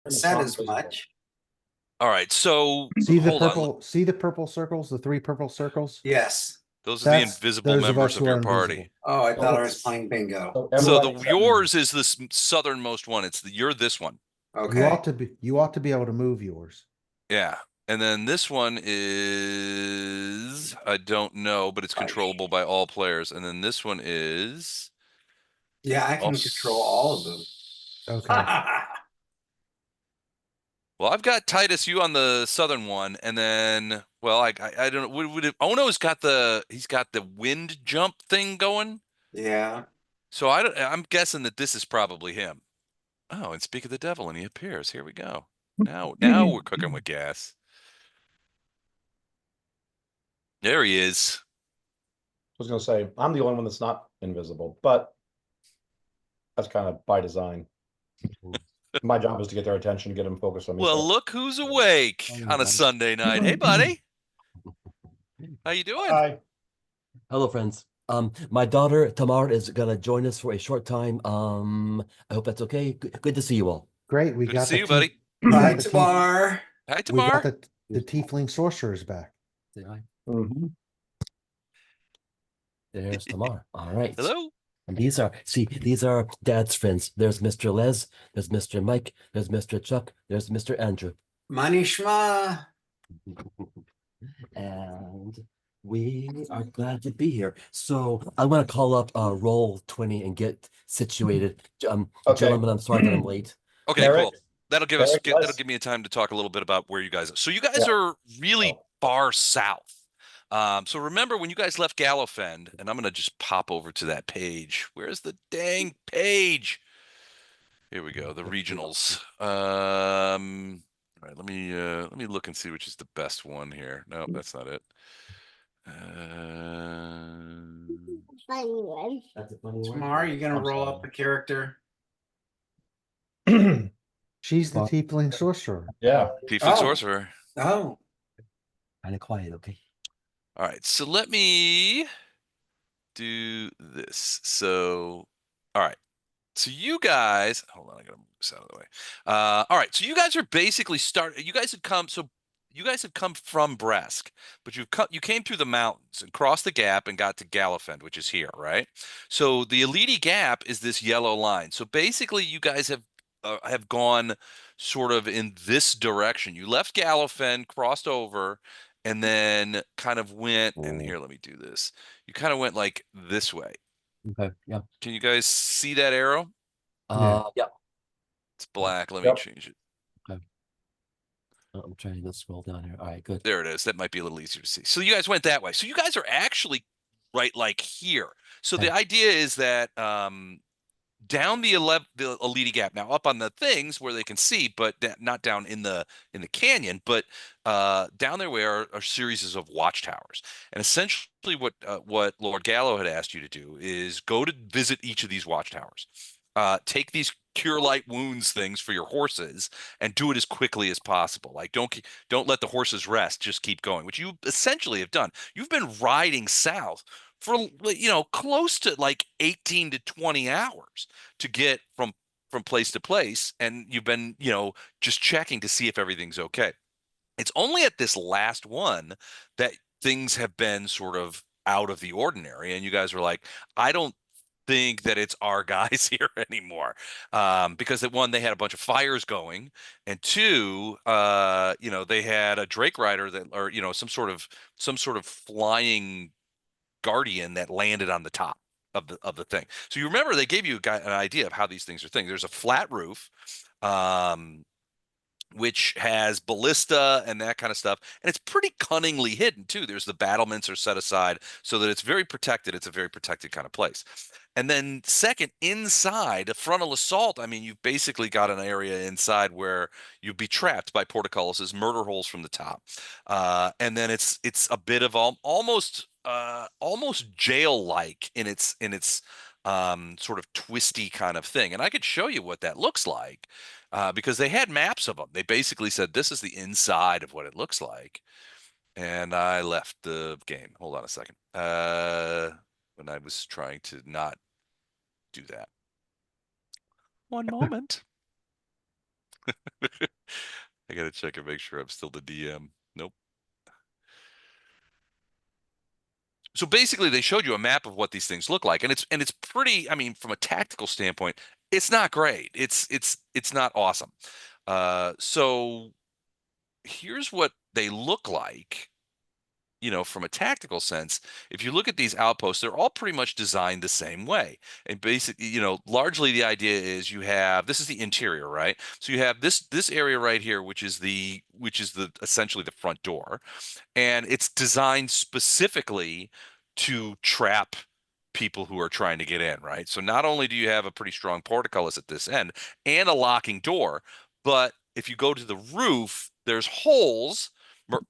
Said as much. All right, so See the hold on. purple, see the purple circles, the three purple circles? Yes. Those are the That's invisible those of members us of who your are party. invisible. Oh, I thought I was it's- playing bingo. So So everybody except me. yours is this southernmost one. You're this one. You Okay. ought to be able to move yours. Yeah. And then this one is I don't know, but it's controllable by all players. And then this one is Yeah, I can control all of them. Okay. Well, I've got Titus, you on the southern one, and then I don't know. Ono's got he's got the wind jump thing going. Yeah. So I'm guessing that this is probably him. Oh, and speak of the devil, and he appears. Here we go. Now we're cooking with gas. There he is. I was going to say, I'm the only one that's not invisible, but that's kind of by design. My job is to get their attention, get them focused on me. Well, look who's awake on a Sunday night. Hey, buddy. How you doing? Hi. Hello, friends. My daughter Tamar is gonna join us for a short time. I hope that's okay. Good to see you all. Great. We Good to got see the you, buddy. we got Hi, the Tamar. Hi, we got Tamar. the tiefling sorcerers back. Say hi. Mhm. There's Tamar. All right. Hello. And these are Dad's friends. There's Mr. Les. There's Mr. Mike. There's Mr. Chuck. There's Mr. Andrew. Manishma. And we are glad to be here. So I want to call up roll 20 and get situated. Okay. Gentlemen, I'm sorry that I'm late. Okay, Derek? cool. That'll give me a time to talk a little bit about where you guys are. So you guys are really far south. So remember when you guys left Gallowfend, and I'm gonna just pop over to that page. Where's the dang page? Here we go, the regionals. All right, let me look and see which is the best one here. No, that's not it. Funny one. That's a funny one. Tamar, you gonna roll up the character? She's the tiefling sorcerer. Yeah. Tiefling Oh. Sorcerer. Oh. Kind of quiet, okay? All right, so let me do this. So, all right. So you guys, hold on, I gotta move this out of the way. All right, so you guys are basically you guys had come from Bresk, but you came through the mountains and crossed the gap and got to Gallowfend, which is here, right? So the Alydi Gap is this yellow line. So basically you guys have gone sort of in this direction. You left Gallowfend, crossed over, and then kind of went, and here, let me do this. You kind of went like this way. Okay, yeah. Can you guys see that arrow? Yeah. It's black. Let me change it. I'm trying to scroll down here. All right, good. There it is. That might be a little easier to see. So you guys went that way. So you guys are actually right like here. So the idea is that down the Alydi Gap, now up on the things where they can see, but not down in the canyon, but down there where are series of watchtowers. And essentially what Lord Gallo had asked you to do is go to visit each of these watchtowers. Take these cure light wounds things for your horses and do it as quickly as possible. Like don't let the horses rest, just keep going, which you essentially have done. You've been riding south for close to like 18 to 20 hours to get from place to place, and you've been just checking to see if everything's okay. It's only at this last one that things have been sort of out of the ordinary, and you guys were like, I don't think that it's our guys here anymore, because one, they had a bunch of fires going, and two, they had a Drake rider that, or some sort of flying guardian that landed on the top of the thing. So you remember they gave you an idea of how these things are things. There's a flat roof, which has ballista and that kind of stuff. And it's pretty cunningly hidden too. There's the battlements are set aside so that it's very protected. It's a very protected kind of place. And then second, inside a frontal assault, I mean, you've basically got an area inside where you'd be trapped by portcullises, murder holes from the top. And then it's a bit of almost jail-like in its sort of twisty kind of thing. And I could show you what that looks like, because they had maps of them. They basically said, this is the inside of what it looks like. And I left the game. Hold on a second. When I was trying to not do that. One moment. I gotta check and make sure I'm still the DM. Nope. So basically, they showed you a map of what these things look like, and it's pretty. I mean, from a tactical standpoint, it's not great. It's not awesome. So here's what they look like. You know, from a tactical sense, if you look at these outposts, they're all pretty much designed the same way. And basically, you know, largely the idea is you have this is the interior, right? So you have this area right here, which is the essentially the front door, and it's designed specifically to trap people who are trying to get in, right? So not only do you have a pretty strong portcullis at this end and a locking door, but if you go to the roof, there's holes,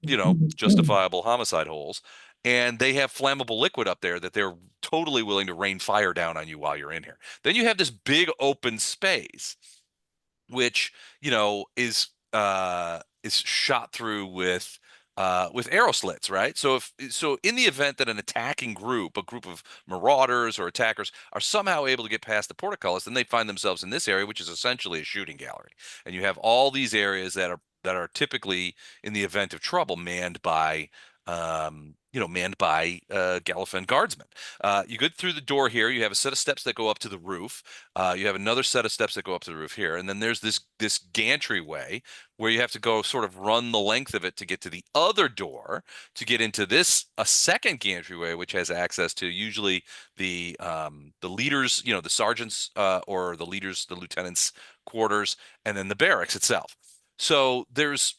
you know, justifiable homicide holes, and they have flammable liquid up there that they're totally willing to rain fire down on you while you're in here. Then you have this big open space, which, you know, is shot through with arrow slits, right? So in the event that an attacking group, a group of marauders or attackers, are somehow able to get past the portcullis, then they find themselves in this area, which is essentially a shooting gallery. And you have all these areas that are typically, in the event of trouble, manned by Gallifan guardsmen. You go through the door here. You have a set of steps that go up to the roof. You have another set of steps that go up to the roof here, and then there's this gantry way where you have to go sort of run the length of it to get to the other door to get into a second gantry way, which has access to usually the leaders, you know, the sergeants or the leaders, the lieutenants' quarters, and then the barracks itself. So it's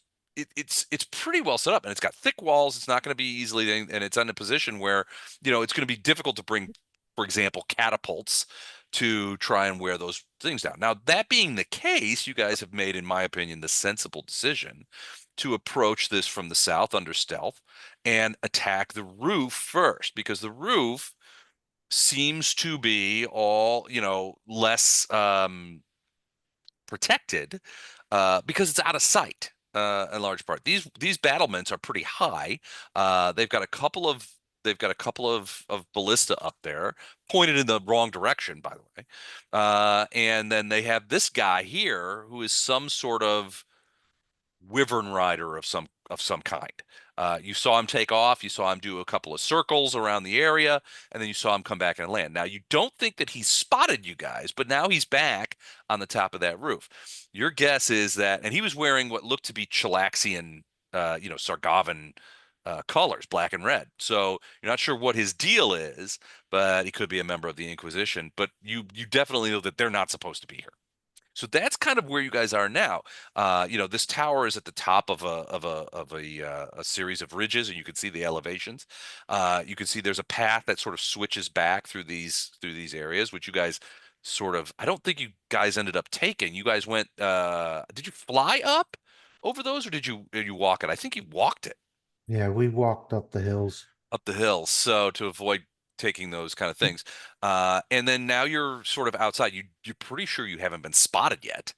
pretty well set up, and it's got thick walls. It's not going to be easily, and it's in a position where, you know, it's going to be difficult to bring, for example, catapults to try and wear those things down. Now, that being the case, you guys have made, in my opinion, the sensible decision to approach this from the south under stealth and attack the roof first, because the roof seems to be all, you know, less protected because it's out of sight. In large part, these battlements are pretty high. They've got a couple of ballista up there, pointed in the wrong direction, by the way. And then they have this guy here who is some sort of wyvern rider of some kind. You saw him take off. You saw him do a couple of circles around the area, and then you saw him come back and land. Now, you don't think that he spotted you guys, but now he's back on the top of that roof. Your guess is that, and he was wearing what looked to be Chilaxian, Sargavan colors, black and red. So you're not sure what his deal is, but he could be a member of the Inquisition. But you definitely know that they're not supposed to be here. So that's kind of where you guys are now. This tower is at the top of a series of ridges, and you can see the elevations. You can see there's a path that sort of switches back through these areas, which you guys sort of. I don't think you guys ended up taking. You guys went. Did you fly up over those, or did you walk it? I think you walked it Yeah, we walked up the hills. up the hill, so to avoid taking those kind of things. And then now you're sort of outside. You're pretty sure you haven't been spotted yet,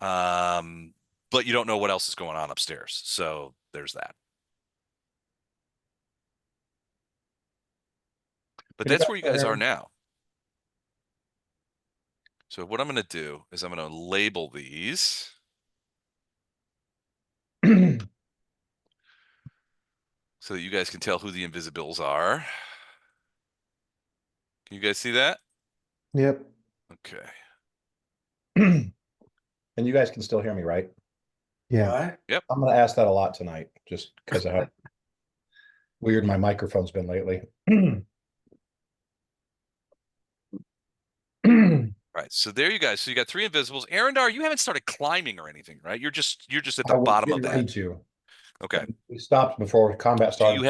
but you don't know what else is going on upstairs. So there's that. But that's where you guys are now. So what I'm going to do is I'm going to label these. So that you guys can tell who the invisibles are. Can you guys see that? Yep. Okay. And you guys can still hear me, right? Yeah. What? Yep. I'm going to ask that a lot tonight, just because of how weird my microphone's been lately. Right. So there you guys. So you got 3 invisibles. Arendar, you haven't started climbing or anything, right? You're just at the I was bottom of getting ready that. to. Okay. We stopped before combat Do started.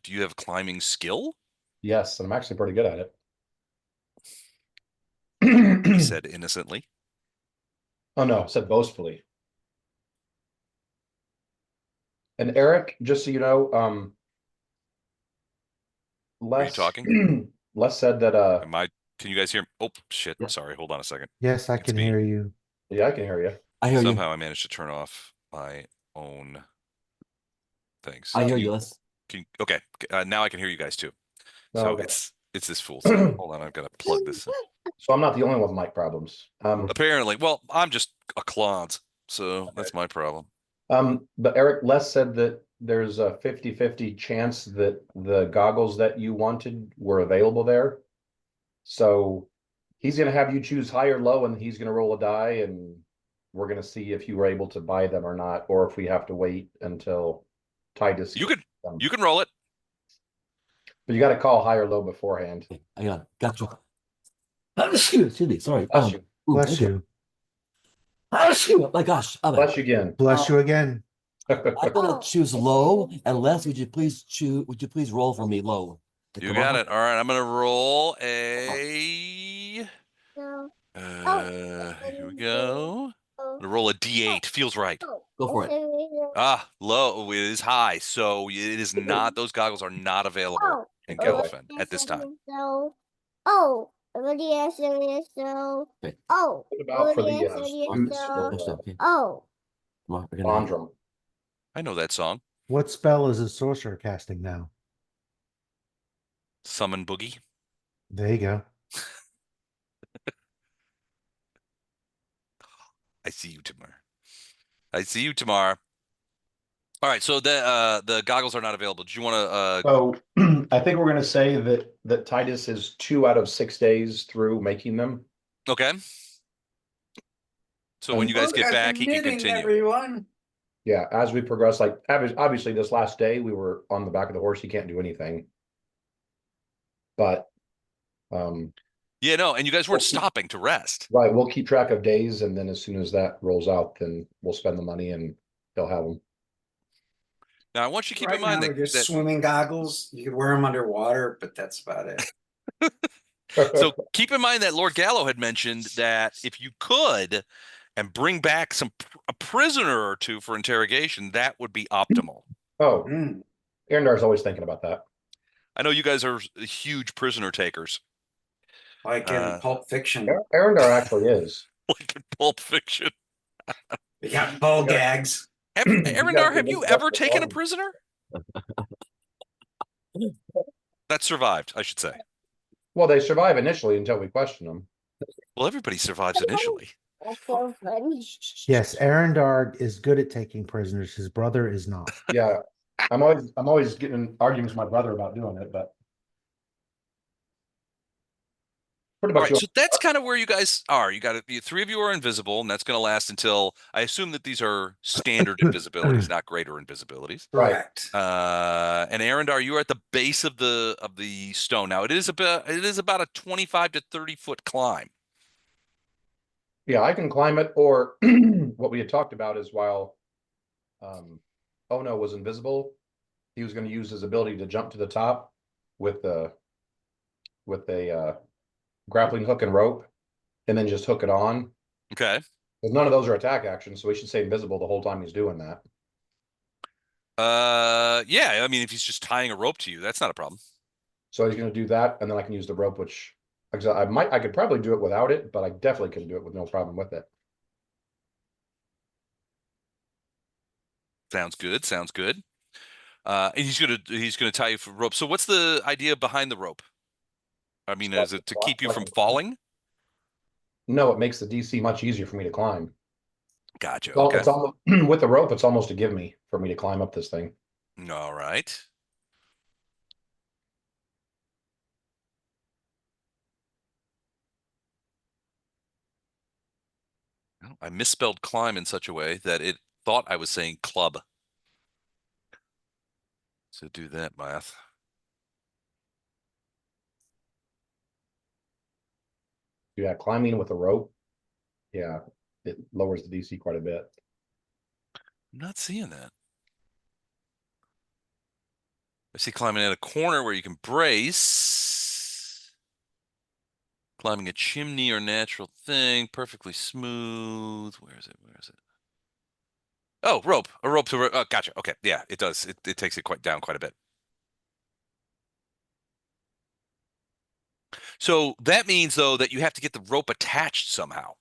you have climbing skill? Yes, and I'm actually pretty good at it. He said innocently. Oh no, I said boastfully. And Eric, just so you know, Are you talking? Les said that Can you guys hear me? Oh shit. Yeah. Sorry, hold on a second. Yes, I It's can me. hear you. yeah, I can hear you. I hear Somehow I managed to turn off my own things. you. I hear you, Les. Okay. Now I can hear you guys too. No, So okay. it's this fool. So hold on, I've got to plug this in. So I'm not the only one with mic problems. Apparently, well, I'm just a clod. So that's my problem. But Eric, Les said that there's a 50-50 chance that the goggles that you wanted were available there. So he's gonna have you choose high or low, and he's gonna roll a die, and we're gonna see if you were able to buy them or not, or if we have to wait until Titus. You can them. you can roll it. But you got to call high or low beforehand. Okay, hang on. Gotcha. Excuse me. Sorry. Bless you. Bless thank you. you. Oh my gosh. Bless you again. Bless you again. I'm gonna choose low. And Les, would you please roll for me low? You got it. All right, I'm gonna roll a. No. Here we go. I'm gonna roll a D8. Feels right. Go for it. Ah, low. It is high, so it is not. Those goggles are not available in Gallifen at this time. Oh, already answered so. Okay. Oh, What about for already the answered Boots so. Okay. Oh, Come on, we're gonna- Bondrum? I know that song. What spell is a sorcerer casting now? Summon Boogie. There you go. I see you tomorrow. I see you tomorrow. All right, so the goggles are not available. Do you want to? So I think we're going to say that Titus is 2 out of 6 days through making them. Okay. So when you guys get Look at the back, he can knitting, continue. Everyone. Yeah, as we progress, like obviously this last day we were on the back of the horse. He can't do anything. But Yeah, no, and you guys weren't stopping to rest. right, we'll keep track of days, and then as soon as that rolls out, then we'll spend the money and he'll have them. Now I want you to keep Right in mind now, that, they're just swimming goggles. You could wear them underwater, but that's about it. so keep in mind that Lord Gallo had mentioned that if you could and bring back a prisoner or two for interrogation, that would be optimal. Oh, Mm. Arendar's always thinking about that. I know you guys are huge prisoner takers, Like in Pulp Fiction. Arendar actually is. like in Pulp Fiction. They got bow gags. Arendar, have you make ever up the taken a volume. prisoner? That survived, I should say. Well, they survive initially until we question them. Well, everybody survives initially. that's so funny. Yes, Arendar is good at taking prisoners. His brother is not. Yeah, I'm always getting arguments with my brother about doing it, but pretty All much. right, so that's kind of where you guys are. You got it. The 3 of you are invisible, and that's going to last until I assume that these are standard invisibilities, not greater invisibilities. Right. Correct. And Arendar, you are at the base of the stone. Now it is about a 25 to 30 foot climb. Yeah, I can climb it, or what we had talked about is while Ono was invisible, he was going to use his ability to jump to the top with a grappling hook and rope, and then just hook it on. Okay. But none of those are attack actions, so he should stay invisible the whole time he's doing that. Yeah. I mean, if he's just tying a rope to you, that's not a problem. So he's going to do that, and then I can use the rope, which I could probably do it without it, but I definitely can do it with no problem with it. Sounds good. Sounds good. And he's gonna tie you for rope. So what's the idea behind the rope? I mean, is it to keep you from falling? No, it makes the DC much easier for me to climb. Gotcha. Well, Okay. it's almost, with the rope, it's almost a give me for me to climb up this thing. All right. I misspelled climb in such a way that it thought I was saying club. So do that math. Yeah, climbing with a rope. Yeah, it lowers the DC quite a bit. I'm not seeing that. I see climbing at a corner where you can brace. Climbing a chimney or natural thing, perfectly smooth. Where is it? Where is it? Oh, rope. A rope to. Oh, gotcha. Okay, yeah, it does. It takes it down quite a bit. So that means though that you have to get the rope attached somehow.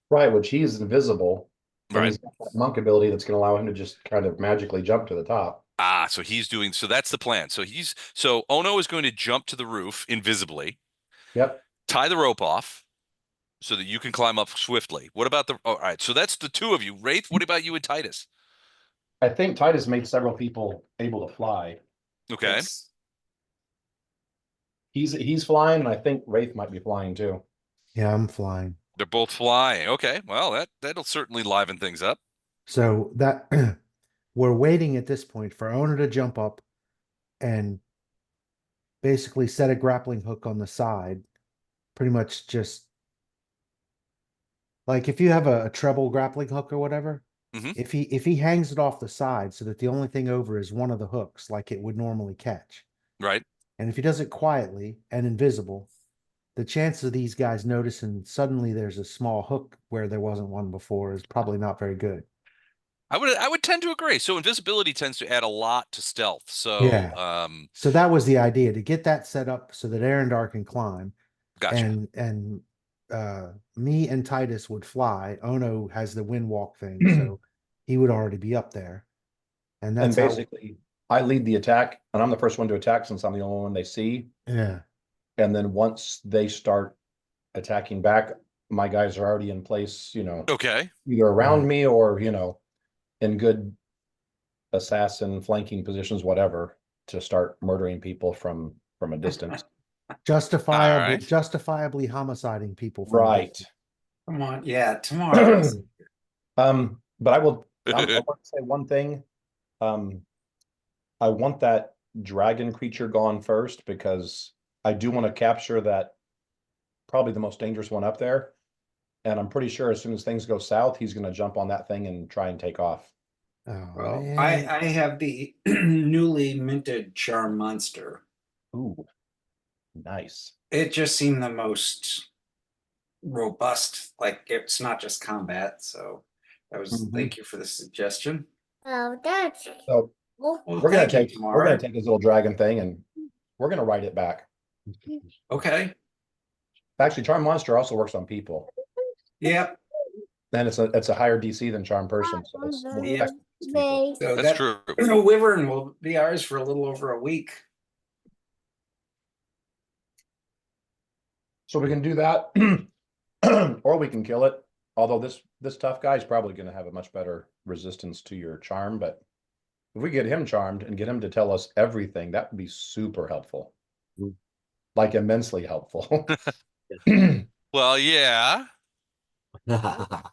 Right, which he is invisible. And Right. he's got that monk ability that's going to allow him to just kind of magically jump to the top. Ah, so that's the plan. So Ono is going to jump to the roof invisibly. Yep. Tie the rope off. So that you can climb up swiftly. What about the? Oh, all right. So that's the two of you. Wraith, what about you and Titus? I think Titus made several people able to fly. Okay. Yes. He's flying, and I think Wraith might be flying too. Yeah, I'm flying. They're both flying. Okay. Well, that'll certainly liven things up. So that we're waiting at this point for owner to jump up and basically set a grappling hook on the side. Pretty much just like if you have a treble grappling hook or whatever, Mhm. if he hangs it off the side so that the only thing over is one of the hooks like it would normally catch. Right. And if he does it quietly and invisible, the chance of these guys noticing suddenly there's a small hook where there wasn't one before is probably not very good. I would tend to agree. So invisibility tends to add a lot to stealth. So Yeah. So that was the idea, to get that set up so that Arendar can climb. gotcha. And me and Titus would fly. Ono has the wind walk thing, so he would already be up there. And And that's how, basically, I lead the attack, and I'm the first one to attack since I'm the only one they see. yeah. And then once they start attacking back, my guys are already in place, Okay. either around Right. me or, in good assassin flanking positions, whatever, to start murdering people from a distance. Justifiably, right. justifiably homiciding people. From a Right. distance. Come on. Yeah, tomorrow. But I want to say one thing. I want that dragon creature gone first because I do want to capture that, probably the most dangerous one up there. And I'm pretty sure as soon as things go south, he's going to jump on that thing and try and take off. Oh, Well, man. I have the newly minted Charm Monster. Ooh, nice. It just seemed the most robust. Like it's not just combat. So that was Mhm. thank you for the suggestion. Oh, that's So cool. Well, we're gonna thank you, take we're gonna Tamara. take his little dragon thing and we're gonna ride it back. Okay. Actually, Charm Monster also works on people, Yep. and it's a higher DC than Charm Person, so it's more Yeah. effective against people. So That's true. Wyvern will be ours for a little over a week. So we can do that, or we can kill it. Although this tough guy is probably going to have a much better resistance to your charm, but if we get him charmed and get him to tell us everything, that would be super helpful, like immensely helpful. Well, yeah. But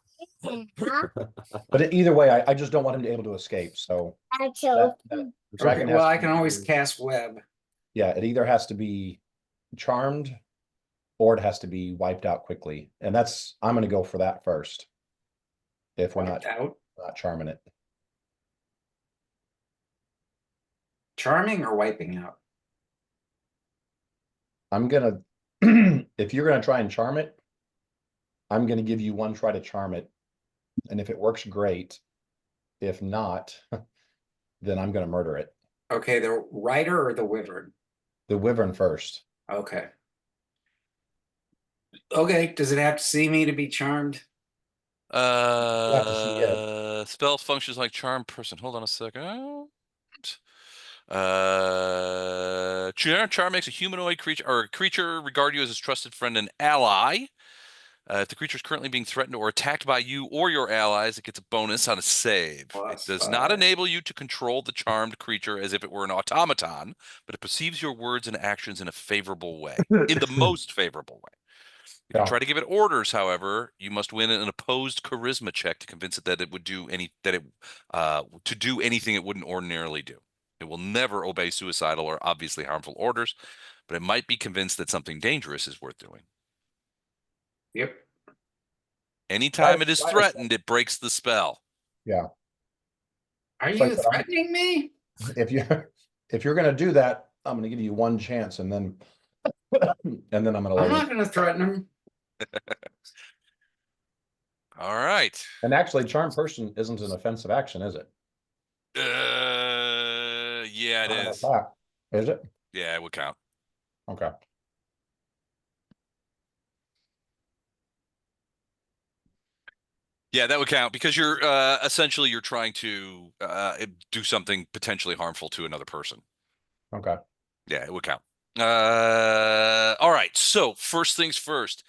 either way, I just don't want him to be able to escape. So Actually, that Okay, dragon has well, to I can be always either- cast web. Yeah, it either has to be charmed or it has to be wiped out quickly. And I'm going to go for that first. If we're not Out. charming it. Charming or wiping out? I'm gonna, if you're gonna try and charm it, I'm gonna give you one try to charm it. And if it works, great. If not, then I'm gonna murder it. Okay, the rider or the wyvern? The wyvern first. Okay. Okay, does it have to see me to be charmed? have to see Spell functions like charm person. Hold on a second. Charm makes a humanoid creature or a creature regard you as his trusted friend and ally. If the creature is currently being threatened or attacked by you or your allies, it gets a bonus on a save. Plus It does not 5. enable you to control the charmed creature as if it were an automaton, but it perceives your words and actions in a favorable way, in the most favorable way. If you Yeah. try to give it orders, however, you must win an opposed charisma check to convince it that it would do to do anything it wouldn't ordinarily do. It will never obey suicidal or obviously harmful orders, but it might be convinced that something dangerous is worth doing. Yep. Anytime it is threatened, it breaks the spell. Yeah. Are So I you said, threatening me? If you're gonna do that, I'm gonna give you one chance and then I'm gonna I'm let not it. going to threaten him. All right. And actually, charm person isn't an offensive action, is it? Yeah, it is. Attack. Is it? Yeah, it would count. Okay. Yeah, that would count because you're essentially you're trying to do something potentially harmful to another person. Okay. Yeah, it would count. All right. So first things first,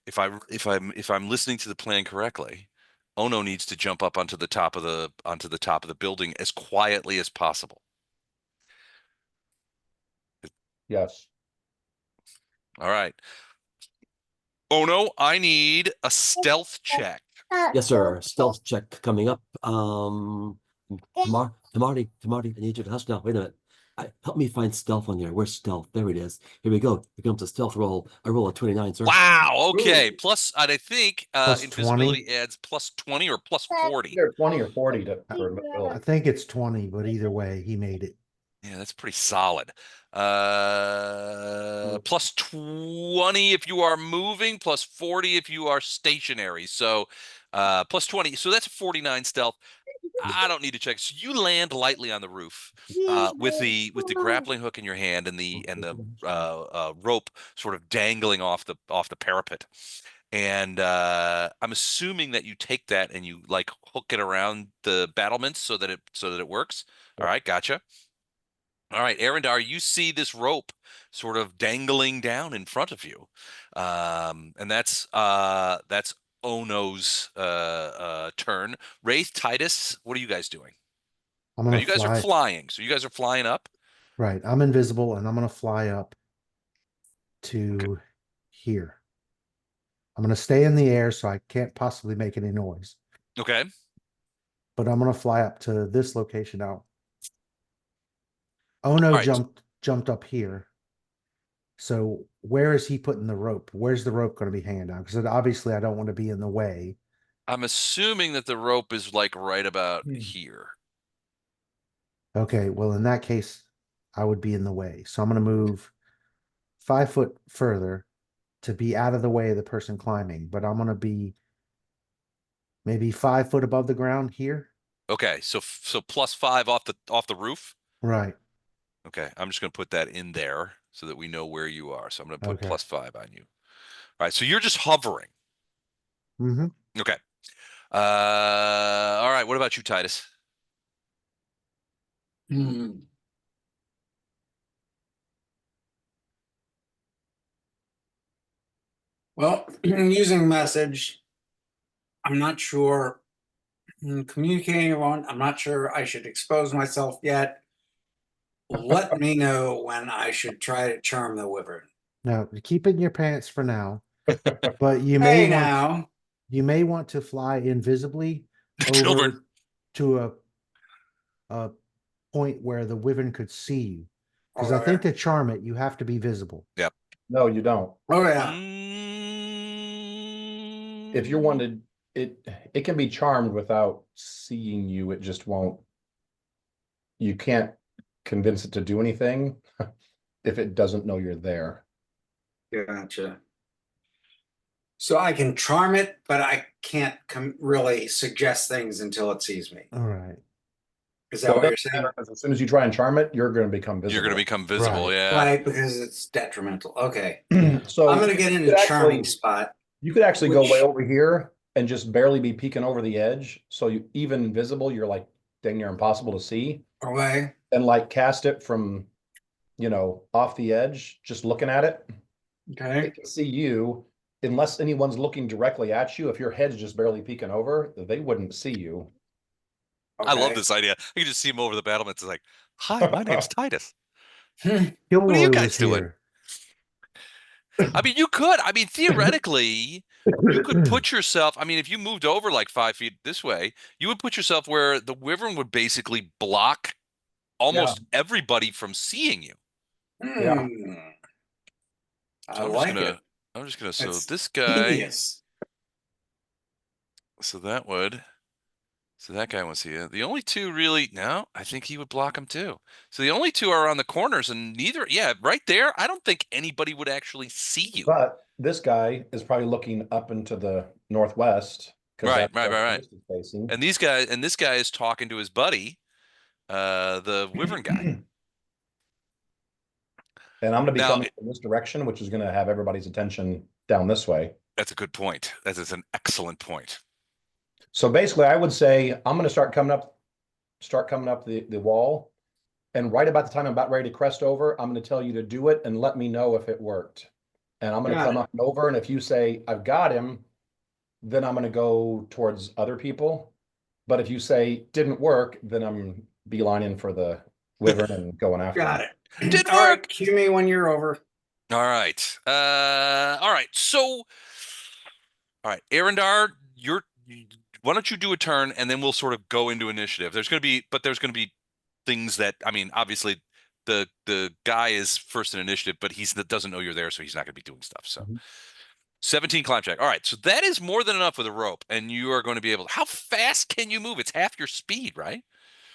if I'm listening to the plan correctly, Ono needs to jump up onto the top of the building as quietly as possible. Yes. All right. Ono, I need a stealth check. Yes, sir. Stealth check coming up. Tamardi, I need you to hush now. Wait a minute. Help me find stealth on there. Where's stealth? There it is. Here we go. Here comes a stealth roll. I roll a 29, sir. Wow. Okay. Ooh. Plus, and I think Plus invisibility 20? adds plus 20 or plus 40. Either 20 or 40 for I invisibility. think it's 20, but either way, he made it. Yeah, that's pretty solid. Plus 20 if you are moving, plus 40 if you are stationary. So plus 20. So that's 49 stealth. I don't need to check. So you land lightly on the roof with the grappling hook in your hand and the rope sort of dangling off the parapet. And I'm assuming that you take that and you like hook it around the battlements so that it works. All right, gotcha. All right, Arendar, you see this rope sort of dangling down in front of you, and that's Ono's turn. Wraith, Titus, what are you guys doing? I'm Now, gonna you guys are fly. flying, so you guys are flying up. Right. I'm invisible and I'm gonna fly up to here. I'm gonna stay in the air so I can't possibly make any noise. Okay. But I'm gonna fly up to this location now. Ono Right. jumped up here. So where is he putting the rope? Where's the rope going to be hanging down? Because obviously I don't want to be in the way. I'm assuming that the rope is like right about here. Okay, well in that case, I would be in the way. So I'm going to move 5 foot further to be out of the way of the person climbing. But I'm going to be maybe 5 foot above the ground here. Okay, so plus 5 off the roof. Right. Okay, I'm just going to put that in there so that we know where you are. So I'm going to put Okay. plus 5 on you. All right, so you're just hovering. Mm-hmm. Okay. All right, what about you, Titus? Well, using message, I'm not sure. Communicating around, I'm not sure I should expose myself yet. Let me know when I should try to charm the wyvern. Now keep it in your pants for now. But you Hey may want now. you may want to fly invisibly Children. over to a point where the wyvern could see you. Because I think to charm it, you have to be visible. Yep. No, you don't. Oh yeah. If you're wanted, it can be charmed without seeing you. It just won't. You can't convince it to do anything if it doesn't know you're there. Gotcha. So I can charm it, but I can't really suggest things until it sees me. All right. Is that what you're saying? As soon as you try and charm it, you're going to become visible. You're going to become visible, Right. yeah. Right, because it's detrimental. Okay. So I'm going to get in you a could charming actually- spot. You could actually go Which- way over here and just barely be peeking over the edge. So you even invisible, you're like dang near impossible to see. Away. And like cast it from, off the edge, just looking at it. Okay. It can see you unless anyone's looking directly at you. If your head's just barely peeking over, they wouldn't see you. I love Okay. this idea. I can just see him over the battlements. It's like, hi, my name's Titus. What are you guys doing? Here. I mean, you could. I mean, theoretically, you could put yourself. I mean, if you moved over like 5 feet this way, you would put yourself where the wyvern would basically block almost everybody from seeing you. Yeah. I like it. I'm just gonna. So It's this guy. Genius. So that would. So that guy wants to. The only two really. No, I think he would block him too. So the only two are on the corners, and neither. Yeah, right there. I don't think anybody would actually see you. But this guy is probably looking up into the northwest. Right. Facing. And this guy is talking to his buddy, the wyvern guy. And I'm going to be Now, coming in this direction, which is going to have everybody's attention down this way. That's a good point. That is an excellent point. So basically, I would say I'm going to start coming up the wall. And right about the time I'm about ready to crest over, I'm going to tell you to do it and let me know if it worked. And I'm going to Got come it. up and over. And if you say, I've got him, then I'm going to go towards other people. But if you say didn't work, then I'm beelining for the wyvern and going after Got him. it. Did All right, work. cue me when you're over. All right. All right. So, all right, Arendar, why don't you do a turn and then we'll sort of go into initiative. There's going to be things that, I mean, obviously the guy is first in initiative, but doesn't know you're there, so he's not going to be doing stuff. So, 17 climb check. All right. So that is more than enough with a rope, and you are going to be able to. How fast can you move? It's half your speed, right?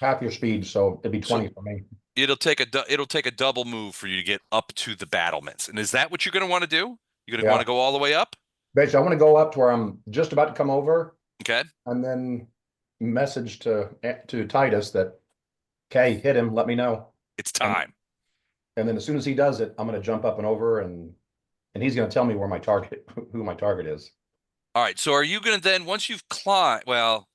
Half your speed, so it'd be So 20 for me. it'll take a double move for you to get up to the battlements. And is that what you're going to want to do? You're going to want Yeah. to go all the way up? Basically, I want to go up to where I'm just about to come over Okay. and then message to Titus that, okay, hit him, let me know. It's time. And then as soon as he does it, I'm going to jump up and over and he's going to tell me where my target, who my target is. All right. So are you going to then, once you've climbed, well,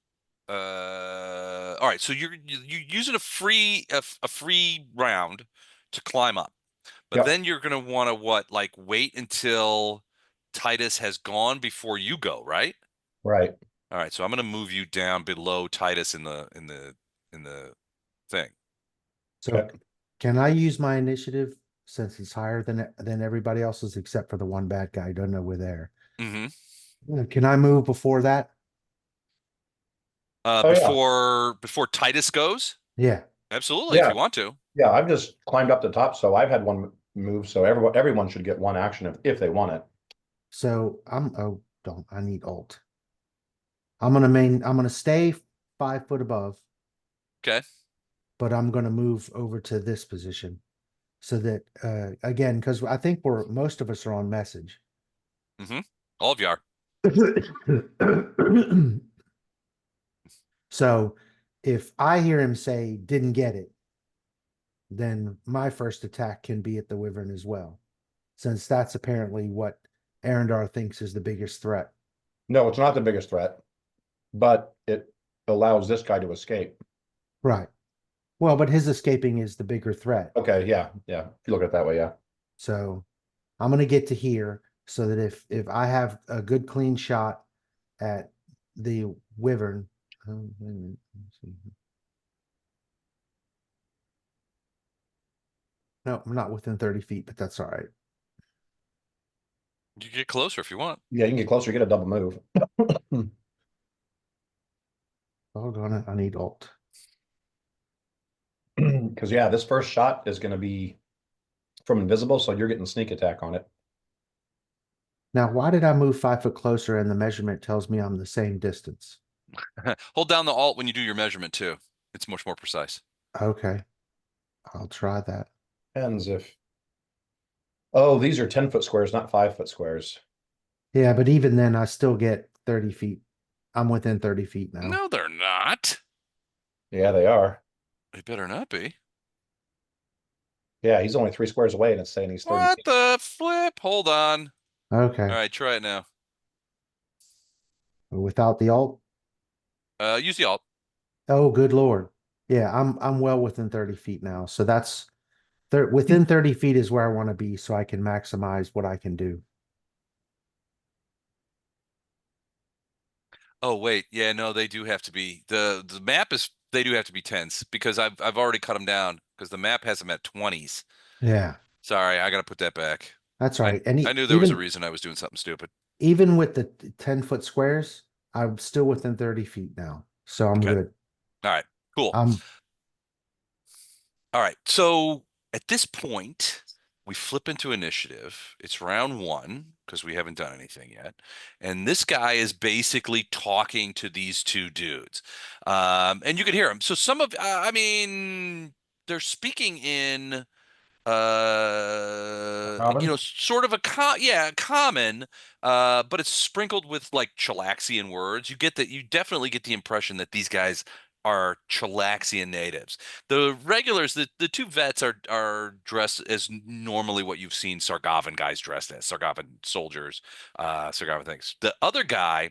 all right. So you're using a free round to climb up, but Yep. then you're going to want to like wait until Titus has gone before you go, right? Right. All right. So I'm going to move you down below Titus in the thing. So Okay. can I use my initiative since it's higher than everybody else's except for the one bad guy? Don't know we're there. Mm-hmm. Can I move before that? Oh, yeah. Before Titus goes? Yeah. Absolutely, if Yeah. you want to. Yeah, I've just climbed up the top, so I've had one move. So everyone should get one action if they want it. So I need alt. I'm gonna stay 5 foot above, Okay. but I'm gonna move over to this position. So that again, because I think most of us are on message. Mm-hmm. All of you are. So if I hear him say didn't get it, then my first attack can be at the wyvern as well, since that's apparently what Arendar thinks is the biggest threat. No, it's not the biggest threat, but it allows this guy to escape. Right. Well, but his escaping is the bigger threat. Okay, yeah, yeah. If you look at it that way, yeah. So I'm gonna get to here so that if I have a good clean shot at the wyvern. Wait a minute, let's see. No, I'm not within 30 feet, but that's all right. You get closer if you want. Yeah, you can get closer, get a double move. Hold on, I need alt. Because yeah, this first shot is going to be from invisible, so you're getting sneak attack on it. Now, why did I move 5 foot closer and the measurement tells me I'm the same distance? Hold down the alt when you do your measurement too. It's much more precise. Okay, I'll try that. Depends if. Oh, these are 10-foot squares, not 5-foot squares. Yeah, but even then, I still get 30 feet. I'm within 30 feet now. No, they're not. Yeah, they are. They better not be. Yeah, he's only 3 squares away, and it's saying he's 30 What feet. the flip? Hold on. Okay. All right, try it now. Without the alt? Use the alt. Oh, good Lord. Yeah, I'm well within 30 feet now. So that's within 30 feet is where I want to be so I can maximize what I can do. Oh wait, yeah, no, they do have to be the map is they do have to be 10s because I've already cut them down because the map has them at 20s. Yeah, Sorry, I gotta put that back. that's right. And I knew there was a reason I was doing something stupid. even with the 10-foot squares, I'm still within 30 feet now. So I'm Okay. good. All right, cool. All right, so at this point, we flip into initiative. It's round 1 because we haven't done anything yet. And this guy is basically talking to these two dudes. And you can hear him. So I mean, they're speaking in, Common? sort of common, but it's sprinkled with like Chilaxian words. You definitely get the impression that these guys are Chilaxian natives. The regulars, the two vets are dressed as normally what you've seen Sargavan guys dressed as, Sargavan soldiers, Sargavan things. The other guy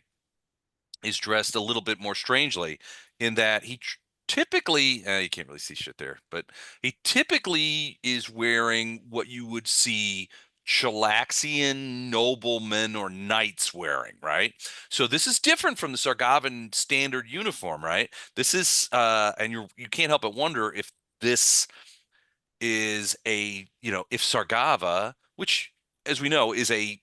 is dressed a little bit more strangely in that he typically, you can't really see shit there, but he typically is wearing what you would see Chilaxian noblemen or knights wearing, right? So this is different from the Sargavan standard uniform, right? This is and you can't help but wonder if this is if Sargava, which as we know is a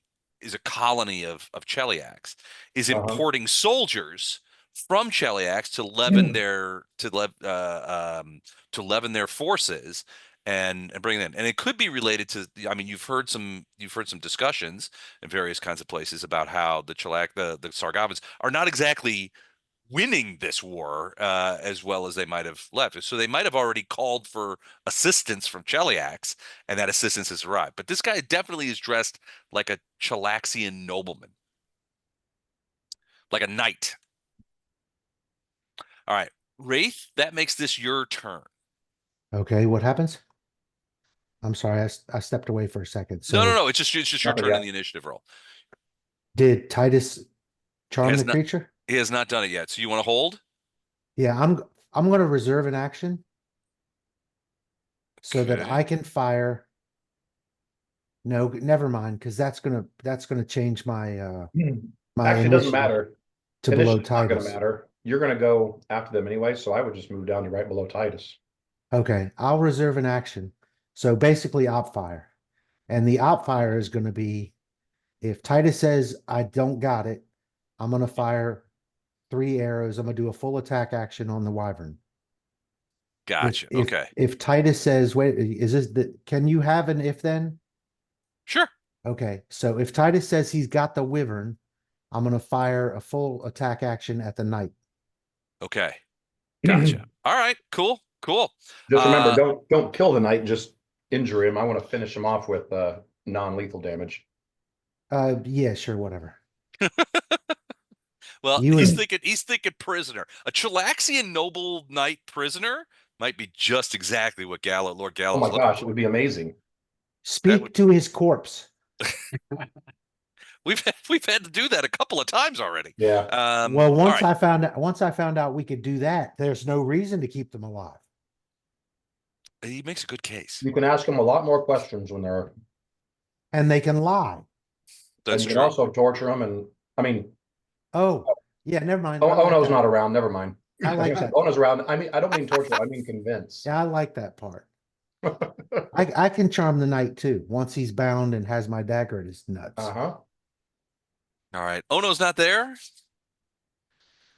colony of Cheliax, is importing soldiers from Cheliax to leaven their forces and bring them in. And it could be related to, I mean, you've heard some discussions in various kinds of places about how the Sargavans are not exactly winning this war as well as they might have left. So they might have already called for assistance from Cheliax, and that assistance has arrived. But this guy definitely is dressed like a Chelaxian nobleman, like a knight. All right, Wraith, that makes this your turn. Okay, what happens? I'm sorry, I stepped away for a second. So No. It's just your turn in the initiative roll. did Titus charm the creature? He has not done it yet. So you want to hold? Yeah, I'm going to reserve an action so that Okay. I can fire. No, never mind, because that's gonna change my my Actually, it doesn't initiative matter. to below Initiative's not going Titus. to matter. You're going to go after them anyway, so I would just move down to right below Titus. Okay, I'll reserve an action. So basically, op fire, and the op fire is going to be if Titus says I don't got it, I'm going to fire 3 arrows. I'm going to do a full attack action on the wyvern. Gotcha. If, Okay. If Titus says, wait, is this can you have an if then? Sure. Okay. So if Titus says he's got the wyvern, I'm going to fire a full attack action at the knight. Okay. Gotcha. All right. Cool. Just remember, don't kill the knight, just injure him. I want to finish him off with non-lethal damage. Yeah, sure, whatever. Well, You he's and- thinking prisoner. A Chilaxian noble knight prisoner might be just exactly what Lord Gallo. Oh my gosh, it would be amazing. Speak to his corpse. We've had to do that a couple of times already. Yeah. Well, once right. I found out we could do that, there's no reason to keep them alive. He makes a good case. You can ask him a lot more questions when they're. And they can lie. That's and you true. can also torture them, and I mean. Oh, yeah, never mind. Ono's not around. Never mind. I like that. Ono's around. I mean, I don't mean torture. I mean convince. Yeah, I like that part. I can charm the knight too. Once he's bound and has my dagger at his nuts. Uh-huh. All right. Ono's not there.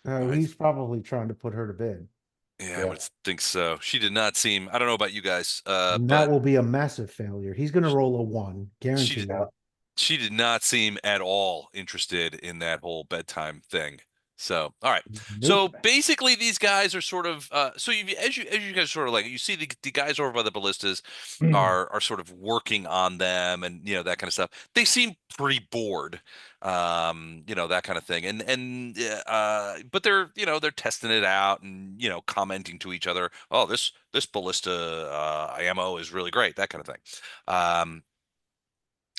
He's probably trying to put her to bed. Yeah, I would think so. She did not seem. I don't know about you guys, And but that will be a massive failure. He's going to roll a 1, guaranteed. she did not seem at all interested in that whole bedtime thing. So, all right. Nope. So basically, these guys are sort of. So as you guys sort of like you see the guys over by the ballistas are sort of working on them and that kind of stuff. They seem pretty bored, that kind of thing. But they're testing it out and commenting to each other. Oh, this ballista ammo is really great. That kind of thing.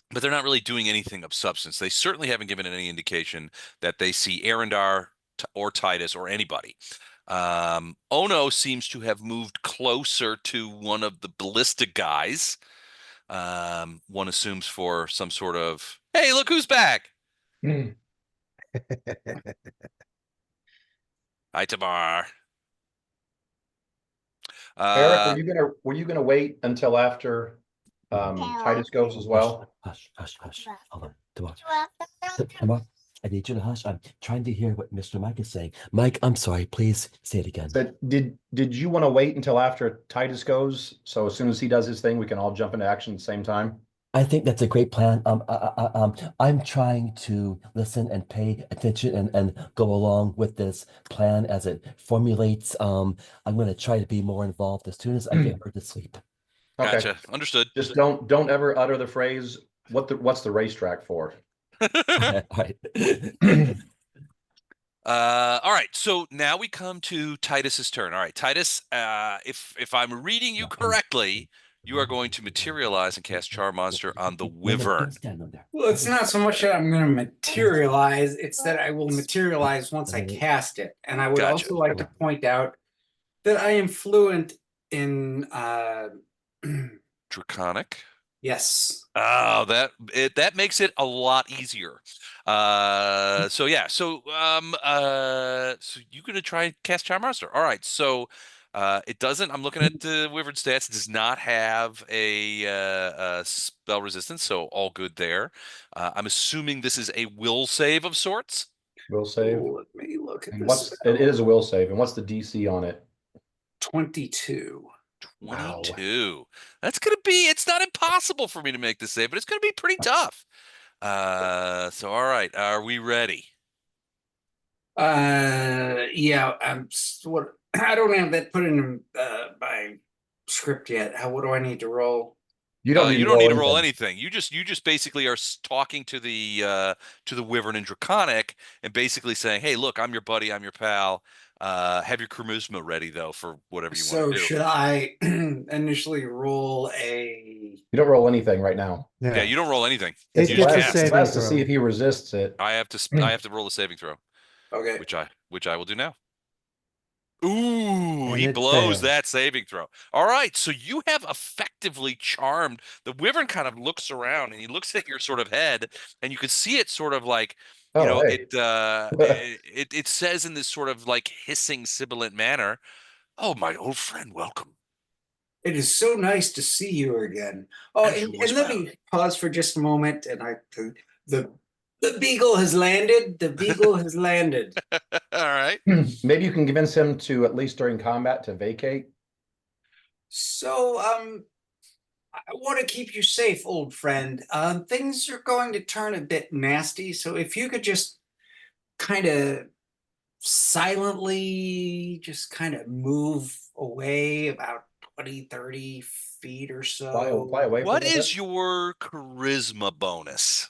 But they're not really doing anything of substance. They certainly haven't given any indication that they see Arendar or Titus or anybody. Ono seems to have moved closer to one of the ballistic guys. One assumes for some sort of, hey, look who's back. Hi, Tamar. Eric, were you gonna wait until after Titus goes as well? Hush. Hold on. Tamar, I need you to hush. I'm trying to hear what Mr. Mike is saying. Mike, I'm sorry. Please say it again. But did you want to wait until after Titus goes? So as soon as he does his thing, we can all jump into action at the same time? I think that's a great plan. I'm trying to listen and pay attention and go along with this plan as it formulates. I'm going to try to be more involved as soon as I get her to sleep. Okay. Gotcha. Understood. Just don't ever utter the phrase, what's the racetrack for? All right. All right. So now we come to Titus's turn. All right, Titus, if I'm reading you correctly, you are going to materialize and cast Charm Monster on the Wyvern. Well, it's not so much that I'm going to materialize, it's that I will materialize once I cast it. And I would Gotcha. also like to point out that I am fluent in Draconic. Yes. Oh, that makes it a lot easier. So yeah, so you're gonna try and cast Charm Monster. All right, so it doesn't. I'm looking at the Wyvern stats. It does not have a spell resistance, so all good there. I'm assuming this is a will save of sorts. Will save. Let me look at And this. it is a will save. And what's the DC on it? 22. 22. That's gonna be. It's not impossible for me to make this save, but it's gonna be pretty tough. So all right, are we ready? Yeah, I'm what I don't have that put in my script yet. What do I need to roll? You don't need You to don't need to roll roll anything. anything. You just basically are talking to the Wyvern and Draconic and basically saying, "Hey, look, I'm your buddy, I'm your pal. Have your charisma ready though for whatever you want So to do." should I initially roll a You don't roll anything right now. Yeah, you don't roll anything. It's You just just a cast. saving Class to see throw. if he resists it. I have to roll a saving throw, okay? which I will do now. Ooh, And he it blows fails. that saving throw. All right, so you have effectively charmed. The Wyvern kind of looks around and he looks at your sort of head, and you can see it sort of like, Oh, hey. it says in this sort of like hissing, sibilant manner, "Oh, my old friend, welcome." It is so nice to see you again. Oh, And you as and let well. me pause for just a moment. And the the beagle has landed. The beagle has landed. All right. Maybe you can convince him to, at least during combat, to vacate. So I want to keep you safe, old friend. Things are going to turn a bit nasty. So if you could just kind of silently just kind of move away about 20, 30 feet or Fly so. away for a What little is bit. your charisma bonus?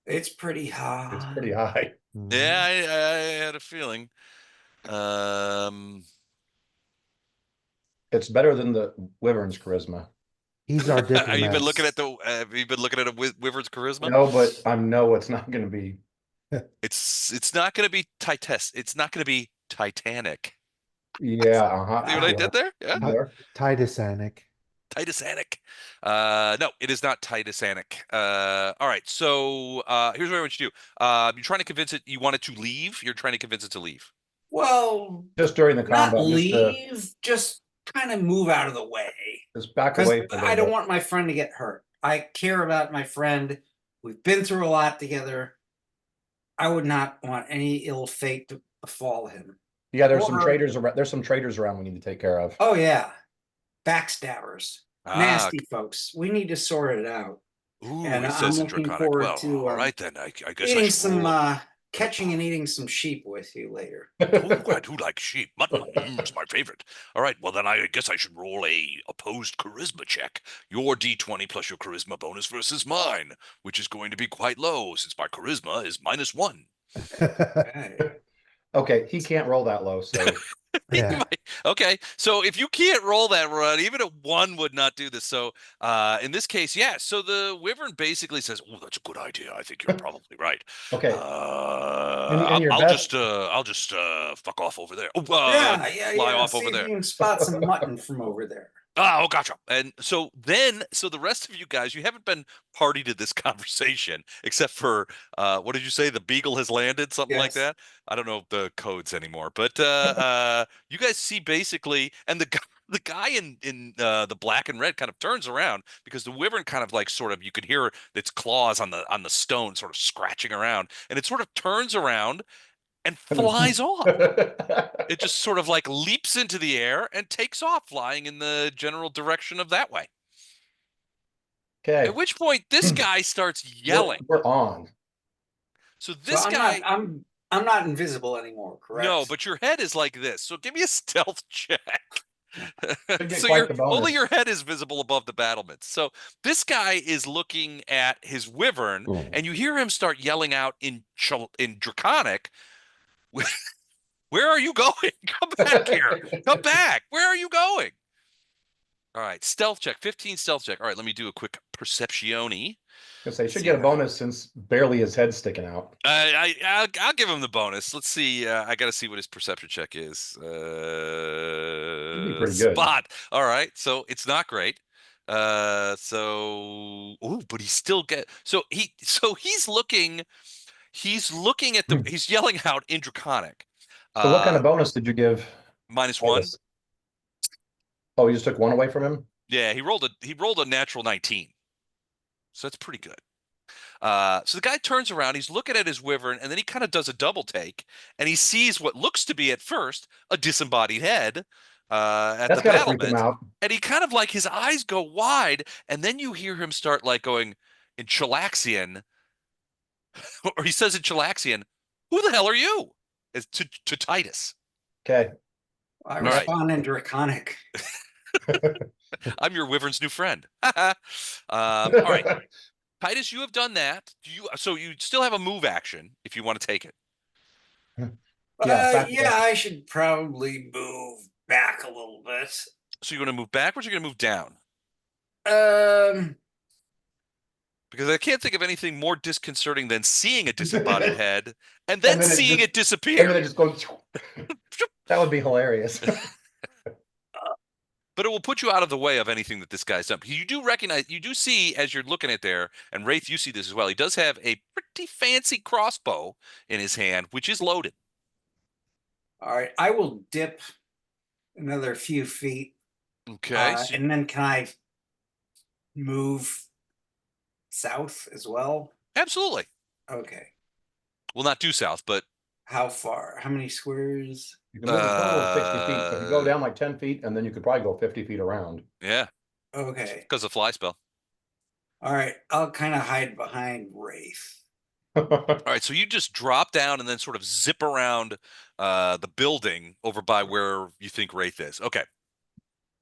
It's pretty It's high. pretty high. Mhm. Yeah, I had a feeling. It's better than the Wyvern's charisma. He's our Have you been diplomat. looking at have you been looking at a Wyvern's charisma? No, but I know it's not going to be. It's not going to be It's not going to be Titanic. Yeah, See what I did there? Yeah, Titanic. Titanic. No, it is not Titanic. All right. So here's what I want you to do. You're trying to convince it. You want it to leave. You're trying to convince it to leave. Well, Just during the not combat, leave, just kind of move out of the way. just back Because away for a I little don't bit. want my friend to get hurt. I care about my friend. We've been through a lot together. I would not want any ill fate to befall him. Yeah, there's some Or- traitors around. There's some traitors around we need to take care of. Oh yeah, backstabbers, Ah, nasty folks. We need to sort it out. ooh, And it I'm says in looking Draconic. forward Well, to all right then. I guess I eating should some roll. catching and eating some sheep with you later. Oh, I do like sheep. Mutton, it's my favorite. All right, well then I guess I should roll a opposed charisma check. Your D20 plus your charisma bonus versus mine, which is going to be quite low since my charisma is -1. Okay. Okay, he can't roll that low, so Yeah. Okay, so if you can't roll that run, even a 1 would not do this. So in this case, yeah. So the Wyvern basically says, "Oh, that's a good idea. I think you're probably right. okay. I'll, your I'll best- just fuck off over there. Yeah. Fly off See over if there." you can spot some mutton from over there. Oh, gotcha. And so the rest of you guys, you haven't been party to this conversation, except for what did you say? The beagle has landed, something like Yes. that. I don't know the codes anymore, but you guys see basically, and the guy in the black and red kind of turns around because the Wyvern kind of like sort of you could hear its claws on the stone sort of scratching around, and it sort of turns around and flies off. It just sort of like leaps into the air and takes off, flying in the general direction of that way. Okay, At which point, this guy starts yelling. we're on. So So this guy, I'm not invisible anymore, correct? no, but your head is like this. So give me a stealth check. Get So quite the bonus. only your head is visible above the battlements. So this guy is looking at his Wyvern, and you hear him start yelling out in Draconic. Where are you going? Come back here. Come back. Where are you going? All right, stealth check, 15 stealth check. All right, let me do a quick perceptione. Because they should get a bonus since barely his head's sticking out. I'll give him the bonus. Let's see. I got to see what his perception check is. Be pretty good. Spot. All right, so it's not great. But he's still he's looking at he's yelling out in Draconic. So what kind of bonus did you give? -1. Titus? Oh, you just took 1 away from him? Yeah, he rolled a natural 19. So that's pretty good. So the guy turns around, he's looking at his wyvern, and then he kind of does a double take, and he sees what looks to be at first a disembodied head at That's the gotta freak him battlement. out. And he kind of like his eyes go wide, and then you hear him start like going in Chilaxian, or he says in Chilaxian, "Who the hell are you?" As to Titus. Okay. I All right. respond in Draconic. I'm your wyvern's new friend. All right, Titus, you have done that. So you still have a move action if you want to take it. Yeah, Yeah, I should probably move back a little bit. So you're going to move backwards, or you're going to move down? Um, Because I can't think of anything more disconcerting than seeing a disembodied head and then seeing it disappear. And then it just goes. That would be hilarious. But it will put you out of the way of anything that this guy's done. You do see as you're looking at there, and Wraith, you see this as well. He does have a pretty fancy crossbow in his hand, which is loaded. all right, I will dip another few feet. Okay. And then can I move south as well? Absolutely. Okay. Well, not due south, but How far? How many squares? You can move a total of 60 feet. So if you go down like 10 feet, and then you could probably go 50 feet around. yeah, Okay. because of fly spell. All right. I'll kind of hide behind Wraith. All right, so you just drop down and then sort of zip around the building over by where you think Wraith is. Okay.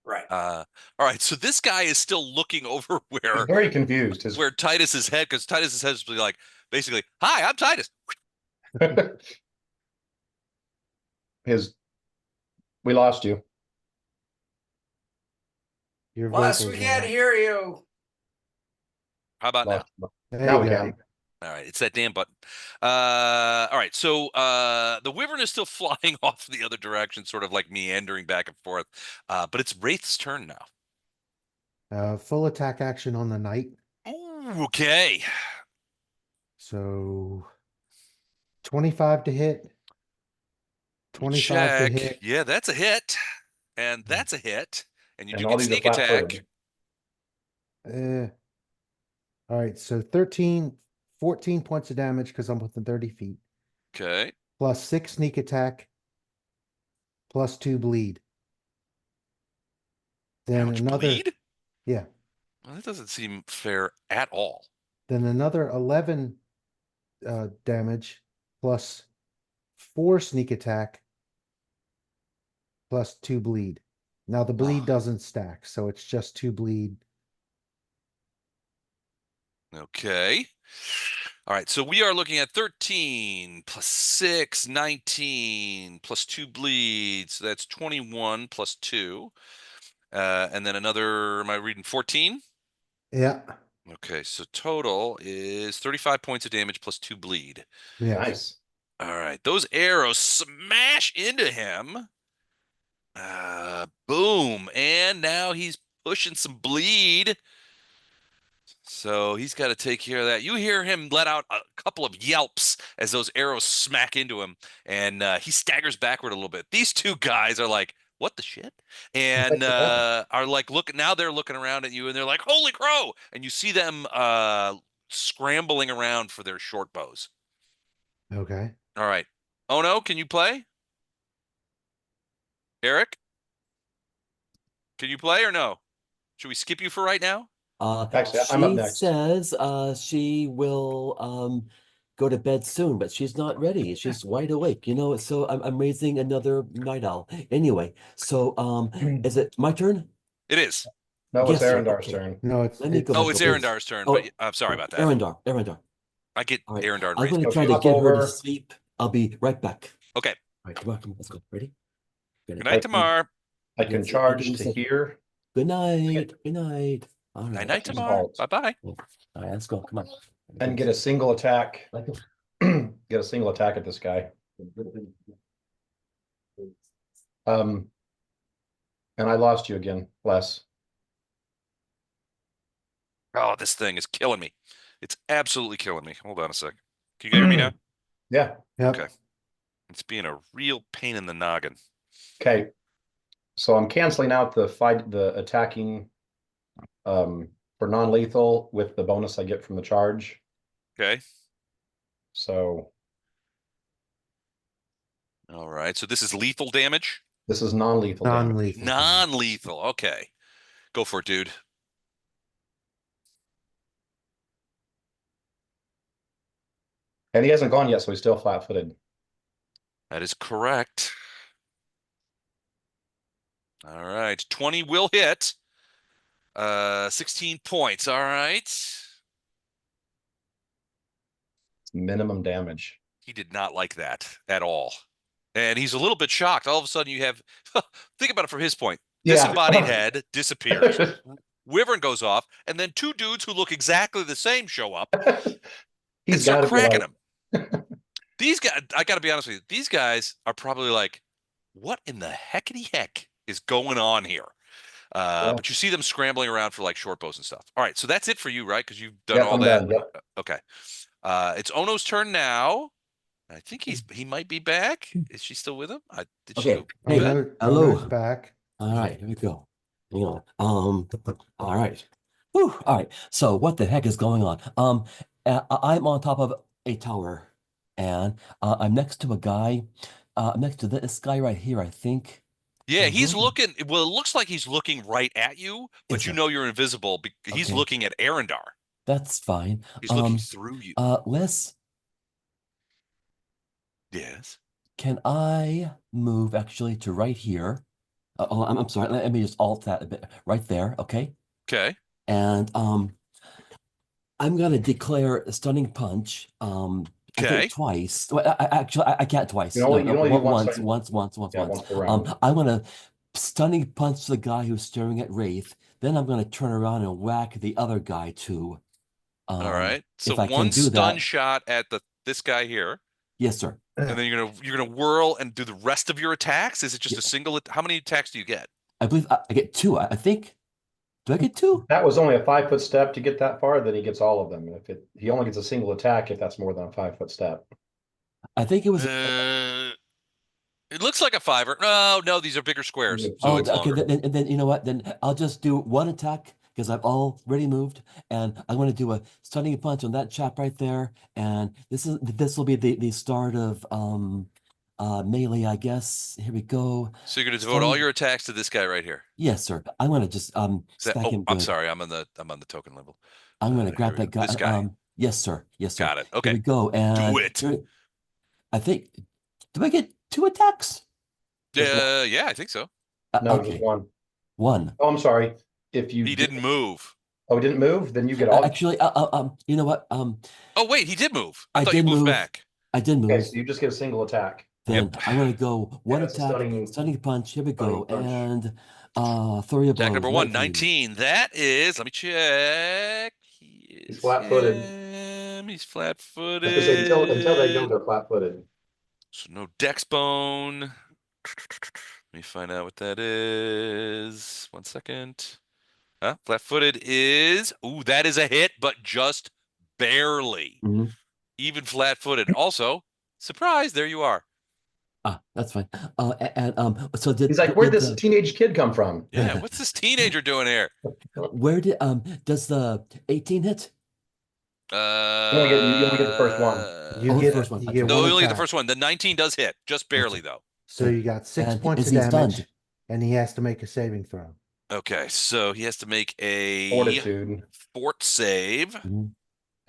Right. All right, so this guy is still looking over He's where very confused. Titus's head, because Titus's head is like basically, "Hi, I'm Titus." We lost you. Your Plus, vocals we went can't out. hear you. How about now? Lost you. There Now you we go. got you. All right, it's that damn button. All right, so the wyvern is still flying off the other direction, sort of like meandering back and forth. But it's Wraith's turn now. Full attack action on the knight. Ooh, okay. So 25 to hit. 25 to Check. hit. Yeah, that's a hit, and that's a hit, and you And do all get these are sneak flat-footed. attack. All right, so 14 points of damage because I'm within 30 feet. Okay. Plus 6 sneak attack. Plus 2 bleed. Then Ouch, another. bleed? Yeah. Well, that doesn't seem fair at all. Then another 11 damage plus 4 sneak attack plus 2 bleed. Now the bleed doesn't stack, so it's just 2 bleed. Okay. All right, so we are looking at 13 plus 6, 19 plus 2 bleeds. So that's 21 plus 2. And then another, am I reading 14? Yeah. Okay, so total is 35 points of damage plus 2 bleed. Yeah. Nice. All right, those arrows smash into him. Boom. And now he's pushing some bleed. So he's got to take care of that. You hear him let out a couple of yelps as those arrows smack into him, and he staggers backward a little bit. These two guys are like, "What the shit?" And are like, now they're looking around at you, and they're like, "Holy crow!" And you see them scrambling around for their short bows. Okay. All right. Oh no, can you play? Eric? Can you play or no? Should we skip you for right now? Actually, I'm up She next. says she will go to bed soon, but she's not ready. She's wide awake, so I'm raising another night owl. Anyway, so is it my turn? It is. No, it's Yes, sir. Arendar's Okay. turn. No, it's Let me go Oh, back it's over. Arendar's turn, Oh, but I'm sorry about that. Arandar. I get All right. Arandar and I'm Wraith. going to So try if to you get hop her to over- sleep. I'll be right back. Okay. All right, come on, let's go. Ready? Good night, Tamar. I can Let's see, charge give me a to second. here. Good night. Good night. All right. Night, night, Just Tamar. halt. Bye-bye. All right, let's go. Come on. And get a single attack. Let go. Get a single attack at this guy. And I lost you again, Les. Oh, this thing is killing me. It's absolutely killing me. Hold on a second. Can you hear me now? Yeah. Yep. Okay. It's being a real pain in the noggin. Okay. So I'm canceling out the attacking for non-lethal with the bonus I get from the charge. Okay. So All right. So this is lethal damage? this is non-lethal damage. Non-lethal. Non-lethal. Okay. Go for it, dude. And he hasn't gone yet, so he's still flat-footed. That is correct. All right. 20 will hit. 16 points. All right. It's minimum damage. He did not like that at all. And he's a little bit shocked. All of a sudden you have, think about it from his point. Disembodied head disappears. Wyvern goes off, and then two dudes who look exactly the same show up and He's start gotta be cracking like- him. These guys, I got to be honest with you, these guys are probably like, what in the heckity heck is going on here? But you see them scrambling around for like short bows and stuff. All right, so that's it for you, right? Because you've done Yep, all I'm that. done, yep. Okay. It's Ono's turn now. I think he might be back. Is she still with him? Did she Okay. go? Hey, Ono- hello. Ono's back. All right, here we go. Hang on. All right. Whew, all right. So what the heck is going on? I'm on top of a tower, and I'm next to a guy. Next to this guy right here, I think. Yeah, he's Mhm. looking. Well, it looks like he's looking right at you, but Is you it? know you're invisible. He's Okay. looking at Arendar. That's fine. He's looking through you. Les, Yes. can I move actually to right here? I'm sorry. Let me just alt that a bit. Right there. Okay. Okay. And I'm gonna declare a stunning punch. I Okay. think twice. Well, I can't twice. You only do one once, stunning- once. Yeah, once per round. I want to stunning punch the guy who's staring at Wraith. Then I'm gonna turn around and whack the other guy too. All right. So if I can one do stun that- shot at this guy here, Yes, sir. and then you're gonna whirl and do the rest of your attacks. Is it just a single? How many attacks do you get? I believe I get two. I think. Do I get two? That was only a 5-foot step to get that far, then he gets all of them. He only gets a single attack if that's more than a 5-foot step. I think it was. It looks like a fiver. No, these are bigger squares, so Oh, it's okay. longer. Then you know what? Then I'll just do one attack because I've already moved, and I'm going to do a stunning punch on that chap right there. And this will be the start of melee, I guess. Here we go. So you're gonna devote all your attacks to this guy right here. Yes, sir. I'm going to just stack him. I'm good. sorry. I'm on the token level. I'm going to here grab we that go. guy. This guy. Yes, sir. Yes, sir. Got it. Here Okay. we go. And it. I think. Do I get two attacks? Yeah, I think so. No, Okay. just one. One. Oh, I'm sorry. If you He didn't move. Oh, didn't move? Then you get all. Actually, you know what? Oh wait, he did move. I thought you did moved move. back. I did move. Okay, so you just get a single attack. Then I'm going to go one that's a attack, stunning- stunning punch. Here we go. stunning punch. And throw your Attack blows. number 19. That is. Let me check. He's flat-footed. He's flat-footed. Like I say, until they go, they're flat-footed. So no dex bone. Let me find out what that is. 1 second. Flat-footed is. Ooh, that is a hit, but just barely. Mhm. Even flat-footed. Also, surprise, there you are. That's fine. So He's like, where'd this teenage kid come from? Yeah, what's this teenager doing here? where did does the 18 hit? You only get the first one. You the get first one. you get No, one we only get the attack. first one. The 19 does hit, just barely though. So you got 6 And points is of he damage, stunned? and he has to make a saving throw. Okay, so he has to make a Fortitude. fort save. Mhm.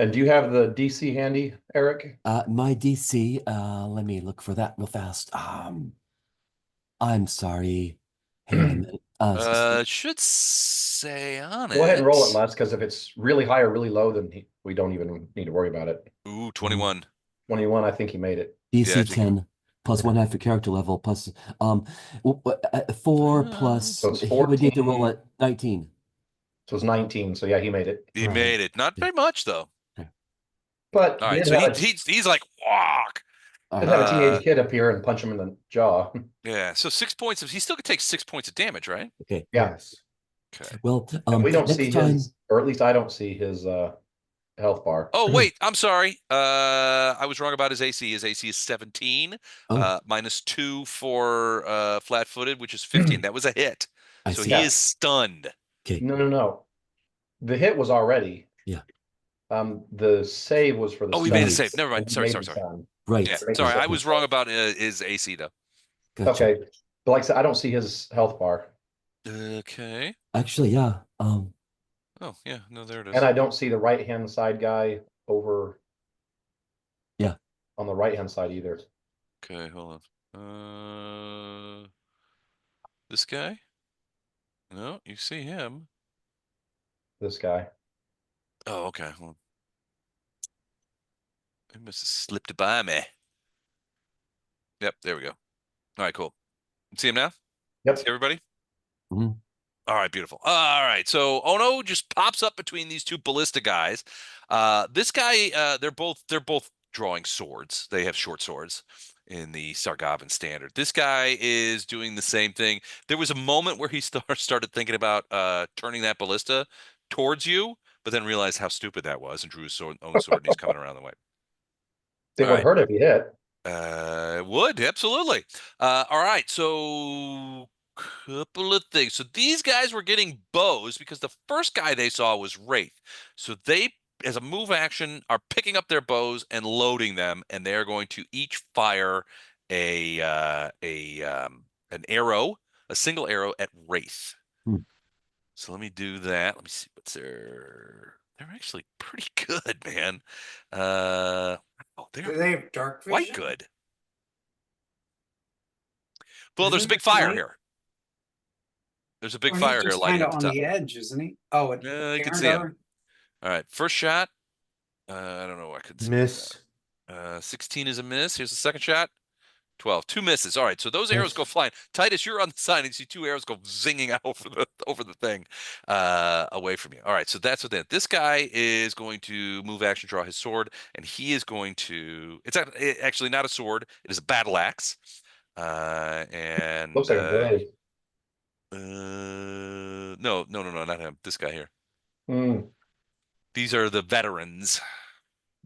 And do you have the DC handy, Eric? My DC. Let me look for that real fast. I'm sorry. Hang on a minute. Should say on it. Go ahead and roll it, Les, because if it's really high or really low, then we don't even need to worry about it. Ooh, 21. 21, I think he made it. DC I think- 10 plus 1/2 your character level plus 4 plus. So it's He would need to 14. roll at 19. So it's 19, so yeah, he made it. He Right. made it. Not very much though. But All he right, didn't so have, he's like, walk. All didn't have a Uh, teenage kid appear and punch him in the jaw. Yeah, so 6 points of he still could take 6 points of damage, right? Okay. Yeah. Yes. Okay. Well, And we don't next see time. his, or at least I don't see his health bar. Oh, wait, I'm sorry. I was wrong about his AC. His AC is 17, Oh, -2 for flat-footed, which is 15. That was a hit. I So see. he Yeah. is stunned. Okay. No. The hit was already. Yeah. The save was for the Oh, we made a stun. save. Never mind. And he Sorry. made the stun. Right. Yeah, Make sorry. the I save. was wrong about his AC, though. Gotcha. Okay. But like I said, I don't see his health bar. Okay. Actually, yeah. Oh, yeah. No, there it is. And I don't see the right-hand side guy over. Yeah. On the right-hand side either. Okay, hold on. This guy? No, you see him. This guy. Oh, okay. Hold on. He must have slipped by me. Yep, there we go. All right, cool. See him now? Yep. See everybody? Mhm. All right, beautiful. All right, so Ono just pops up between these two ballista guys. This guy, they're both drawing swords. They have short swords in the Sargavan standard. This guy is doing the same thing. There was a moment where he started thinking about turning that ballista towards you, but then realized how stupid that was and drew his own sword, and he's coming around the way. It All would right. hurt if he hit. It would, absolutely. All right, so couple of things. So these guys were getting bows because the first guy they saw was Wraith. So they, as a move action, are picking up their bows and loading them, and they're going to each fire an arrow, a single arrow at Wraith. Hmm. So let me do that. Let me see what's there. They're actually pretty good, man. Oh, Do they're they have dark vision? quite good. Well, there's a Isn't big it fire night? here. There's a big Well, fire he's here just lighting kind up of the on top. the edge, isn't he? Oh, it You can turned see him. over. All right, first shot. I don't know. I could see. Miss. 16 is a miss. Here's the second shot. 12. 2 misses. All right, so those arrows go Miss. flying. Titus, you're on the side, and you see 2 arrows go zinging out over the thing, away from you. All right, so that's what that. This guy is going to move action, draw his sword, and he is going to. It's actually not a sword. It is a battle axe. And Looks like a blade. no, not him. This guy here. Mm, These are the veterans.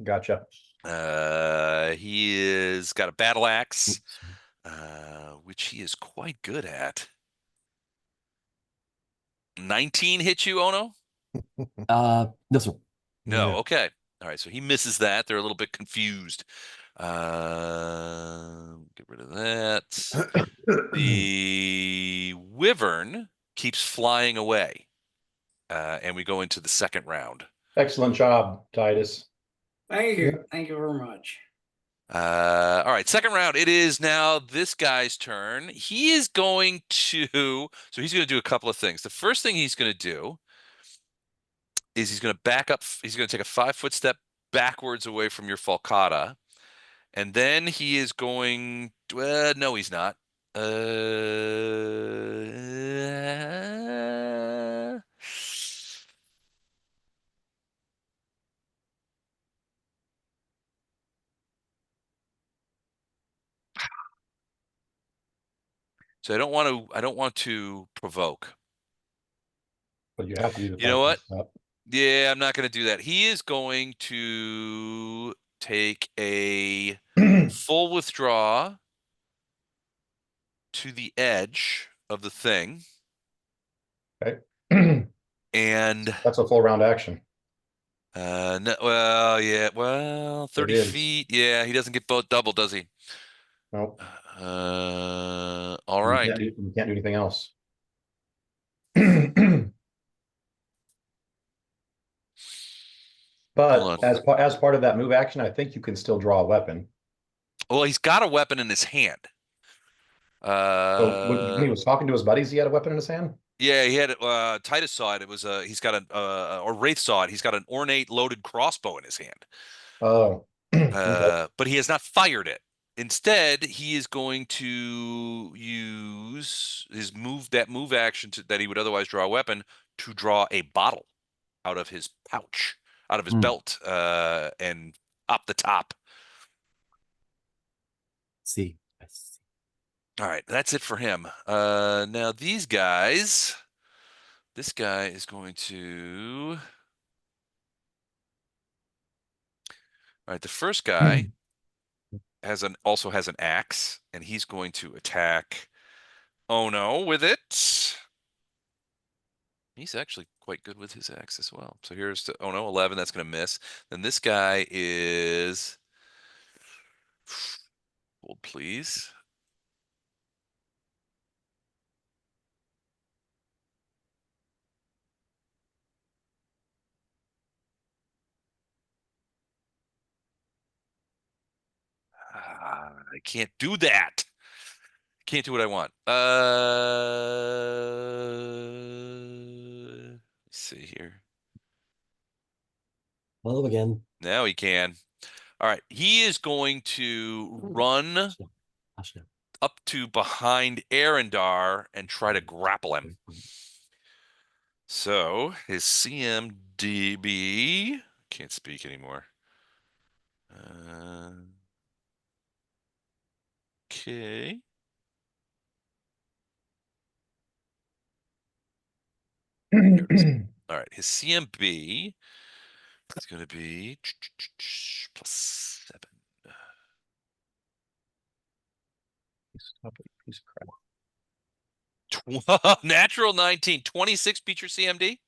gotcha. He is got a battle axe, which he is quite good at. 19 hit you, Ono? No, sir. No, No. okay. All right, so he misses that. They're a little bit confused. Get rid of that. The wyvern keeps flying away. And we go into the second round. Excellent job, Titus. Thank you. Thank you very much. All right, second round. It is now this guy's turn. He is going to, so he's going to do a couple of things. The first thing he's going to do is he's going to back up. He's going to take a 5-foot step backwards away from your falcata. And then he is going, no, he's not. So I don't want to provoke. But you have to do the You know what? step. Yeah, I'm not going to do that. He is going to take a full withdraw to the edge of the thing. Okay. And That's a full round action. no, well, yeah, well, 30 is. feet. Yeah, he doesn't get both double, does he? Nope. All right. You can't do anything else. Hold But as part of that move action, I think you can still draw a weapon. Well, he's got a weapon in his hand. So when he was talking to his buddies, he had a weapon in his hand. Yeah, he had Titus saw it. It was he's got an or Wraith saw it. He's got an ornate loaded crossbow in his hand. Oh. Okay. But he has not fired it. Instead, he is going to use his move action that he would otherwise draw a weapon to draw a bottle out of his pouch, out of his belt, and up the top. See. I see. All right, that's it for him. Now these guys This guy is going to. All right, the first guy also has an axe, and he's going to attack Ono with it. He's actually quite good with his axe as well. So here's the Ono 11. That's going to miss. Then this guy is. Hold, please. I can't do that. Can't do what I want. Let's see here. Hello again. Now he can. All right. He is going to run Hush now. up to behind Arendar and try to grapple him. So his CMDB can't speak anymore. Okay. Here it is. All right. His CMB is going to be +7. Piece of crap. Natural 19, 26 beat your CMD?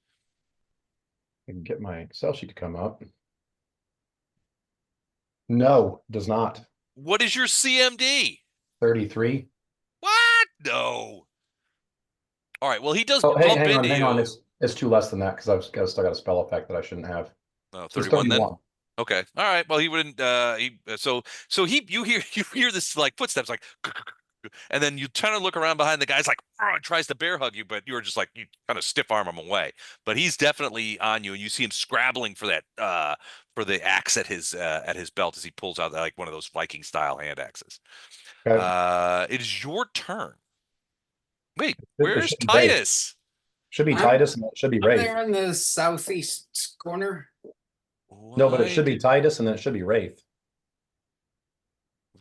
I can get my Excel sheet to come up. No, does not. What is your CMD? 33. What? No. All right. Well, he does Oh, bump hang on, into hang you. on. It's two less than that because still got a spell effect that I shouldn't have. Oh, So it's 31 then? Okay. All right. Well, he wouldn't. So you hear this like footsteps like, and then you kind of look around behind the guy's like tries to bear hug you, but you're just like you kind of stiff arm him away. But he's definitely on you, and you see him scrabbling for that for the axe at his belt as he pulls out like one of those Viking style hand axes. Okay. It is your turn. Wait, It where's should be Wraith. Titus? Should be I'm- Titus and it should be I'm Wraith. there in the southeast corner. No, but it should Why be Titus and then it should be Wraith.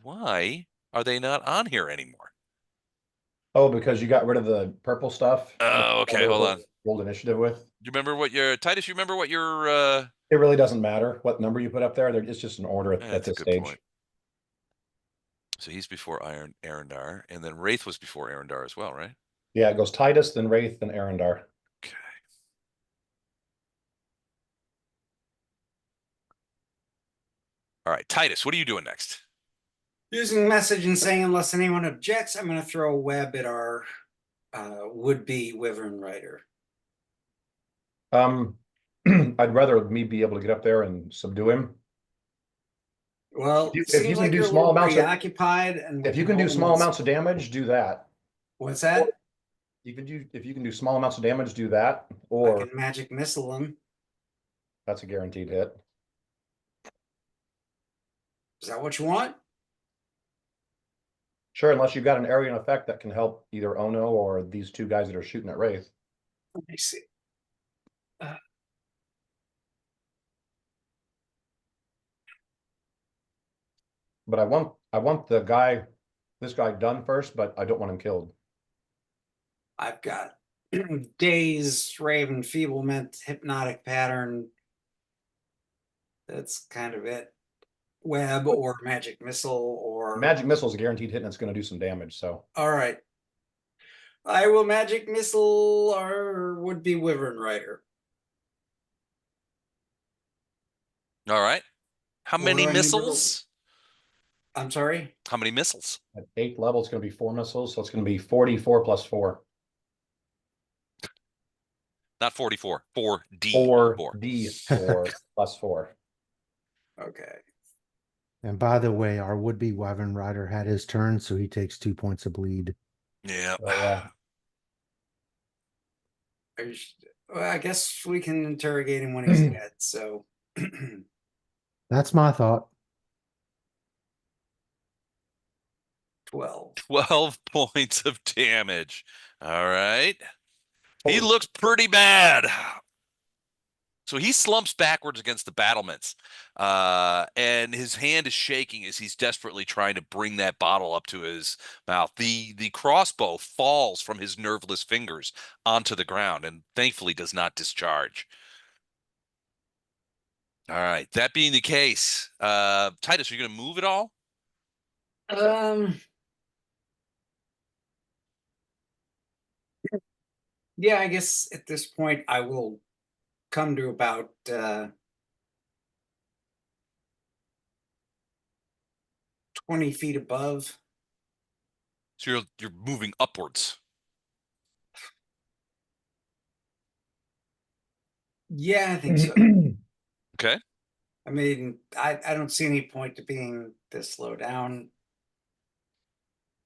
Why are they not on here anymore? Oh, because you got rid of the purple stuff. Oh, okay, hold on. Rolled initiative with. You remember what your Titus? You remember what your It really doesn't matter what number you put up there. It's just an order at That's a this good stage. point. So he's before Arendar, and then Wraith was before Arendar as well, right? Yeah, it goes Titus, then Wraith, then Arendar. Okay. All right, Titus, what are you doing next? Using message and saying, unless anyone objects, I'm going to throw a web at our would-be Wyvern Rider. I'd rather me be able to get up there and subdue him. Well, If you it seems can like do you're a small little amounts of- preoccupied, and If you can do small amounts of damage, do that. What's that? If you can do small amounts of damage, do that. I Or can magic missile him. that's a guaranteed hit. Is that what you want? Sure, unless you've got an area effect that can help either Ono or these two guys that are shooting at Wraith. Let me see. But I want this guy done first, but I don't want him killed. I've got daze, rave, enfeeblement, hypnotic pattern. That's kind of it. Web or magic missile or Magic missile is a guaranteed hit and it's going to do some damage. So all right. I will magic missile our would-be Wyvern Rider. All right. How What many do I need to roll? missiles? I'm sorry. How many missiles? at 8th level, it's going to be 4 missiles. So it's going to be 44 plus 4. Not 44. 4D. 4D4 plus 4. Okay. And by the way, our would-be Wyvern Rider had his turn, so he takes 2 points of bleed. Yeah. Well, I guess we can interrogate him when he's dead. So That's my thought. 12. 12 points of damage. All right. He Oh. looks pretty bad. So he slumps backwards against the battlements, and his hand is shaking as he's desperately trying to bring that bottle up to his mouth. The crossbow falls from his nerveless fingers onto the ground, and thankfully does not discharge. All right. That being the case, Titus, are you going to move at all? Yeah, I guess at this point I will come to about 20 feet above. So you're moving upwards. Yeah, I think so. Okay. I mean, I don't see any point to being this low down.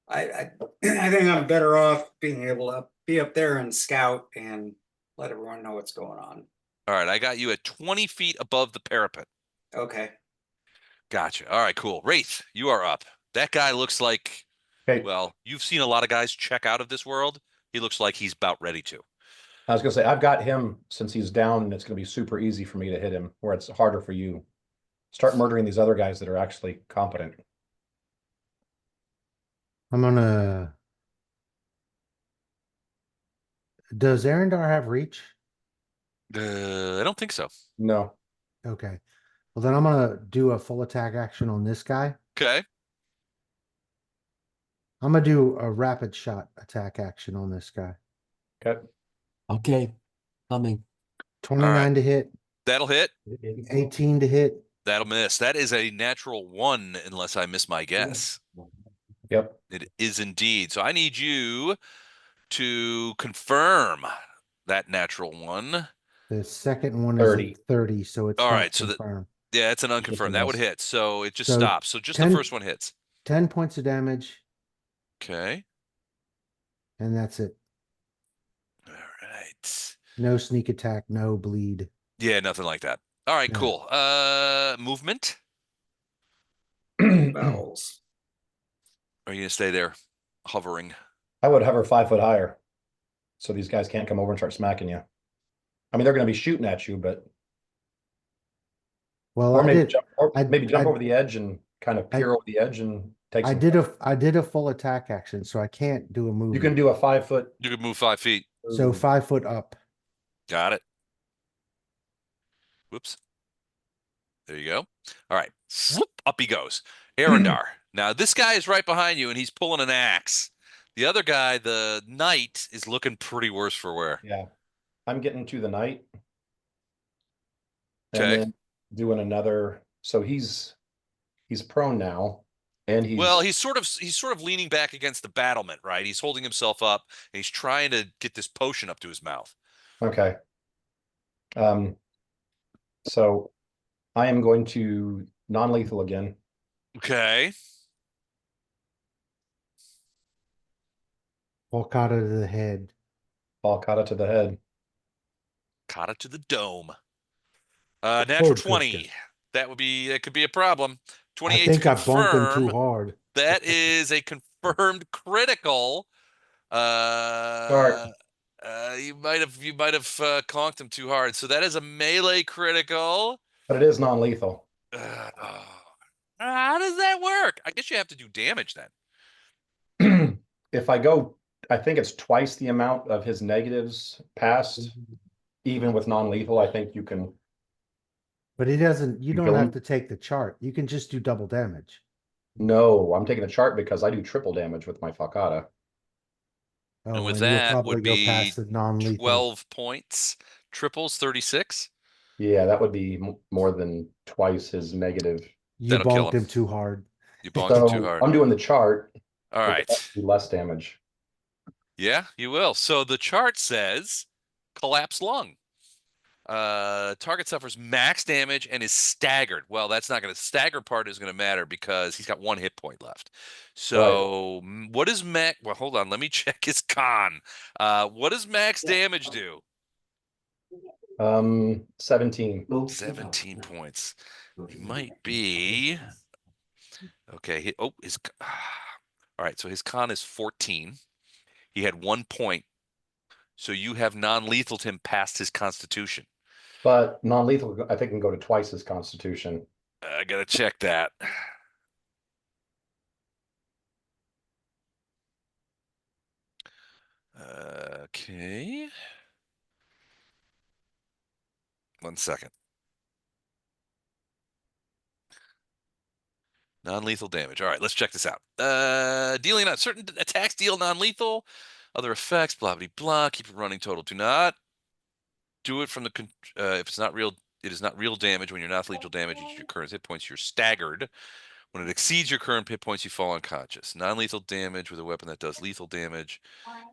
I I think I'm better off being able to be up there and scout and let everyone know what's going on. All right. I got you at 20 feet above the parapet. Okay. Gotcha. All right, cool. Wraith, you are up. That guy looks like, Okay, well, you've seen a lot of guys check out of this world. He looks like he's about ready to. I was gonna say, I've got him since he's down, and it's gonna be super easy for me to hit him, where it's harder for you. Start murdering these other guys that are actually competent. I'm gonna. Does Arendar have reach? I don't think so. No. Okay. Well, then I'm gonna do a full attack action on this guy. Okay. I'm gonna do a rapid shot attack action on this guy. Okay. Okay, coming. 29 to hit, That'll hit. 18 to hit. That'll miss. That is a natural 1, unless I miss my guess. Yep. It is indeed. So I need you to confirm that natural 1. The second one 30. is at 30, so it's All not right, so confirmed. Yeah, it's an unconfirmed. That would miss. hit. So it just So stops. So just 10 the first one hits. 10 points of damage, Okay. and that's it. All right. No sneak attack, no bleed. Yeah, nothing like that. All right, No. cool. Movement. Bowels. Are you gonna stay there, hovering? I would hover 5 foot higher, so these guys can't come over and start smacking you. I mean, they're gonna be shooting at you, but Well, or I maybe did. jump, I- over the edge and kind of peer over the edge and take. I some did a full attack action, so I can't do a move. You can do a 5 foot. You can move 5 feet. So 5 foot up. Got it. Whoops. There you go. All right. Swoop, up he goes. Arendar. Now this guy is right behind you, and he's pulling an axe. The other guy, the knight, is looking pretty worse for wear. Yeah, I'm getting to the knight, and Okay. then doing another. So he's prone now, and Well, he's sort of leaning back against the battlement, right? He's holding himself up, and he's trying to get this potion up to his mouth. okay. So I am going to non-lethal again. Okay. Volcata to the head. Falcata to the head. Caught it to the dome. Natural 20. That could be a problem. 28 I think to I bumped him confirm. too hard. That is a confirmed critical. Start. You might have conked him too hard. So that is a melee critical. But it is non-lethal. How does that work? I guess you have to do damage then. If I go, I think it's twice the amount of his negatives passed, even with non-lethal. I think you can. But he doesn't, you You don't kill have him? to take the chart. You can just do double damage. No, I'm taking the chart because I do triple damage with my Falcata. Oh, And with you'll that probably would go be past the non-lethal. 12 points. Triples 36. Yeah, that would be more than twice his negative. You That'll kill bumped him. him too hard. You bonked him too So hard. I'm doing the chart. All but right. that would be less damage. Yeah, you will. So the chart says collapsed lung. Target suffers max damage and is staggered. Well, that's not going to stagger part is going to matter because he's got 1 hit point left. So what is max? Well, hold on. Let me check his con. What does max damage do? 17. 17 points. He might be okay. All right. So his con is 14. He had 1 point. So you have non-lethaled him past his constitution. But non-lethal, I think, can go to twice his constitution. I gotta check that. Okay. 1 second. Non-lethal damage. All right, let's check this out. Dealing on certain attacks deal non-lethal. Other effects, blah blah blah. Keep it running total. Do not do it from the if it's not real. It is not real damage. When you're not lethal damage, your current hit points, you're staggered. When it exceeds your current hit points, you fall unconscious. Non-lethal damage with a weapon that does lethal damage.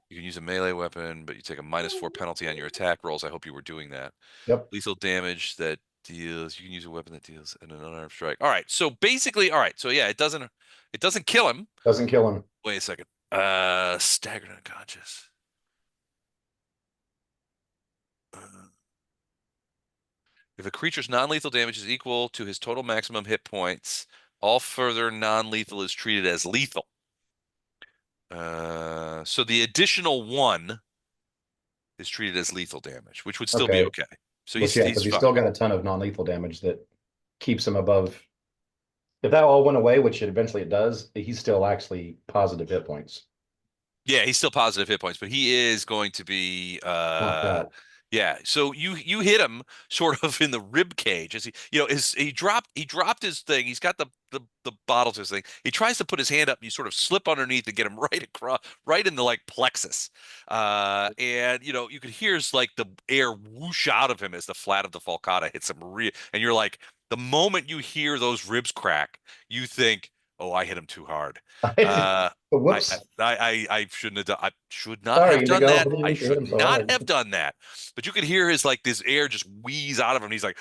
You can use a melee weapon, but you take a -4 penalty on your attack rolls. I hope you were doing that. Yep. Lethal damage that deals. You can use a weapon that deals an unarmed strike. All right. So basically, all right. So yeah, it doesn't kill him. Doesn't kill him. Wait a second. Staggered unconscious. If a creature's non-lethal damage is equal to his total maximum hit points, all further non-lethal is treated as lethal. So the additional 1 is treated as lethal damage, which would still be okay. So Which, he's because he's fine. still got a ton of non-lethal damage that keeps him above. If that all went away, which eventually it does, he's still actually positive hit points. Yeah, he's still positive hit points, but he is going to be Knocked out. yeah. So you hit him sort of in the rib cage as he dropped his thing. He's got the bottle to his thing. He tries to put his hand up and you sort of slip underneath and get him right across, right in the like plexus. And you could hear like the air whoosh out of him as the flat of the falcata hits him and you're like, the moment you hear those ribs crack, you think, oh, I hit him too hard. Whoops. I shouldn't have done. I should not Sorry, have done Indigo. that. Didn't I mean to hit should him so not hard. have done that. But you could hear his like this air just wheeze out of him. He's like,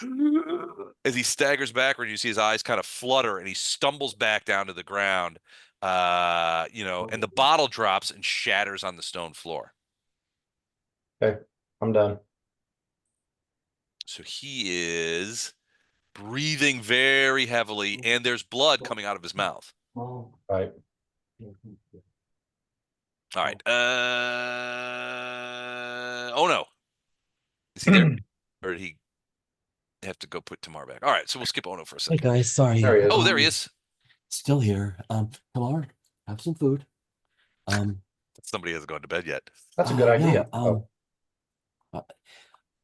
as he staggers backward, you see his eyes kind of flutter, and he stumbles back down to the ground. And the bottle drops and shatters on the stone floor. Okay, I'm done. So he is breathing very heavily, and there's blood coming out of his mouth. Right. All right. Oh no. Is he there? Or did he have to go put Tamar back? All right, so we'll skip Ono for a Hey second. guys, sorry. There he is. Oh, there he is. Still here. Tamar, have some food. Somebody hasn't gone to bed yet. That's a good idea.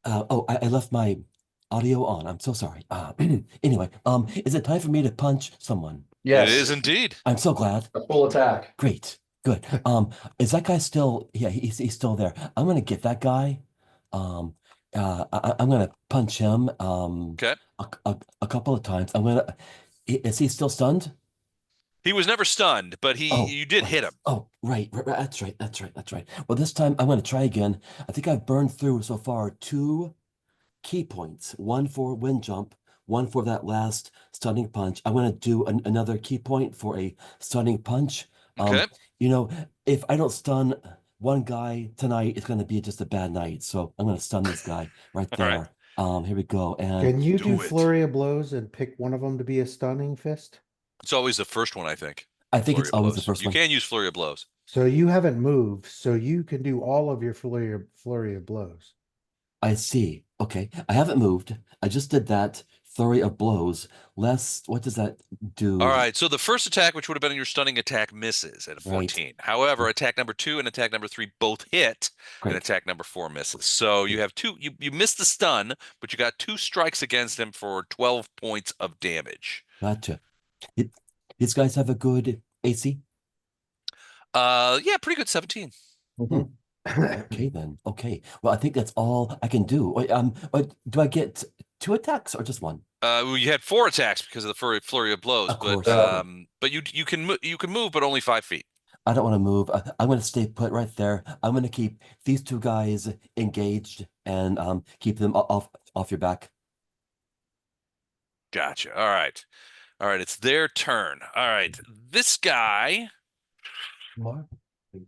I left my audio on. I'm so sorry. Anyway, is it time for me to punch someone? Yes. It is indeed. I'm so glad. A full attack. Great. Good. Is that guy still? Yeah, he's still there. I'm gonna get that guy. I'm gonna punch him. Okay. A couple of times. Is he still stunned? He was never stunned, but you did hit him. Oh, right. That's right. Well, this time I'm going to try again. I think I've burned through so far 2 key points. 1 for wind jump, 1 for that last stunning punch. I'm going to do another key point for a stunning punch. Okay. If I don't stun one guy tonight, it's going to be just a bad night. So I'm going to stun this guy right there. Here we go. And Can you do do it. flurry of blows and pick one of them to be a stunning fist? It's always the first one, I think. I think it's Flurry of always the blows. first You one. can use flurry of blows. So you haven't moved, so you can do all of your flurry of blows. I see. Okay. I haven't moved. I just did that flurry of blows. What does that do? All right. So the first attack, which would have been your stunning attack, misses at a 14. However, attack number 2 and attack number 3 both hit, and attack number 4 misses. So you have 2. You missed the stun, but you got 2 strikes against him for 12 points of damage. Gotcha. These guys have a good AC? Yeah, pretty good. 17. Okay then. Okay. Well, I think that's all I can do. Do I get 2 attacks or just 1? Well, you had 4 attacks because of the flurry of blows, Of course. but you can move, but only 5 feet. I don't want to move. I'm going to stay put right there. I'm going to keep these 2 guys engaged and keep them off your back. Gotcha. All right. It's their turn. All right, this guy. 1, 2,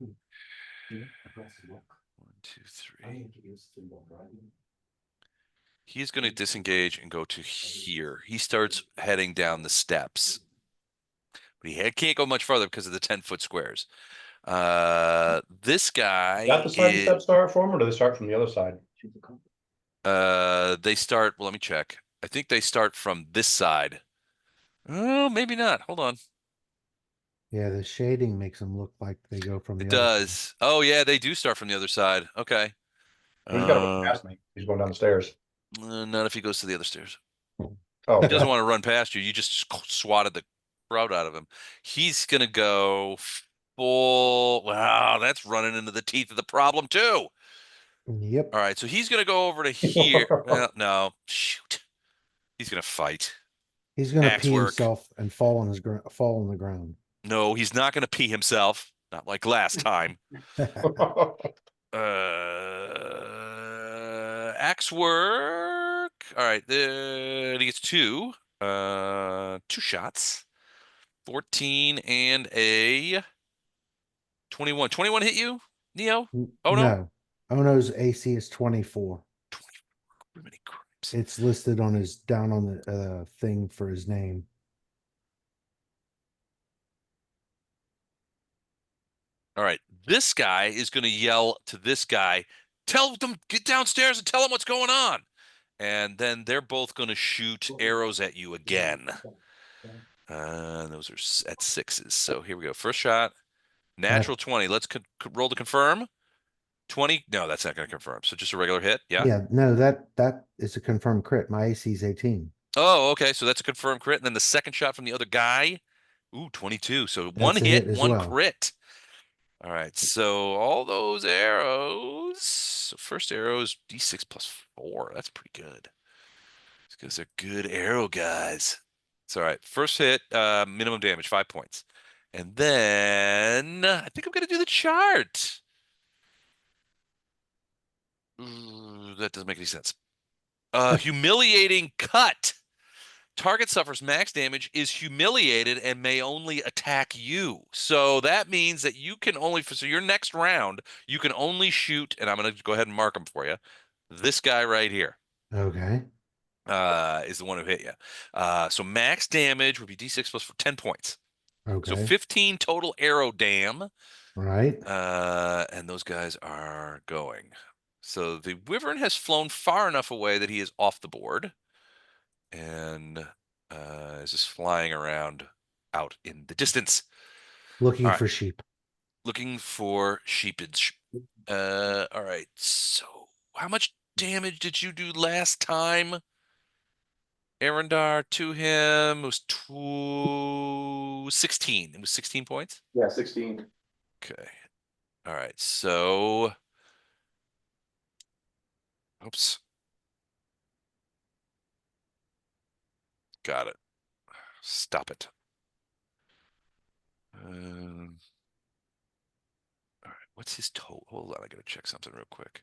3. He's going to disengage and go to here. He starts heading down the steps, but he can't go much farther because of the 10-foot squares. This guy. Got the side steps start from, or do they start from the other side? They start, well, let me check. I think they start from this side. Oh, maybe not. Hold on. Yeah, the shading makes them look like they go from It the other side. does. Oh, yeah, they do start from the other side. Okay. He's got to run past me. He's going down the stairs. Not if he goes to the other stairs. Oh, He doesn't okay. want to run past you. You just swatted the crowd out of him. He's gonna go full. Wow, that's running into the teeth of the problem too. Yep. All right, so he's gonna go over to here. Well, no, shoot. He's gonna fight. He's gonna Axe pee work. himself and fall on fall on the ground. No, he's not gonna pee himself. Not like last time. Axe work. All right, he gets two. Two shots. 14 and a 21. 21 hit you, Neo? Oh no. No. Ono's AC is 24. 24. Many crimes. It's listed on his down on the thing for his name. All right. This guy is going to yell to this guy, tell them, get downstairs and tell them what's going on. And then they're both going to shoot arrows at you again. Those are at sixes. So here we go. First shot, natural 20. Let's roll to confirm. 20. No, that's not going to confirm. So just a regular hit. Yeah. Yeah, no, that is a confirmed crit. My AC is 18. Oh, okay. So that's a confirmed crit. And then the second shot from the other guy. Ooh, 22. So one That's a hit, hit as one well. crit. All right. So all those arrows. So first arrow is D6 plus 4. That's pretty good. Because they're good arrow guys. It's all right. First hit, minimum damage, 5 points. And then I think I'm going to do the chart. Ooh, that doesn't make any sense. Humiliating cut. Target suffers max damage, is humiliated, and may only attack you. So that means that you can only, so your next round, you can only shoot, and I'm going to go ahead and mark them for you. This guy right here Okay. is the one who hit you. So max damage would be D6 plus for 10 points. So Okay. 15 total arrow dam. Right. And those guys are going. So the wyvern has flown far enough away that he is off the board. And is just flying around out in the distance. Looking All right. for sheep. Looking for sheepage. All right. So how much damage did you do last time? Arendar to him was 16. It was 16 points? Yeah, 16. Okay. All right. So oops. Got it. Stop it. All right. What's his total? Hold on. I got to check something real quick.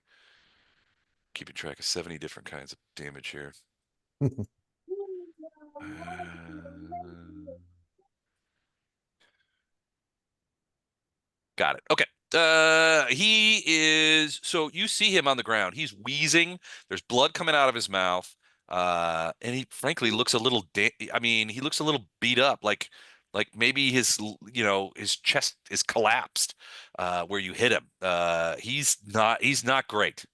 Keeping track of 70 different kinds of damage here. Got it. Okay. He is, so you see him on the ground. He's wheezing. There's blood coming out of his mouth. And he frankly looks a little, I mean, he looks a little beat up, like maybe his, his chest is collapsed, where you hit him. He's not great.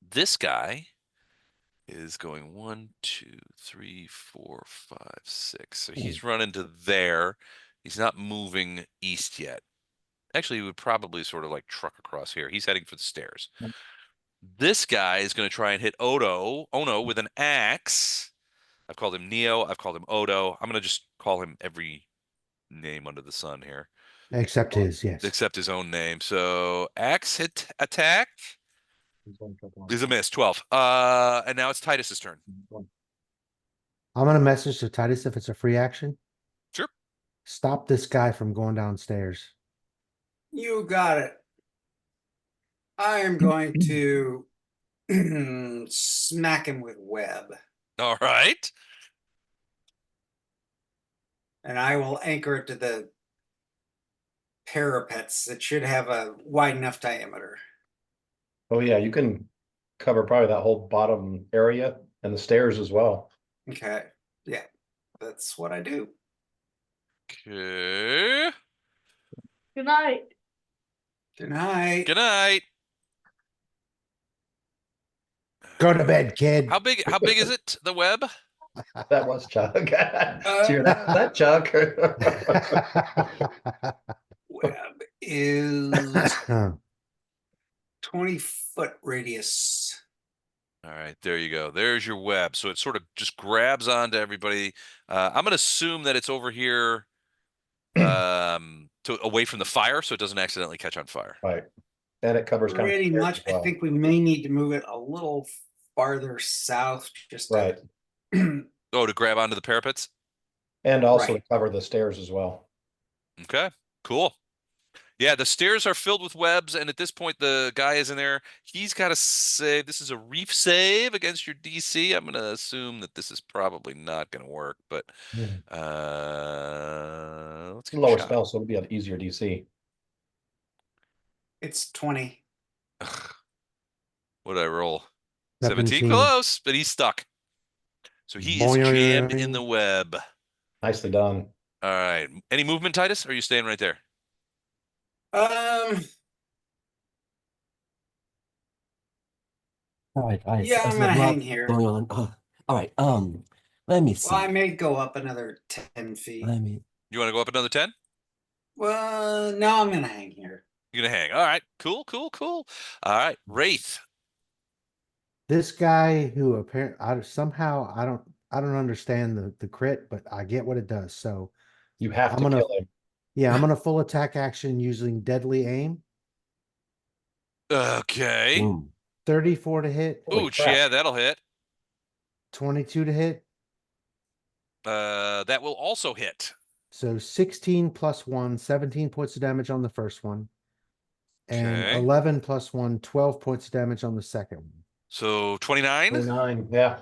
This guy is going 1, 2, 3, 4, 5, 6. So he's running to there. He's not moving east yet. Actually, he would probably sort of like truck across here. He's heading for the stairs. This guy is going to try and hit Ono with an axe. I've called him Neo. I've called him Odo. I'm going to just call him every name under the sun here. Except his, yes. Except his own name. So axe hit attack is a miss, 12. And now it's Titus's turn. I'm gonna message to Titus if it's a free action. Sure. Stop this guy from going downstairs. You got it. I am going to smack him with web. All right. And I will anchor it to the parapets. It should have a wide enough diameter. Oh yeah, you can cover probably that whole bottom area and the stairs as well. Okay. Yeah. That's what I do. Okay. Good night. Good night. Good night. Go to bed, kid. How big is it, the web? That was Chuck. Cheer, that Chuck. Web is 20-foot radius. All right, there you go. There's your web. So it sort of just grabs onto everybody. I'm going to assume that it's over here away from the fire so it doesn't accidentally catch on fire. Right. And it covers kind of Pretty stairs much. as well. I think we may need to move it a little farther south, just Right. to Oh, to grab onto the parapets? And also Right. to cover the stairs as well. Okay, cool. Yeah, the stairs are filled with webs, and at this point, the guy is in there. He's got to save. This is a reef save against your DC. I'm going to assume that this is probably not going to work, but let's get a Lower shot. spell, so it'll be an easier DC. it's 20. What did I roll? 17. Close, but he's stuck. So he is jammed in the web. Nicely done. All right. Any movement, Titus? Or are you staying right there? All right. Yeah, I'm there's a gonna lot hang here. going on. All right. Let me see. Well, I may go up another 10 feet. Let me. You want to go up another 10? Well, no, I'm gonna hang here. You're gonna hang. All right. Cool. All right. Wraith. This guy who apparently somehow I don't understand the crit, but I get what it does. So You have I'm to gonna- kill him. yeah, I'm gonna full attack action using deadly aim. Okay. Boom. 34 to hit, Ooh, crap. yeah, that'll hit. 22 to hit. That will also hit. So 16 plus 1, 17 points of damage on the first one. And Okay. 11 plus 1, 12 points of damage on the second one. So 29. 29, yeah.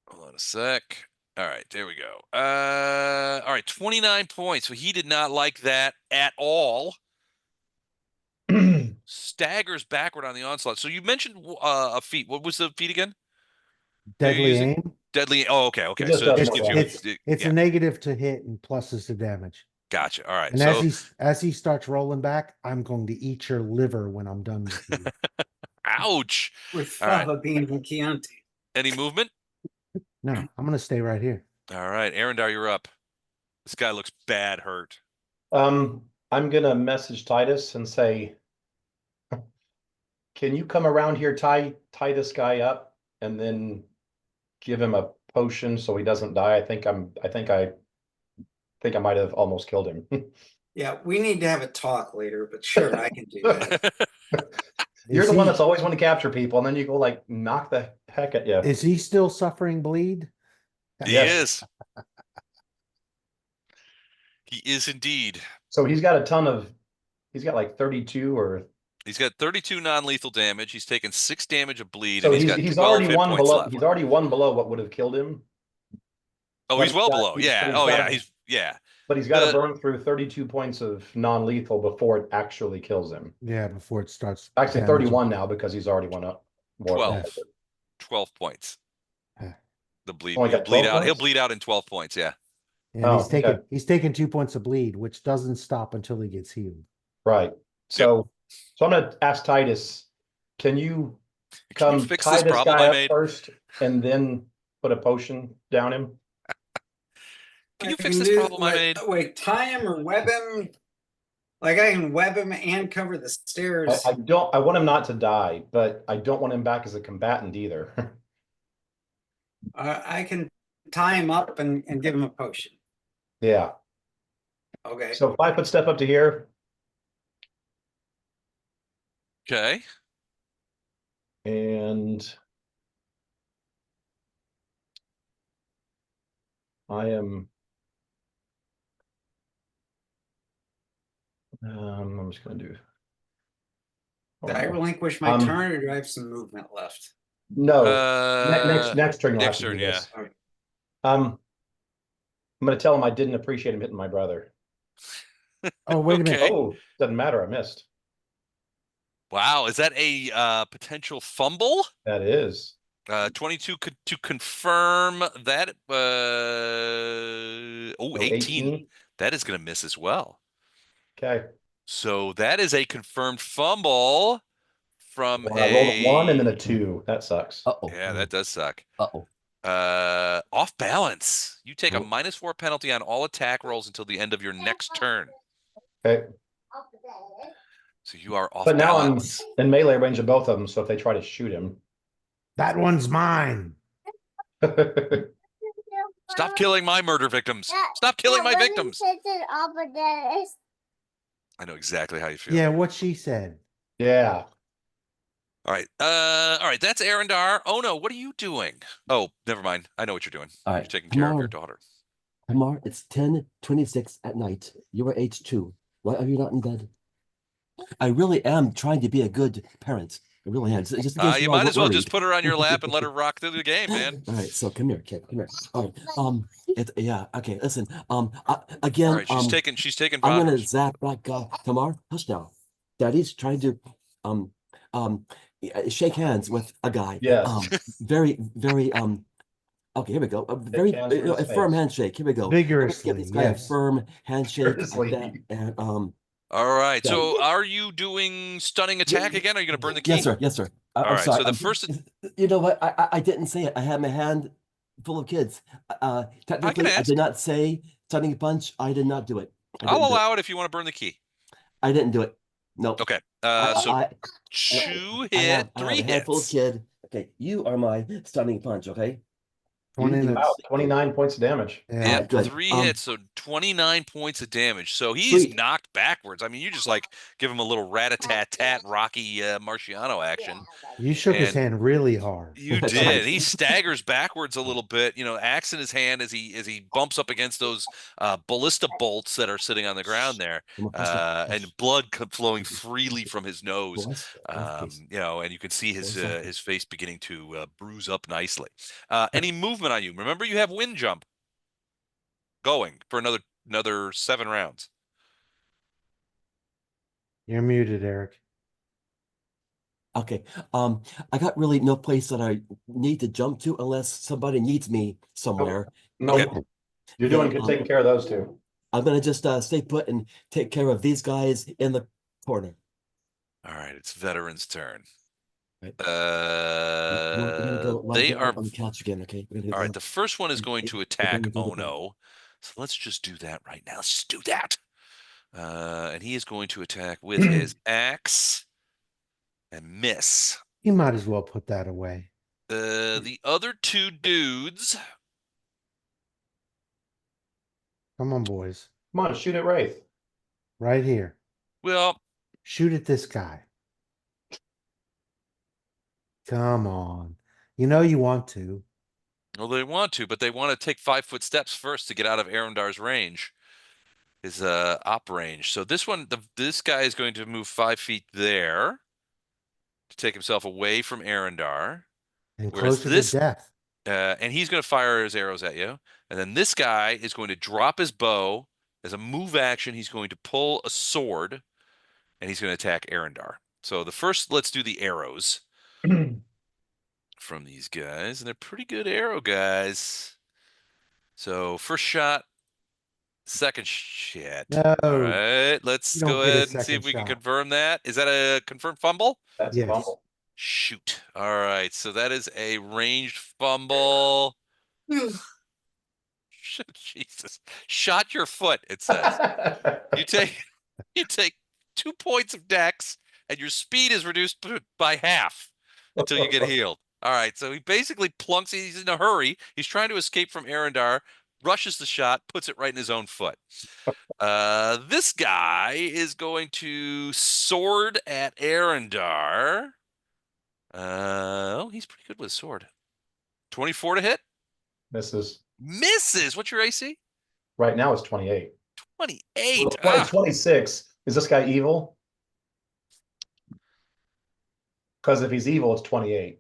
Hold on a sec. All right, there we go. All right, 29 points. So he did not like that at all. Staggers backward on the onslaught. So you mentioned a feat. What was the feat again? Deadly using- aim. Deadly. Oh, okay. It just So does this more gives you. damage. It's Yeah, a negative to hit and pluses to damage. gotcha. All right. And So as he starts rolling back, I'm going to eat your liver when I'm done with you. ouch. With All right. Fava being in Chianti. Any movement? No, I'm gonna stay right here. All right, Arendar, you're up. This guy looks bad hurt. I'm gonna message Titus and say, can you come around here, tie this guy up, and then give him a potion so he doesn't die? I think I might have almost killed him. Yeah, we need to have a talk later, but sure, I can do that. You're Is the one he- that's always want to capture people, and then you go like knock the heck at you. Is he still suffering bleed? He Yes. is. He is indeed. So he's got like 32 or He's got 32 non-lethal damage. He's taken 6 damage of bleed, so and he's got he's 12 already hit one points below. left. He's already one below what would have killed him. Oh, but he's well he's got- below. he's- Yeah. but he's Oh, got- yeah. Yeah. But he's got to The- burn through 32 points of non-lethal before it actually kills him. Yeah, before it starts. Actually, damaging. 31 now because he's already went up. More 12. 12 points. Yeah. The bleed. Only He'll got bleed 12 out. He'll points? bleed out in 12 points. Yeah. And Oh, he's taking 2 points of bleed, which doesn't stop until he gets healed. Right. So I'm gonna ask Titus, can you Can you come fix tie this this problem guy I up made? first and then put a potion down him? Can you I fix this do- problem I made? Wait, tie him or web him? Like I can web him and cover the stairs. I want him not to die, but I don't want him back as a combatant either. I can tie him up and give him a potion. Yeah. Okay. So if I put step up to here Okay. and I am I'm just gonna do Did I relinquish my Um, turn or do I have some movement left? no next turn you'll next have to do turn, yeah. this. I'm gonna tell him I didn't appreciate him hitting my brother. Oh, wait a minute. Okay. Oh, doesn't matter, I missed. Wow. Is that a potential fumble? That is 22 to confirm that. 18. That is going to miss as well. Okay. So that is a confirmed fumble from When I rolled a 1 and then a 2. That sucks. Uh-oh. Yeah, that does suck. Uh-oh. Off balance. You take a Oh. -4 penalty on all attack rolls until the end of your next turn. Okay. So you are off But now balance. I'm in melee range of both of them, so if they try to shoot him. That one's mine. Stop killing my murder victims. Stop killing my victims. I I know exactly how you feel. Yeah, what she said. Yeah. All right. All right. That's Arendar. Oh no, what are you doing? Oh, never mind. I know what you're doing. All You're right, taking care of your tomorrow. daughter. Tamar, it's 10:26 at night. You are age 2. Why are you not in bed? I really am trying to be a good parent. I really am. Just in case You you're all might as well worried. just put her on your lap and let her rock through the game, man. All right, so come here, kid. Come here. All right. Yeah. Okay. Listen. Again. All right, she's taking I'm gonna vodkas. zap back. Tamar, hush now. Daddy's trying to shake hands with a guy. Yes. Very. Okay, here we go. A very hands with a his firm face. handshake. Here we go. I'm gonna Vigorously, give this guy yes. a firm handshake. Like Vigorously. that, and All right. Yeah. So are you doing stunning attack again? Are you going to burn the key? Yes, sir. Yes, sir. All I'm right, sorry. so the first- You know what? I didn't say it. I had my hand full of kids. Technically, I ask. did not say stunning punch. I did not do it. I'll allow it if you want to burn the key. I didn't do it. Nope. Okay. I- So I- 2 I hit, have 3 a handful of hits. kid. Okay, you are my stunning punch. Okay. 20 Wow, 29 points of damage. Yeah. Yeah, good. 3 hits, so 29 points of damage. So he's Sweet. knocked backwards. I mean, you just like give him a little rat-a-tat-tat Rocky Marciano action. You shook his And- hand really hard. You That's did. right. He staggers backwards a little bit, axe in his hand as he bumps up against those ballista bolts that are sitting on the ground there, Come on, hush now, and hush. blood flowing freely from his nose. Boys, please. And you can see Boys, something. his face beginning to bruise up nicely. Any movement on you? Remember, you have wind jump going for another 7 rounds. You're muted, Eric. Okay. I got really no place that I need to jump to unless somebody needs me somewhere. No, Okay. you're doing Yeah, good taking care of those two. I'm gonna just stay put and take care of these guys in the corner. All right, it's veterans' turn. Right. We're gonna go lie They down are on the couch again. Okay. We're gonna do all right. that. The first one is going to attack gonna go to bed. Ono. So let's just do that right now. Let's just do that. And he is going to attack with his axe and miss. You might as well put that away. The other 2 dudes. Come on, boys. Come on, shoot at Wraith. Right here. Well, Shoot at this guy. Come on. You know you want to. they want to, but they want to take 5-foot steps first to get out of Arendar's range. His op range. So this guy is going to move 5 feet there to take himself away from Arendar. And Whereas closer this- to death. And he's going to fire his arrows at you. And then this guy is going to drop his bow. As a move action, he's going to pull a sword, and he's going to attack Arendar. So let's do the arrows from these guys. And they're pretty good arrow guys. So first shot, second shot. No. All right, let's You don't go get a ahead and see if second we can shot. confirm that. Is that a confirmed fumble? That's Yes. a fumble. Shoot. All right, so that is a ranged fumble. Jesus. Shot your foot, it says. You take 2 points of dex, and your speed is reduced by half until you get healed. All right, so he basically plunks. He's in a hurry. He's trying to escape from Arendar, rushes the shot, puts it right in his own foot. This guy is going to sword at Arendar. He's pretty good with a sword. 24 to hit. Misses. Misses. What's your AC? Right now it's 28. 28. Well, 26. Is this guy evil? Because if he's evil, it's 28.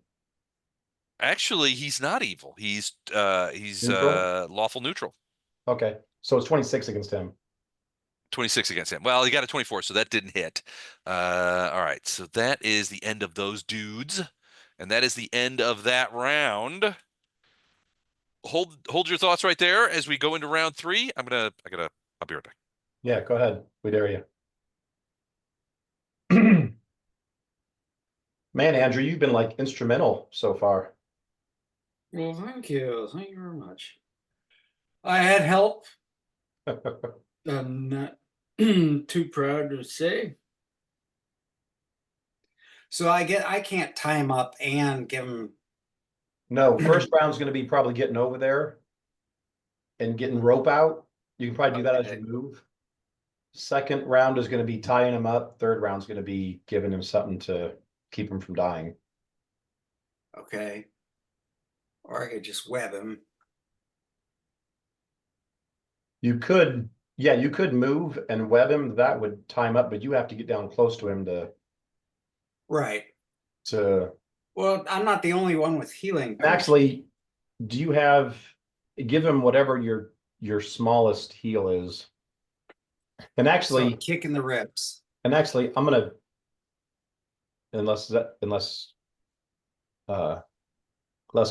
Actually, he's not evil. He's Neutral? lawful neutral. Okay. So it's 26 against him. 26 against him. Well, he got a 24, so that didn't hit. All right, so that is the end of those dudes, and that is the end of that round. Hold your thoughts right there as we go into round 3. I'll be right back. Yeah, go ahead. We dare you. Man, Andrew, you've been like instrumental so far. Well, thank you. Thank you very much. I had help. I'm not too proud to say. So I can't tie him up and give him. No, first round's gonna be probably getting over there and getting rope out. You can probably do that as Okay. you move. Second round is gonna be tying him up. Third round's gonna be giving him something to keep him from dying. Okay. Or I could just web him. You could, yeah, you could move and web him. That would tie him up, but you have to get down close to him Right. to Well, I'm not the only one with healing. actually, do you have, give him whatever your smallest heal is. And So actually, kick in the ribs. I'm gonna, unless Les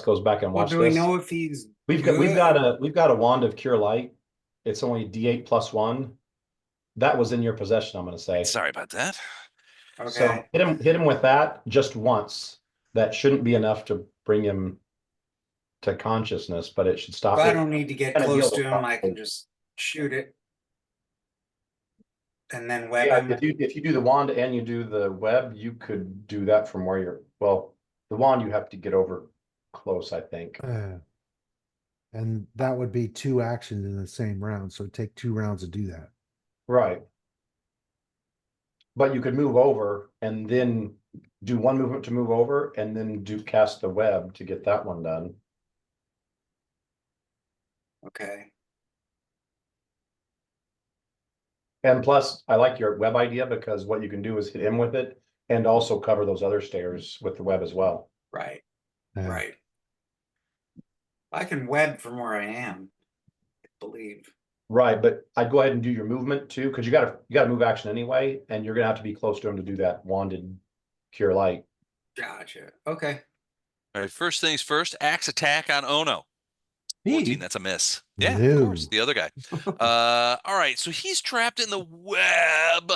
goes back and Well, watch do we this. know if he's We've got a wand of cure light. It's only D8 plus 1. That was in your possession, I'm gonna say. Sorry about that. So okay? hit him with that just once. That shouldn't be enough to bring him to consciousness, but it should stop But I it. don't need to get Kinda close deal to with him. I can probably. just shoot it and then web Yeah, him. if you do the wand and you do the web, you could do that from where you're, well, the wand you have to get over close, I think. And that would be 2 actions in the same round, so it'd take 2 rounds to do that. Right. But you could move over and then do one movement to move over and then cast the web to get that one done. Okay. And plus, I like your web idea because what you can do is hit him with it and also cover those other stairs with the web as well. Right. Yeah. Right. I can web from where I am, I believe. Right, but I'd go ahead and do your movement too, because you gotta move action anyway, and you're gonna have to be close to him to do that wanded cure light. Gotcha. Okay. All right, first things first, axe attack on Ono. 14, that's a miss. Yeah, of course, No. the other guy. All right, so he's trapped in the web.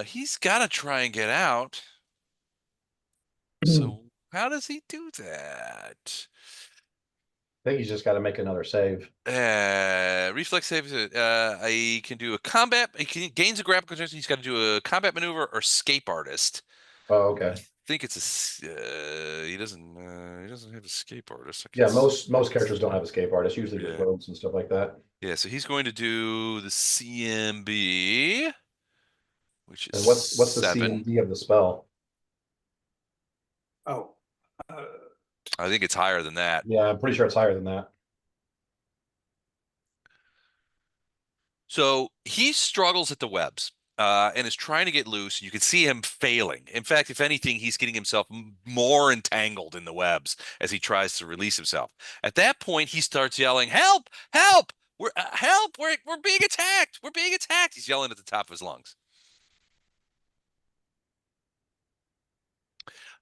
He's got to try and get out. So how does he do that? I think he's just gotta make another save. Reflex save. I can do a combat. He gains a grapple concentration. He's got to do a combat maneuver or escape artist. Oh, okay. I think it's he doesn't have escape artist. Yeah, most characters don't have escape artists, usually just Yeah. rogues and stuff like that. Yeah, so he's going to do the CMB, which is And what's the 7. CMD of the spell? Oh. I think it's higher than that. Yeah, I'm pretty sure it's higher than that. So he struggles at the webs and is trying to get loose. You can see him failing. In fact, if anything, he's getting himself more entangled in the webs as he tries to release himself. At that point, he starts yelling, "Help! Help! Help! We're being attacked! We're being attacked!" He's yelling at the top of his lungs.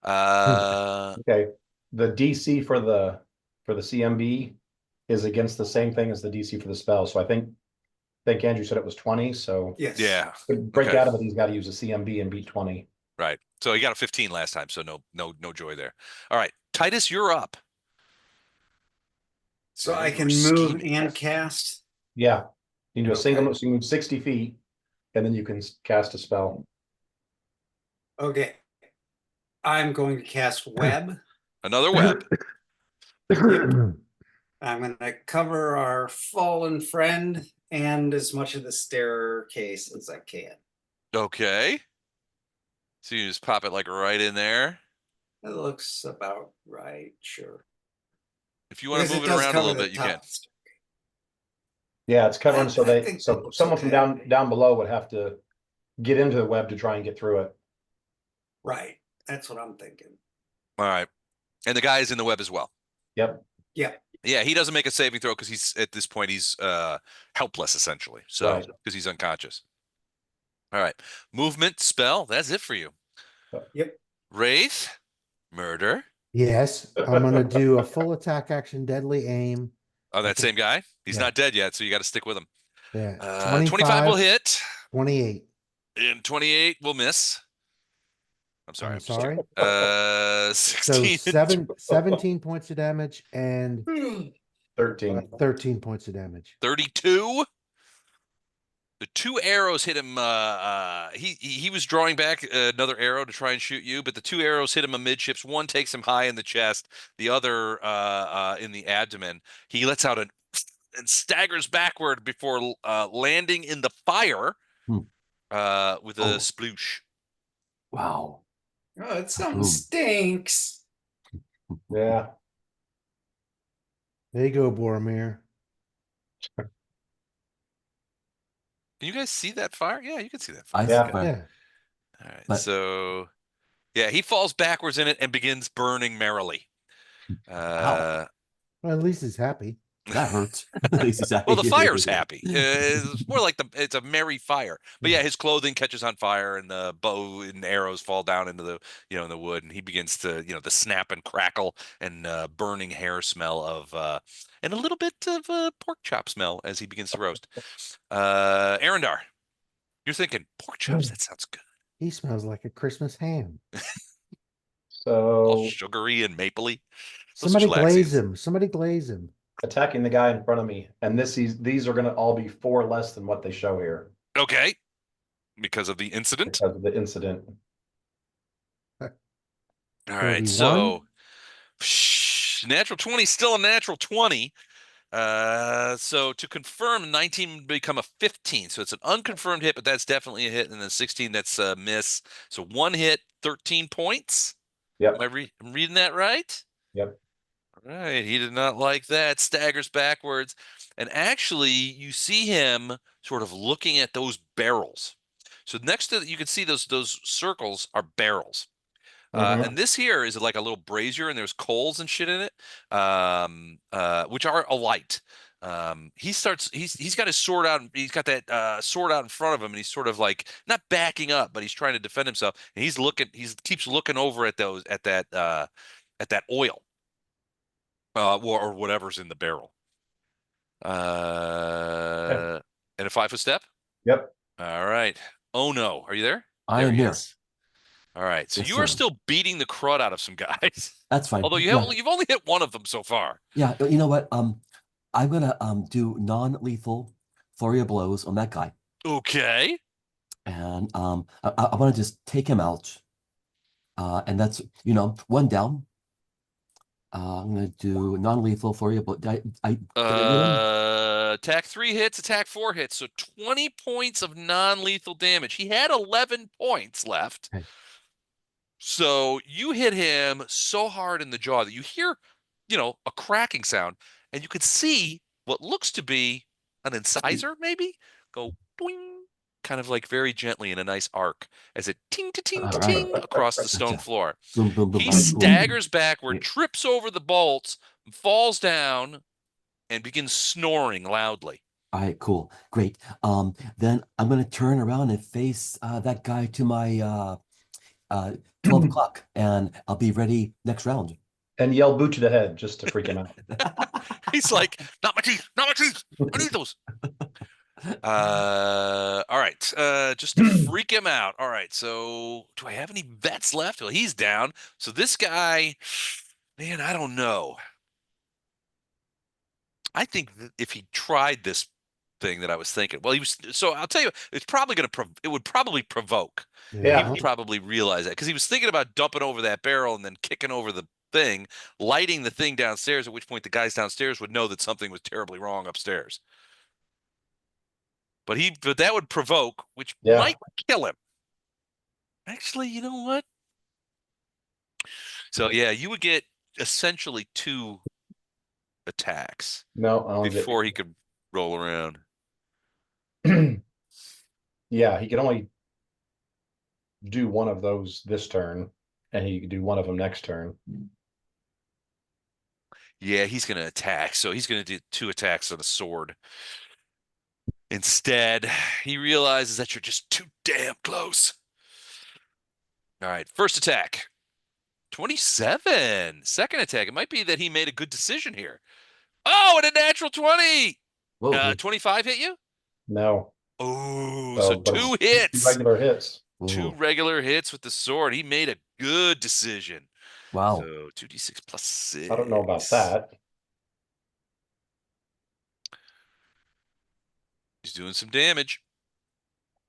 Okay. The DC for the CMB is against the same thing as the DC for the spell. So I think Andrew said it was 20. So Yes. Yeah, to break okay. out of it, he's got to use a CMB and beat 20. Right. So he got a 15 last time, so no joy there. All right, Titus, you're up. So I You can were move scheming. and cast. Yeah. You can do a single Okay. move, so you move 60 feet, and then you can cast a spell. Okay. I'm going to cast web. Another web. I'm going to cover our fallen friend and as much of the staircase as I can. Okay. So you just pop it like right in there. It looks about right, sure. If you want Because to move it does around a cover little the bit, you top can. of the staircase. Yeah, it's covering I so think that looks someone from okay. down below would have to get into the web to try and get through it. Right. That's what I'm thinking. All right. And the guy is in the web as well. Yep. Yeah. Yeah, he doesn't make a saving throw because he's at this point he's helpless essentially. So Right. because he's unconscious. All right. Movement, spell, that's it for you. Yep. Wraith, murder. Yes, I'm gonna do a full attack action, deadly aim. Oh, that Okay. same guy? He's Yeah. not dead yet, so you got to stick with him. Yeah, 25 will hit. 28. And 28 will miss. I'm sorry. I'm I'm just sorry. checking. So 16 and 17 points of damage and 13. 13 points of damage. 32. The 2 arrows hit him. He was drawing back another arrow to try and shoot you, but the 2 arrows hit him amidships. One takes him high in the chest, the other in the abdomen. He lets out and staggers backward before landing in the fire Hmm. with a Oh. sploosh. Wow. Oh, that something Boom. stinks. Yeah. There you go, Boromir. Can you guys see that fire? Yeah, you can see that I fire. Yeah. Okay. Yeah. All right. But- So, yeah, he falls backwards in it and begins burning merrily. Wow. Well, at least he's happy. That hurts. At least he's Well, the fire's happy. It's more like it's a merry fire. But yeah, his clothing catches on fire, and the bow and arrows fall down into the in the wood, and he begins to the snap and crackle and burning hair smell of and a little bit of pork chop smell as he begins to roast. Arendar, you're thinking pork chops? That sounds good. He smells like a Christmas ham. All So sugary and mapley. Those Somebody glaze chilaxies. him. Somebody glaze him. attacking the guy in front of me, and these are going to all be 4 less than what they show here Okay, because of the incident. because of the incident. All right, 31? so natural 20, still a natural 20. So to confirm, 19 would become a 15. So it's an unconfirmed hit, but that's definitely a hit. And then 16, that's a miss. So 1 hit, 13 points. Yep. Am I'm reading that right? Yep. All right. He did not like that. Staggers backwards. And actually, you see him sort of looking at those barrels. So next to you can see those circles are barrels. And this here is like a little brazier, and there's coals and shit in it, which are alight. He's got his sword out. He's got that sword out in front of him, and he's sort of like not backing up, but he's trying to defend himself. And he's looking. He keeps looking over at that oil, or whatever's in the barrel. And a 5-foot step. Yep. All right. Oh no, are you there? I There am you here. are. All right, so Yes, you are sir. still beating the crud out of some guys. That's fine. Although Yeah. you've only hit one of them so far. Yeah, you know what? I'm gonna do non-lethal flurry of blows on that guy, Okay. and I want to just take him out, and that's 1 down. I'm gonna do non-lethal flurry of blows. Did I get him? Attack 3 hits, attack 4 hits, so 20 points of non-lethal damage. He had 11 points left. Okay. So you hit him so hard in the jaw that you hear, a cracking sound, and you could see what looks to be an incisor, maybe go doing, kind of like very gently in a nice arc as it ting to ting to All right. ting across the stone Gotcha. floor. Boom, boom, boom. He All right, cool. staggers backward, Yeah. trips over the bolts, falls down, and begins snoring loudly. All right, cool, great. Then I'm gonna turn around and face that guy to my 12 o'clock, and I'll be ready next round. And yell boot to the head just to freak him out. He's like, not my teeth, not my teeth. I need those. All right. Just to freak him out. All right. So do I have any vets left? Well, he's down. So this guy, man, I don't know. I think if he tried this thing that I was thinking, well, so I'll tell you, it would probably provoke. Yeah. He would probably realize that because he was thinking about dumping over that barrel and then kicking over the thing, lighting the thing downstairs, at which point the guys downstairs would know that something was terribly wrong upstairs. But that would provoke, which might kill him. Actually, you know what? So yeah, you would get essentially 2 attacks before he could roll around. Yeah, he can only do one of those this turn, and he could do one of them next turn. Yeah, he's going to attack. So he's going to do 2 attacks on a sword. Instead, he realizes that you're just too damn close. All right, first attack. 27. Second attack. It might be that he made a good decision here. Oh, and a natural 20. Whoa. 25 hit you? No. Oh, So, so but 2 it's hits. 2 regular hits. 2 Ooh, regular hits with the sword. He made a good decision. wow. So 2d6 plus 6. I don't know about that. He's doing some damage.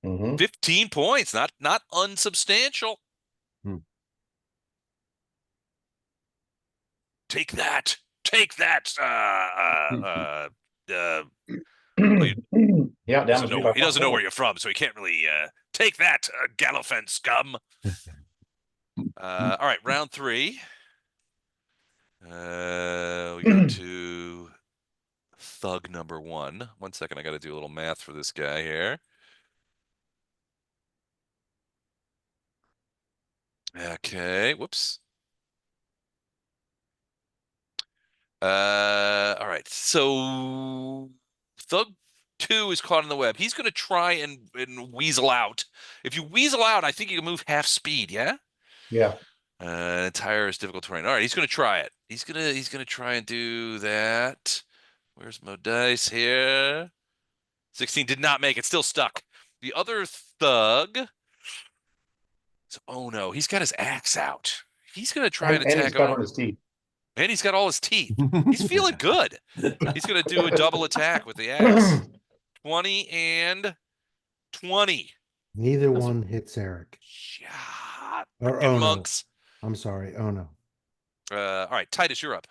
Mm-hmm. 15 points, not unsubstantial. Hmm. Take that. Take that. Well, Yeah, damage me by he doesn't know where 1 point. you're from, so he can't really take that, Gallophen scum. All right, round 3. We go to thug number 1. 1 second, I got to do a little math for this guy here. Okay, whoops. All right, so thug 2 is caught in the web. He's going to try and weasel out. If you weasel out, I think you can move half speed. Yeah. Yeah. Entire is difficult terrain. All right, he's going to try it. He's gonna try and do that. Where's my dice here? 16 did not make it. Still stuck. The other thug. Oh no, he's got his axe out. He's going to try and And he's attack him. covering his teeth. And he's got all his teeth. He's feeling good. He's going to do a double attack with the axe. 20 and 20. Neither one hits Eric. Yeah, Or frickin' Ono. monks. I'm sorry, Ono. All right, Titus, you're up.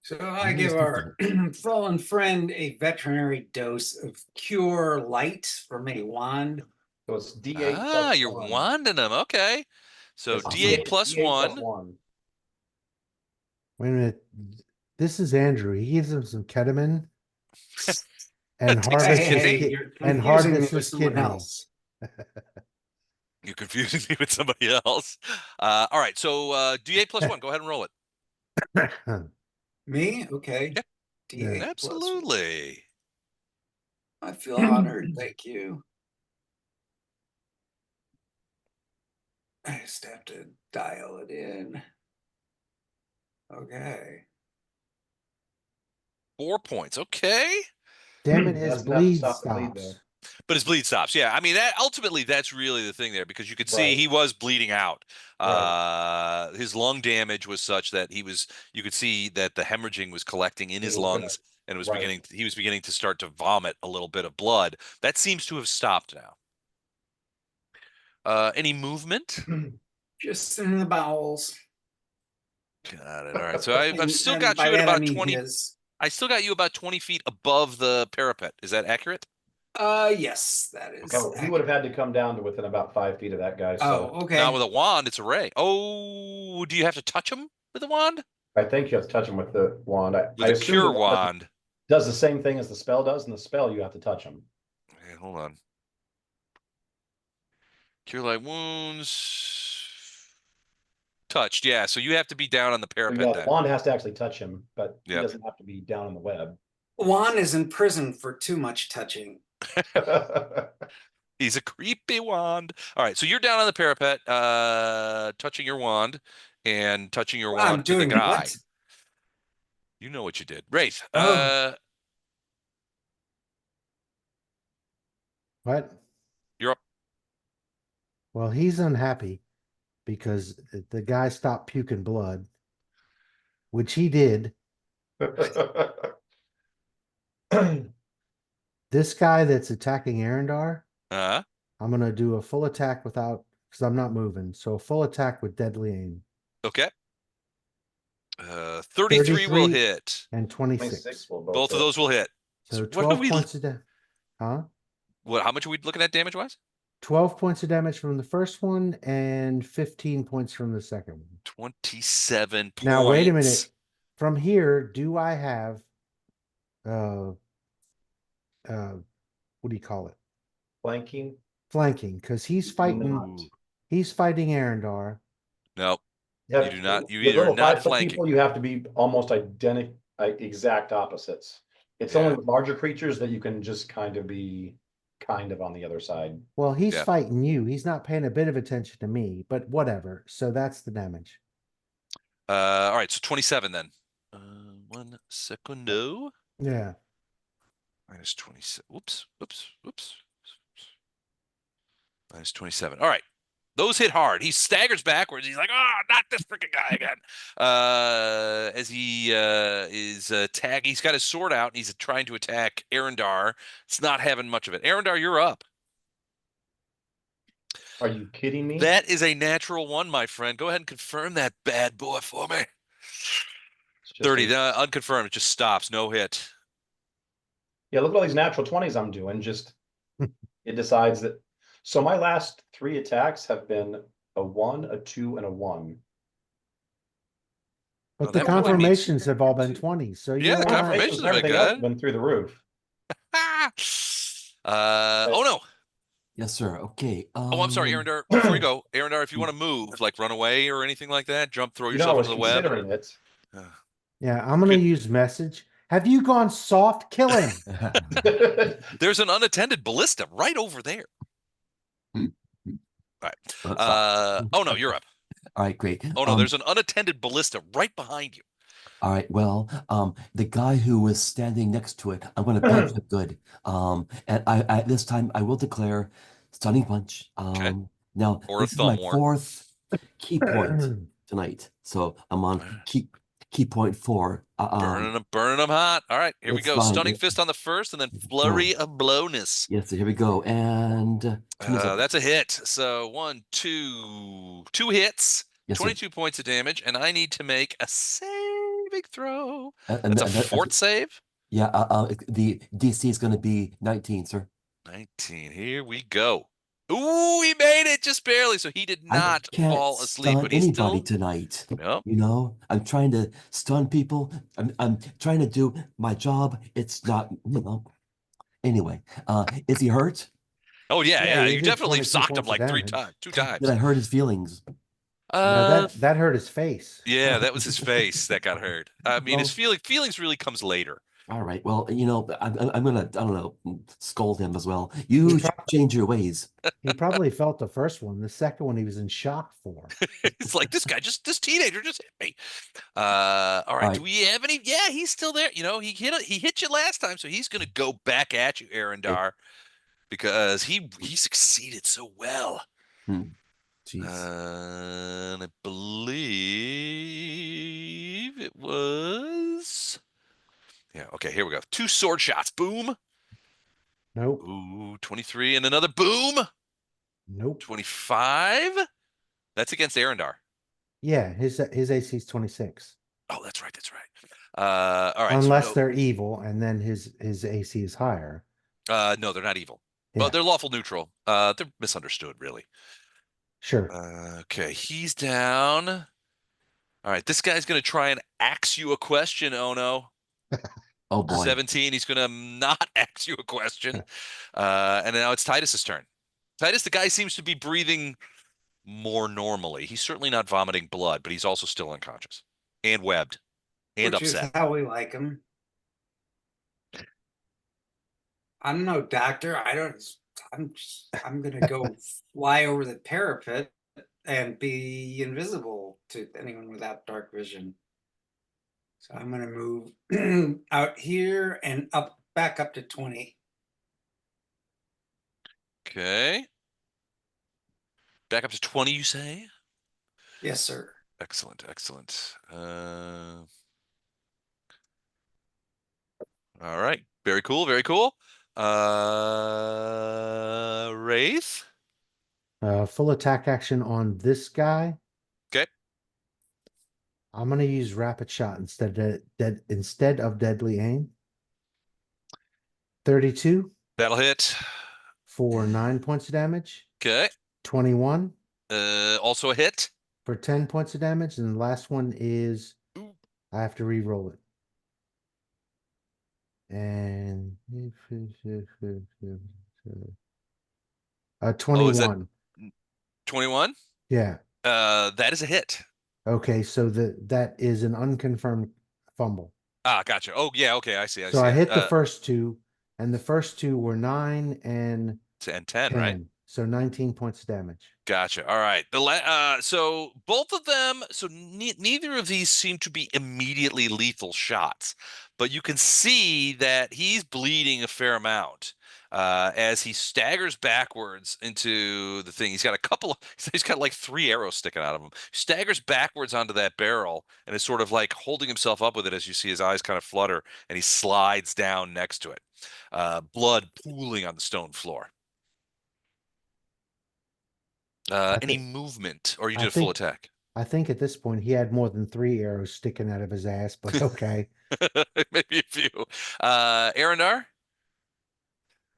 So I give our fallen friend a veterinary dose of Cure Light from a wand. So it's D8 Ah, plus you're 1. wanding him. Okay. So It's D8 plus D8 plus 1. 1. Wait a minute. This is Andrew. He gives him some ketamine and Takes Hey, his hey, kidney. hey, you're and confusing me harvest with his someone kidney. else. You're confusing me with somebody else. All right, so D8 plus 1. Go ahead and roll it. Me? Okay. Yeah. D8 plus one. Absolutely. I feel honored. Thank you. I just have to dial it in. Okay. 4 points. Okay. Damn it, his Doesn't have to bleed stop the bleed, though. stops. But his bleed stops. Yeah, I mean that ultimately that's really the thing there because you could see Right. he was bleeding out. Right. His lung damage was such that you could see that the hemorrhaging was collecting in his It was lungs and it was right. he was beginning to start to vomit a little bit of blood. That seems to have stopped now. Any movement? Just in the bowels. Got it. All right. So I've still And got by you at that I about mean 20. his. I still got you about 20 feet above the parapet. Is that accurate? Yes, that is. Okay, he would have had to come down to within about 5 feet of that guy. So Oh, okay. Not with a wand. It's a ray. Oh, do you have to touch him with a wand? I think you have to touch him with the wand. I With a assume cure the wand. does the same thing as the spell does. In the spell, you have to touch him. Okay, hold on. Cure light wounds. Touched, yeah. So you have to be down on the So parapet yeah, the then. wand has to actually touch him, but he Yep. doesn't have to be down on the web. Juan is in prison for too much touching. He's a creepy wand. All right, so you're down on the parapet, touching your wand and touching your I'm wand to the doing guy. what? You know what you did. Wraith. Oh. What? You're up. Well, he's unhappy because the guy stopped puking blood, which he did. This guy that's attacking Arendar, Uh, I'm gonna do a full attack without, because I'm not moving. So a full attack with deadly aim. okay. 33 will 33 hit. and 26. will Both of hit. those will hit. So what are 12 we? points of damage. Huh? What? How much are we looking at damage wise? 12 points of damage from the first one and 15 points from the second one. 27 points. Now, wait a minute. From here, do I have what do you call it? Flanking. Flanking, because he's fighting Arendar. No, Yeah, you do not. You with either little not 5 foot flanking. people, you have to be almost identical, exact opposites. It's Yeah. only with larger creatures that you can just kind of be on the other side. Well, he's Yeah. fighting you. He's not paying a bit of attention to me, but whatever. So that's the damage. All right, so 27 then. 1 secundo. Yeah. Minus 27. Oops. Minus 27. All right. Those hit hard. He staggers backwards. He's like, "Oh, not this freaking guy again." As he is he's got his sword out and he's trying to attack Arendar. It's not having much of it. Arendar, you're up. Are you kidding me? That is a natural one, my friend. Go ahead and confirm that bad boy for me. It's just 30, a- unconfirmed. It just stops. No hit. Yeah, look at all these natural 20s I'm doing. Just it decides that. So my last 3 attacks have been a 1, a 2, and a 1. But Well, the that probably means- confirmations have all been 20s. So Yeah, the you're all right. confirmations have been Everything else good. has been through the roof. Oh no. Yes, sir. Okay. Oh, I'm sorry, Arendar. Before you go, Arendar, if you want to move, like run away or anything like that, jump, throw You know, I yourself was into the web. considering it. Yeah, I'm gonna Good. use message. Have you gone soft? Kill him. There's an unattended ballista right over there. All right. Oh no, you're up. All right, great. Oh no, there's an unattended ballista right behind you. All right. Well, the guy who was standing next to it, I'm going to punch him good. And I this time I will declare stunning punch. Okay. Now Or a this is my thumb war. 4th key point tonight, so I'm on key point 4. Burning them hot. All right, here we it's go. fine. Stunning fist on the first, and then flurry of blowness. Yes, so here we go. And That's a hit. So 1, 2 hits, yes, sir. 22 points of damage, and I need to make a saving throw. And That's a fort save. Yeah. The DC is going to be 19, sir. 19. Here we go. Ooh, he made it just barely. So he did not I can't fall asleep, stun but he's anybody still. tonight. Yep. You know, I'm trying to stun people. I'm trying to do my job. It's not, you know. Anyway, is he hurt? Oh yeah, Yeah, yeah. you You did definitely 22 socked him points of like 3 damage. times, 2 times. Did I hurt his feelings? No, that hurt his face. Yeah, that was his face that got hurt. I mean, his Well- feelings really comes later. All right. Well, you know, I'm gonna, I don't know, scold him as well. You should change your ways. He probably felt the first one. The second one he was in shock for. It's like this teenager just hit me. All right. Do Right. we have any? Yeah, he's still there. You know, he hit you last time, so he's gonna go back at you, Arendar, because he succeeded so well. Jeez. And I believe it was. Yeah. Okay. Here we go. 2 sword shots. Boom. Nope. Ooh, 23 and another boom. Nope. 25. That's against Arendar. Yeah, his AC is 26. Oh, that's right. That's right. All right. Unless so, they're evil, and then his AC is higher. no, they're not evil. Yeah. But they're lawful neutral. They're misunderstood, really. Sure. Okay, he's down. All right, this guy's gonna try and ask you a question. Oh no. Oh boy. 17. He's gonna not ask you a question. And now it's Titus's turn. Titus, the guy seems to be breathing more normally. He's certainly not vomiting blood, but he's also still unconscious and webbed and Which upset. is how we like him. I'm no doctor. I'm gonna go fly over the parapet and be invisible to anyone without dark vision. So I'm gonna move out here and back up to 20. Okay. Back up to 20, you say? Yes, sir. Excellent, excellent. All right. Very cool, very cool. Wraith. Full attack action on this guy. Okay. I'm gonna use rapid shot instead of deadly aim. 32 That'll hit. for 9 points of damage. Okay. 21 Also a hit. for 10 points of damage, and the last one is Ooh. I have to re-roll it. And 21. 21. Yeah. That is a hit. Okay, so that is an unconfirmed fumble. Ah, gotcha. Oh, yeah, okay, I see. So I hit the first two, and the first two were 9 and 10, 10. right? So 19 points of damage. Gotcha. All right. So both of them. So neither of these seem to be immediately lethal shots, but you can see that he's bleeding a fair amount. as he staggers backwards into the thing. He's got he's got like 3 arrows sticking out of him. Staggers backwards onto that barrel and is sort of like holding himself up with it as you see his eyes kind of flutter, and he slides down next to it. Blood pooling on the stone floor. Any movement, or you I did a full think- attack? I think at this point he had more than 3 arrows sticking out of his ass, but okay. Maybe a few. Arendar?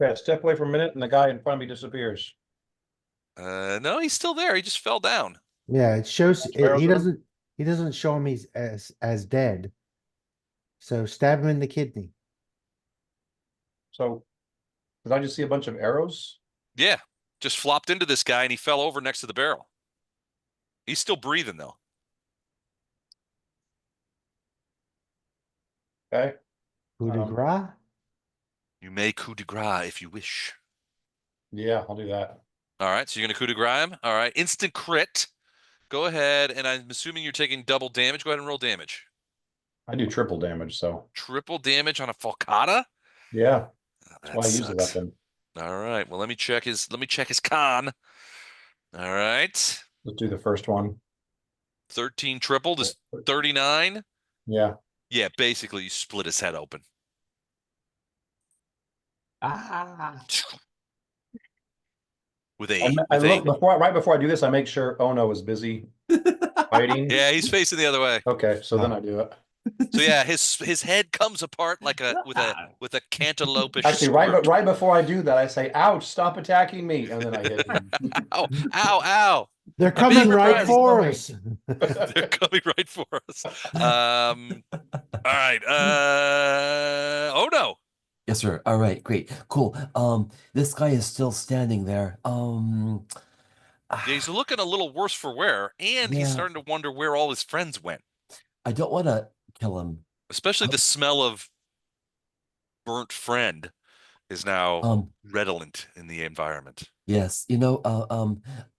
Yeah, step away for a minute and the guy in front of me disappears. No, he's still there. He just fell down. Yeah, it shows Arrows he in him? doesn't show him he's as dead. So stab him in the kidney. So, did I just see a bunch of arrows? Yeah, just flopped into this guy and he fell over next to the barrel. He's still breathing though. Okay. Coup de grace? You may coup de grace if you wish. Yeah, I'll do that. All right, so you're gonna coup de grace him. All right, instant crit. Go ahead, and I'm assuming you're taking double damage. Go ahead and roll damage. I do triple damage, so Triple damage on a falcata. yeah, Oh, that's why I use the sucks. weapon. All right. Well, let me check his con. All right. Let's do the first one. 13 tripled is 39. Yeah. Yeah, basically you split his head open. Ah. With I, a ma- I with a look right before I do this, I make sure Ono is busy fighting. Yeah, he's facing the other way. Okay, so then I do it. So yeah, his head comes apart like with a cantaloupe-ish Actually, squirt. right before I do that, I say, "Ouch! Stop attacking me!" And then I hit him. Ow, ow, ow. They're being coming right reprised. for us. They're coming right for us. All right. Oh no. Yes, sir. All right, great, cool. This guy is still standing there. Yeah, he's looking a little worse for wear, and he's Yeah. starting to wonder where all his friends went. I don't want to kill him. Especially the smell of burnt friend is now redolent in the environment. Yes,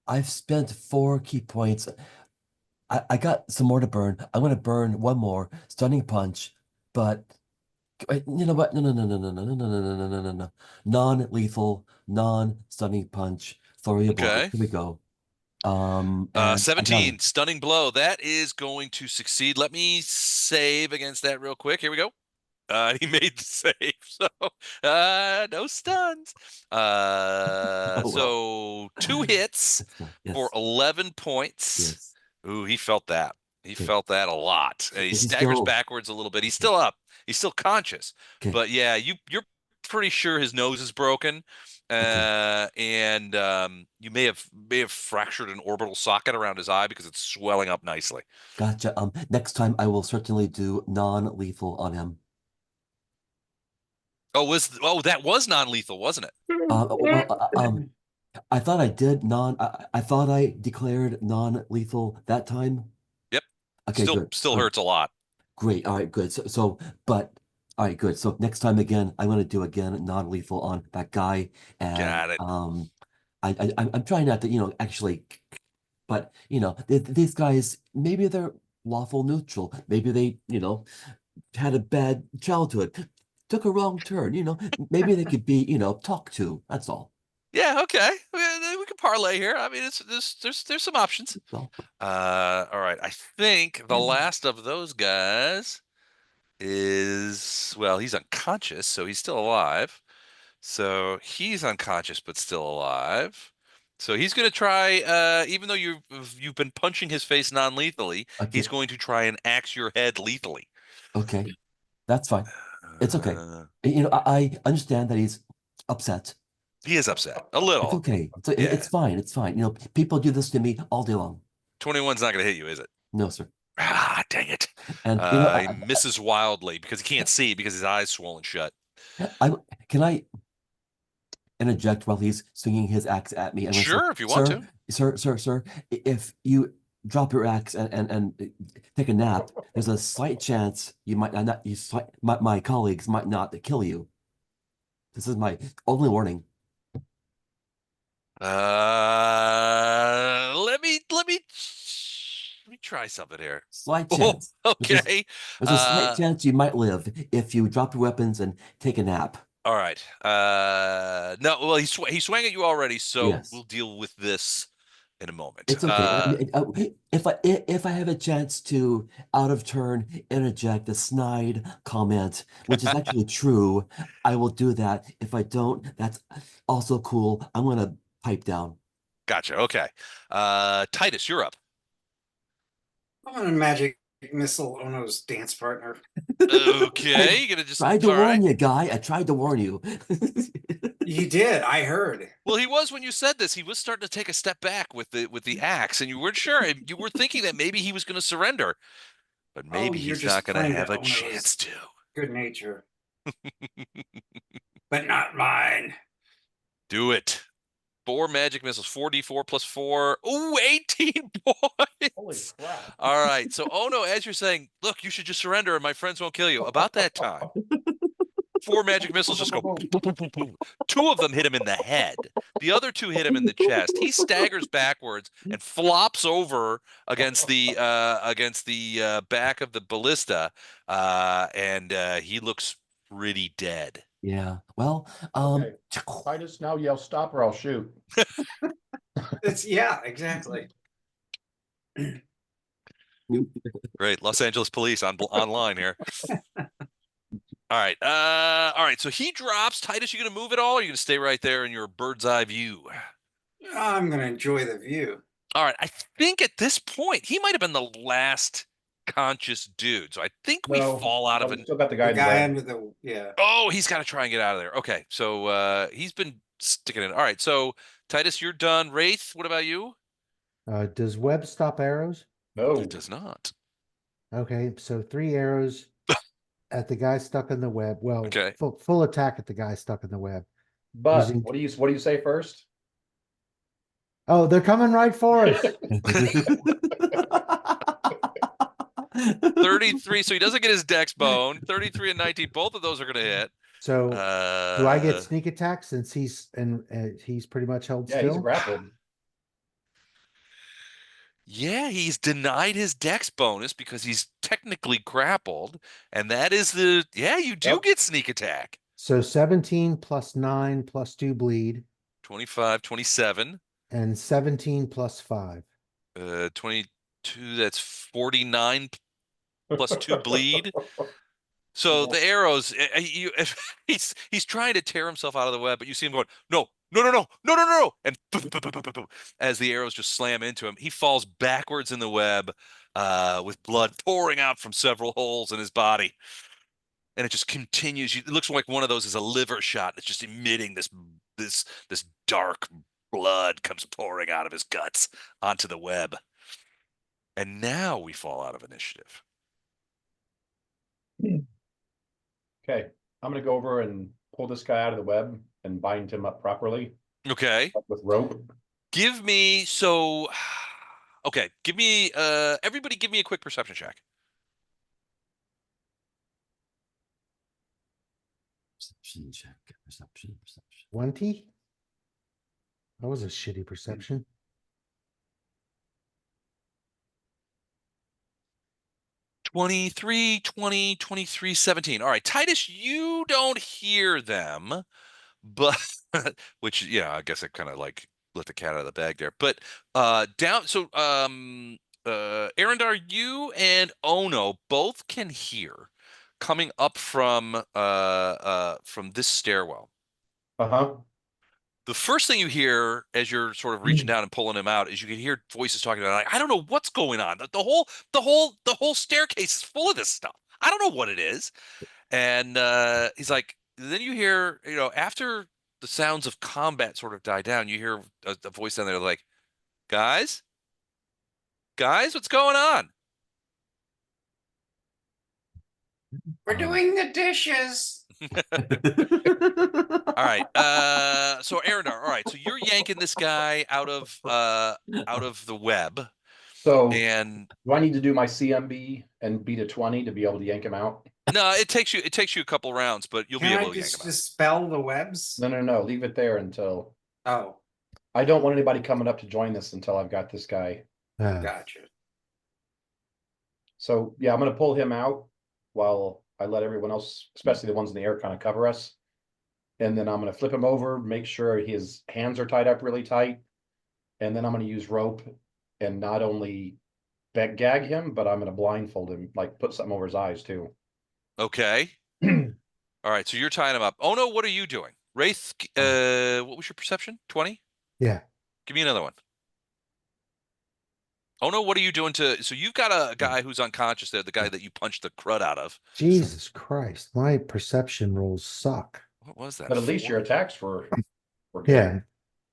I've spent 4 key points. I got some more to burn. I'm going to burn one more stunning punch, but you know what? No. Non-lethal, non-stunning punch. Flurry of blows. Okay. Here we go. And I got 17 it. stunning blow. That is going to succeed. Let me save against that real quick. Here we go. He made the save, so no stuns. So 2 hits Yes. for 11 points. Yes. Ooh, he felt that. He Okay. felt that a lot. And he Is he staggers still- backwards a little bit. He's still up. He's still conscious. Okay. But yeah, you're pretty sure his nose is broken. And you may have fractured an orbital socket around his eye because it's swelling up nicely. Gotcha. Next time I will certainly do non-lethal on him. That was non-lethal, wasn't it? I thought I did I thought I declared non-lethal that time. Yep. Okay, good. Still hurts a lot. Great. All right, good. But all right, good. So next time again, I'm gonna do again non-lethal on that guy. And Got it. I'm trying not to, actually, but these guys, maybe they're lawful neutral. Maybe they, had a bad childhood, took a wrong turn, maybe they could be, talked to. That's all. Yeah, okay. We can parlay here. I mean, there's some options. That's all. All right. I think the last of those guys is, well, he's unconscious, so he's still alive. So he's unconscious but still alive. So he's going to try, even though you've been punching his face non-lethally, Okay. he's going to try and axe your head lethally. Okay, that's fine. It's okay. Uh, I understand that he's upset. He is upset a It's little. okay. Yeah. It's fine. It's fine. People do this to me all day long. 21's not going to hit you, is it? No, sir. Ah, dang it. And He misses wildly because he can't see because his eyes swollen shut. can I interject while he's swinging his axe at me? And I say, Sure, if you want to. Sir, if you drop your axe and take a nap, there's a slight chance you might not. My colleagues might not kill you. This is my only warning. Let me try something here. Slight Oh, chance. okay. There's a slight chance you might live if you drop your weapons and take a nap. All right. No, well, he swung at you already, so Yes. we'll deal with this in a moment. It's okay. If I have a chance to out of turn interject a snide comment, which is actually true, I will do that. If I don't, that's also cool. I'm gonna pipe down. Gotcha. Okay. Titus, you're up. I'm gonna magic missile Ono's dance partner. Okay, you gonna just Tried to all warn right. you, guy. I tried to warn you. You did, I heard. Well, he was when you said this. He was starting to take a step back with the axe, and you weren't sure. You were thinking that maybe he was going to surrender, but maybe You're he's not just going to playing have to a Ono's chance to. good nature. But not mine. Do it. 4 magic missiles, 4d4 plus 4. Ooh, 18 points. Holy crap. All right. So, Ono, as you're saying, look, you should just surrender and my friends won't kill you. About that time, 4 magic missiles just go boom, boom, boom, boom. 2 of them hit him in the head. The other 2 hit him in the chest. He staggers backwards and flops over against the back of the ballista, and he looks pretty dead. Yeah. Well, Okay. Titus, now yell stop or I'll shoot. Yeah, exactly. Great, Los Angeles police online here. All right. So he drops. Titus, you gonna move at all? Or are you gonna stay right there in your bird's eye view? I'm gonna enjoy the view. All right. I think at this point he might have been the last conscious dude. So I think we No, fall out of we it. still got the guy The in the guy web. under the Oh, he's got to try and get out of there. Okay. So he's been sticking in. All right. So Titus, you're done. Wraith, what about you? Does web stop arrows? No. It does not. Okay, so 3 arrows at the guy stuck in the web. Well, Okay. full attack at the guy stuck in the web. But Using- what do you say first? Oh, they're coming right for us. 33. So he doesn't get his dex bone. 33 and 19. Both of those are going to hit. So do I get Uh, sneak attack since he's he's pretty much held Yeah, he's still? grappled. Yeah, he's denied his dex bonus because he's technically grappled. And that is you do Yep. get sneak attack. So 17 plus 9 plus 2 bleed 25, 27, and 17 plus 5. 22, that's 49 plus 2 bleed. So the arrows, he's trying to tear himself out of the web, but you see him going, no, and as the arrows just slam into him, he falls backwards in the web, with blood pouring out from several holes in his body, and it just continues. It looks like one of those is a liver shot. It's just emitting this dark blood comes pouring out of his guts onto the web, and now we fall out of initiative. Okay, I'm gonna go over and pull this guy out of the web and bind him up properly Okay. with rope. Okay, everybody give me a quick perception check. Perception check. Perception. 20? That was a shitty perception. 23, 20, 23, 17. All right, Titus, you don't hear them, but which, I guess I kind of like let the cat out of the bag there. But Arendar, you and Ono both can hear coming up from this stairwell. Uh-huh. The first thing you hear as you're sort of reaching down and pulling him out is you can hear voices talking about, like, I don't know what's going on. The whole staircase is full of this stuff. I don't know what it is. And he's like, then you hear, after the sounds of combat sort of die down, you hear a voice down there like, guys, what's going on? We're doing the dishes. All right. So Arendar, all right. So you're yanking this guy out of the web. So And do I need to do my CMB and beat a 20 to be able to yank him out? no, it takes you a couple rounds, but you'll be Can I able to yank just him out. dispel the webs? No. Leave it there until Oh, I don't want anybody coming up to join this until I've got this guy. gotcha. So yeah, I'm gonna pull him out while I let everyone else, especially the ones in the air, kind of cover us. and then I'm gonna flip him over, make sure his hands are tied up really tight. And then I'm gonna use rope and not only gag him, but I'm gonna blindfold him, like put something over his eyes too. Okay. All right. So you're tying him up. Oh no, what are you doing? Wraith, what was your perception? 20? Yeah. Give me another one. Oh no, what are you doing so you've got a guy who's unconscious there, the guy that you punched the crud out of. Jesus Christ, my perception rolls suck. What was that? But at least 4? your attacks were good. Yeah.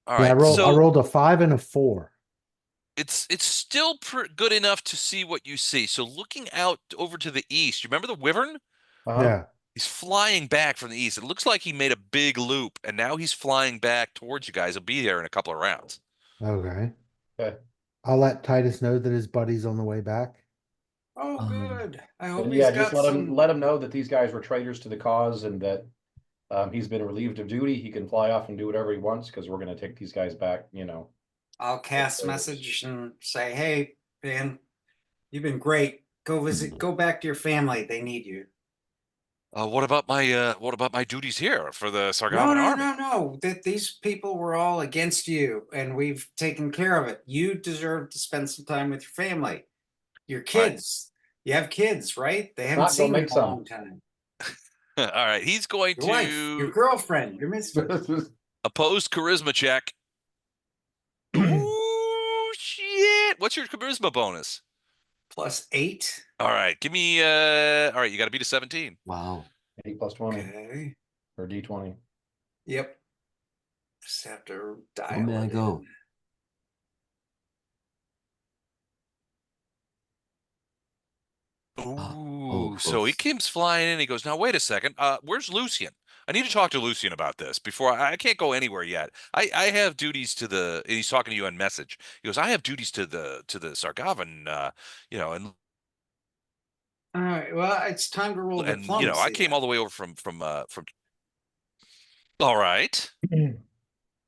All Yeah, right. I rolled a 5 and a 4. It's still good enough to see what you see. So looking out over to the east, you remember the wyvern? Uh-huh. Yeah. He's flying back from the east. It looks like he made a big loop, and now he's flying back towards you guys. He'll be there in a couple of rounds. Okay. Okay. I'll let Titus know that his buddy's on the way back. Oh, good. I hope And he's yeah, got just some. let him know that these guys were traitors to the cause and that he's been relieved of duty. He can fly off and do whatever he wants because we're gonna take these guys back, you know. I'll cast message and say, hey, man, you've been great. Go visit, go back to your family. They need you. What about my duties here for the No, Sargavan no, army? no. That these people were all against you and we've taken care of it. You deserve to spend some time with your family. Your kids. You have kids, right? They haven't Not, go seen you in make a some. long time. All right, he's going Your wife, your to girlfriend, your mistress. opposed charisma check. Ooh, shit! What's your charisma bonus? +8. All right, give me. All right, you got to beat a 17. Wow. 8 plus 20 Okay. or D20. Yep. Just have to dial Where may I it go? in. Ooh, Oh, so he comes flying in. He goes, now wait a second. Where's Lucian? I need to talk to Lucian about this before I can't go anywhere yet. I have duties to the. And he's talking to you on message. He goes, I have duties to the Sargavan. And All right. Well, it's time to roll I diplomacy. came all the way over from. All right.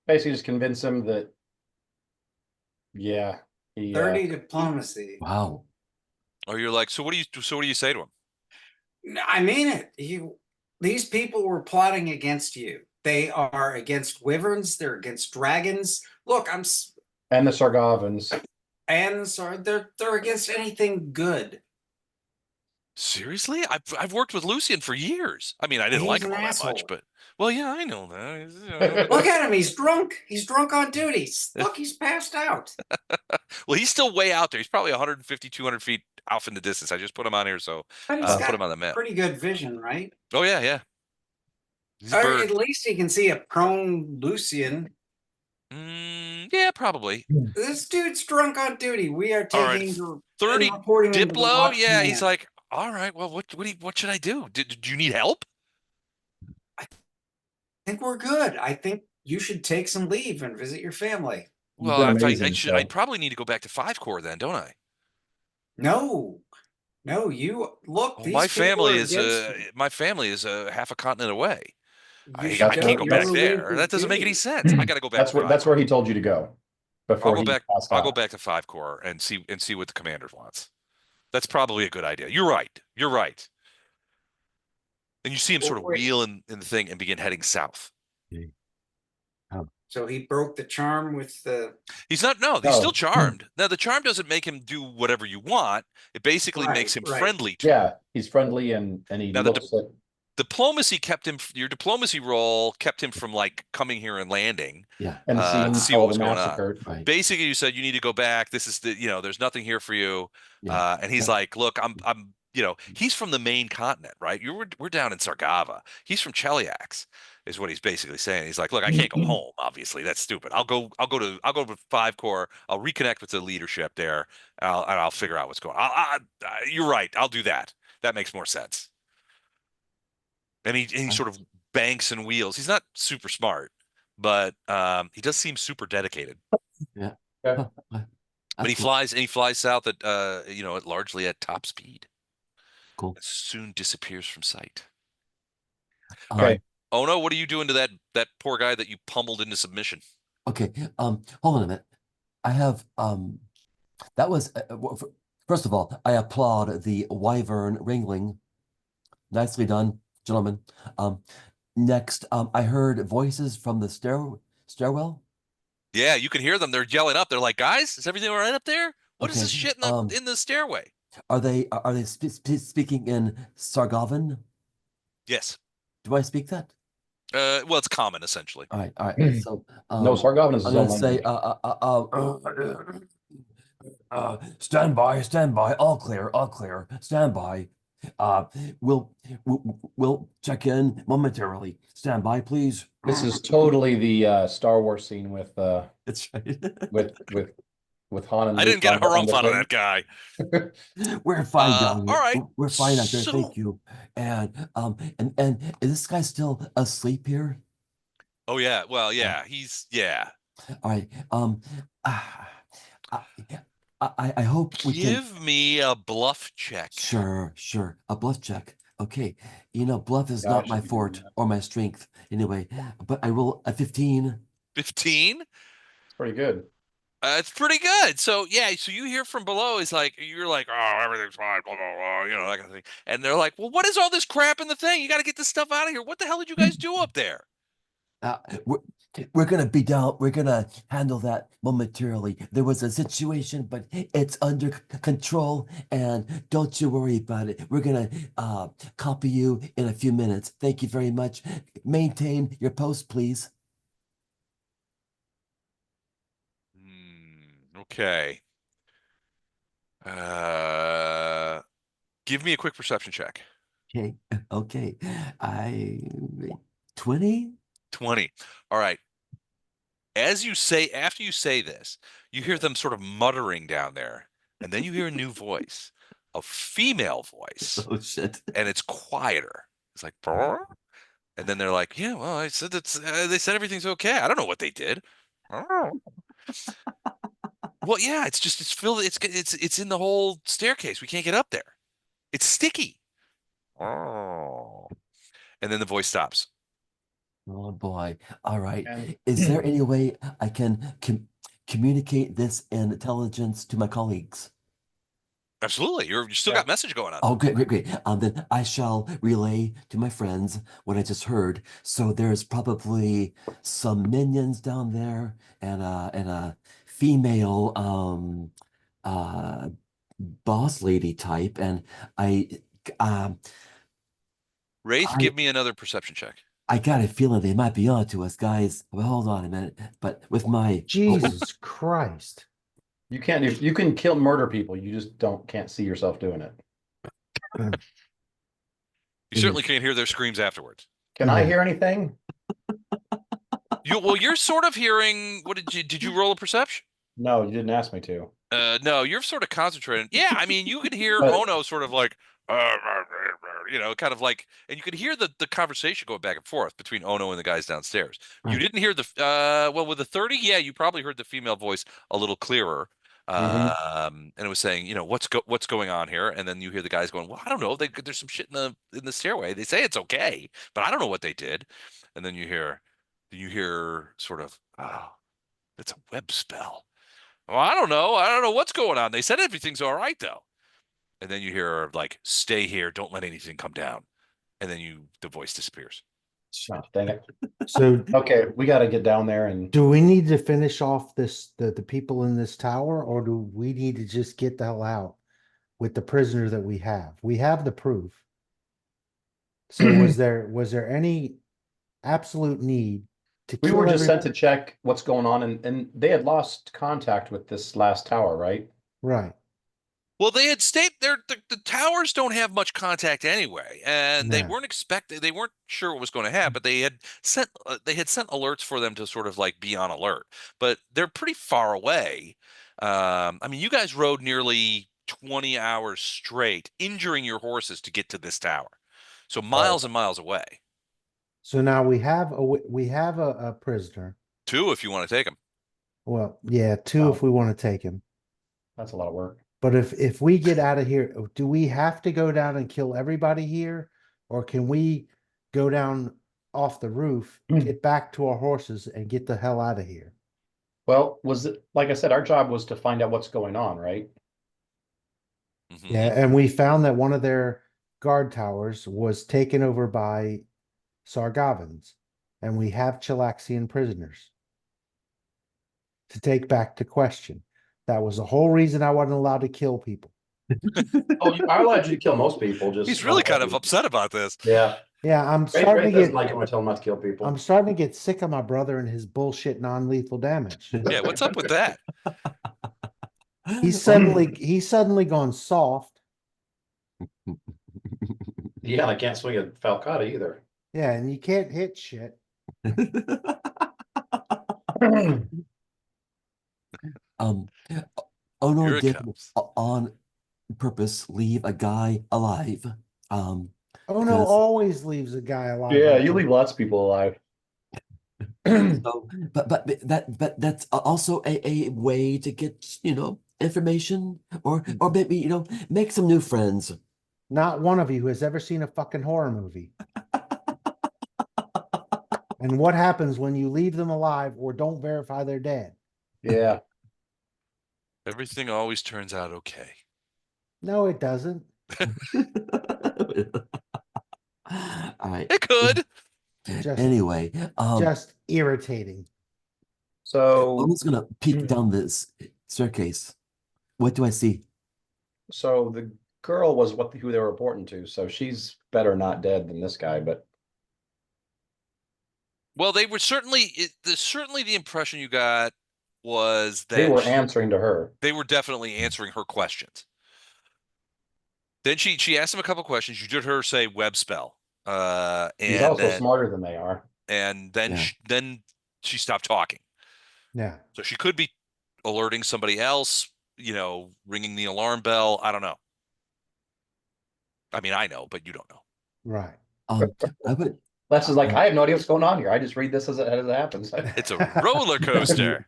Basically just convince him that yeah, he 30 diplomacy. Wow. Or you're like, so what do you say to him? I mean it. These people were plotting against you. They are against wyverns. They're against dragons. Look, and the Sargavans. and so they're against anything good. Seriously? I've worked with Lucian for years. I mean, I didn't He's like him an all that much, asshole. but well, yeah, I know that. Look at him. He's drunk. He's drunk on duty. Look, he's passed out. Well, he's still way out there. He's probably 150, 200 feet off in the distance. I just put him on here, so But he's put got him on the map. pretty good vision, right? Oh yeah, yeah. He's a Or bird. at least he can see a prone Lucian. Yeah, probably. This dude's drunk on duty. We are All right, taking 30 and reporting him to the Diplo. watch Yeah, he's command. like, all right. Well, what should I do? Do you need help? I think we're good. I think you should take some leave and visit your family. You've been amazing, I'd probably need to go back to 5 Corps then, don't I? No, you look. Well, These my people family are is half a continent away. You I should can't go You back relieve there. his That doesn't make any duty. sense. I got to go back. That's where he told you to go before I'll go he back. passed I'll out. go back to 5 Corps and see what the commander wants. That's probably a good idea. You're right. You're right. And you see him sort of Wait. wheel in the thing and begin heading south. So he broke the charm with the. He's not. No, he's No. still charmed. Now the charm doesn't make him do whatever you want. It basically makes him Right. friendly to you. Yeah, he's friendly and he Now, looks at Diplomacy kept him. Your diplomacy role kept him from like coming here and landing. Yeah. and to see seeing what all was the going on. massacre. Right. Basically, you said you need to go back. This is there's nothing here for you. Yeah. And he's like, look, I'm he's from the main continent, right? We're down in Sargava. He's from Cheliax, is what he's basically saying. He's like, look, I can't go home. Obviously, that's stupid. I'll go to 5 Corps. I'll reconnect with the leadership there. And I'll figure out what's going on. You're right. I'll do that. That makes more sense. And he sort of banks and wheels. He's not super smart, but he does seem super dedicated. Yeah. Okay. But he flies south at largely at top speed. Cool. Soon disappears from sight. Okay. Oh no, what are you doing to that poor guy that you pummeled into submission? Okay. Hold on a minute. I have that was first of all, I applaud the wyvern wrangling. Nicely done, gentlemen. Next, I heard voices from the stairwell. Yeah, you can hear them. They're yelling up. They're like, "Guys, is everything all right up there? What is Okay, this shit in the stairway?" Are they speaking in Sargavan? Yes. Do I speak that? Well, it's common essentially. All right. So No, Sargavan is I'm his own gonna say stand by, all clear, stand by. We'll check in momentarily. Stand by, please. This is totally the Star Wars scene with That's right. with Han and I Luke didn't get a on harumph the out of thing. that guy. We're fine down All here. right. We're fine out there. So- Thank you. And is this guy still asleep here? Oh yeah. Well, yeah. He's yeah. All right. I hope we can. Give me a bluff check. Sure. A bluff check. Okay. Bluff is Yeah, I not my should be doing fort that. or my strength anyway. But I roll a 15. 15. It's pretty good. It's pretty good. So yeah, so you hear from below is like you're like, oh, everything's fine, blah blah blah, that kind of thing. And they're like, well, what is all this crap in the thing? You got to get this stuff out of here. What the hell did you guys do up there? We're gonna be down. We're gonna handle that momentarily. There was a situation, but it's under control, and don't you worry about it. We're gonna copy you in a few minutes. Thank you very much. Maintain your post, please. Okay. Give me a quick perception check. Okay. 20. 20. All right. After you say this, you hear them sort of muttering down there, and then you hear a new voice, a female voice, Oh shit. and it's quieter. It's like, "Brr?" And then they're like, yeah, well, I said they said everything's okay. I don't know what they did. Well, yeah, it's filled. It's in the whole staircase. We can't get up there. It's sticky. Oh. And then the voice stops. Oh boy. All right. And- Is there any way I can communicate this intelligence to my colleagues? Absolutely. You still Yeah. got message going on. Oh, great. Then I shall relay to my friends what I just heard. So there's probably some minions down there and a female boss lady type, and Wraith, I- give me another perception check. I got a feeling they might be onto us, guys. Well, hold on a minute. But with my Jesus Christ. You can kill murder people. You just can't see yourself doing it. You certainly can't hear their screams afterwards. Can I Yeah. hear anything? You're sort of hearing. What did you roll a perception? No, you didn't ask me to. No, you're sort of concentrating. Yeah, I mean, you could hear But- Ono sort of like, kind of like, and you could hear the conversation going back and forth between Ono and the guys downstairs. You Right. didn't hear well, with the 30, yeah, you probably heard the female voice a little clearer. And it was saying, what's going on here? And then you hear the guys going, well, I don't know. There's some shit in the stairway. They say it's okay, but I don't know what they did. And then you hear sort of, oh, it's a web spell. Well, I don't know what's going on. They said everything's all right though. And then you hear like, stay here, don't let anything come down. And then the voice disappears. Oh, dang it. So Okay, we got to get down there and do we need to finish off the people in this tower, or do we need to just get the hell out with the prisoner that we have? We have the proof. So was there any absolute need to we kill were just every- sent to check what's going on, and they had lost contact with this last tower, right? Right. Well, they had the towers don't have much contact anyway, and they No. they weren't sure what was going to happen, but they had sent alerts for them to sort of like be on alert, but they're pretty far away. I mean, you guys rode nearly 20 hours straight, injuring your horses to get to this tower, so miles and miles away. So now we have a prisoner. 2 if you want to take them. Well, yeah, 2 if we want to take him. That's a lot of work. But if we get out of here, do we have to go down and kill everybody here? Or can we go down off the roof, get back to our horses and get the hell out of here? Well, like I said, our job was to find out what's going on, right? Mhm. Yeah, and we found that one of their guard towers was taken over by Sargavans, and we have Chilaxian prisoners. To take back the question, that was the whole reason I wasn't allowed to kill people. Oh, I allowed you to kill most people. Just He's really kind of upset about this. Yeah, Yeah, I'm Ray starting to doesn't get like it when I tell him not to kill people. I'm starting to get sick of my brother and his bullshit non-lethal damage. Yeah, what's up with that? He's suddenly gone soft. Yeah, I can't swing a Falcata either. Yeah, and you can't hit shit. Ono Here it did comes. on purpose leave a guy alive. Ono Because- always leaves a guy alive. Yeah, on you leave purpose. lots of people alive. So, but that's also a way to get, information or maybe, make some new friends. Not one of you has ever seen a fucking horror movie. And what happens when you leave them alive or don't verify they're dead? Yeah. Everything always turns out okay. No, it doesn't. All right. It could. Just- Anyway, Just irritating. So, Ono's gonna peek down this staircase. What do I see? so the girl was who they were reporting to. So she's better not dead than this guy. But Well, they were certainly the impression you got was that they were answering to her. they were definitely answering her questions. Then she asked him a couple questions. You did her say web spell. He's And also then, smarter than they are. and then Yeah. then she stopped talking. Yeah. So she could be alerting somebody else, ringing the alarm bell. I don't know. I mean, I know, but you don't know. Right. I would Les is like, I have no idea what's going on here. I just read this as it happens. It's a roller coaster.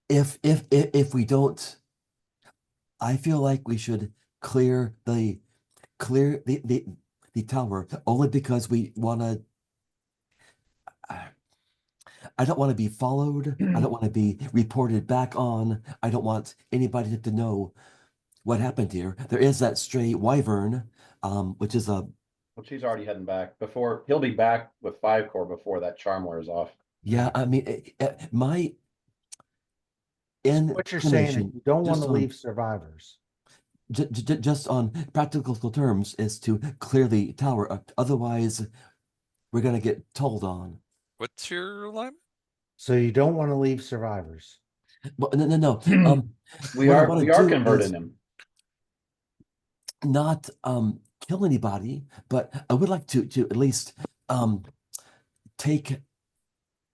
if we don't, I feel like we should clear the tower only because we want to. I don't want to be followed. I don't want to be reported back on. I don't want anybody to know what happened here. There is that stray wyvern, which is a Well, she's already heading back. He'll be back with 5 core before that charm wears off. yeah. I mean, my What you're saying is inclination, you don't want just to on- leave survivors. just on practical terms, is to clear the tower. Otherwise, we're gonna get told on. What's your alignment? So you don't want to leave survivors. Well, no. We What I are wanna we are do converting is- him. Not kill anybody, but I would like to at least take.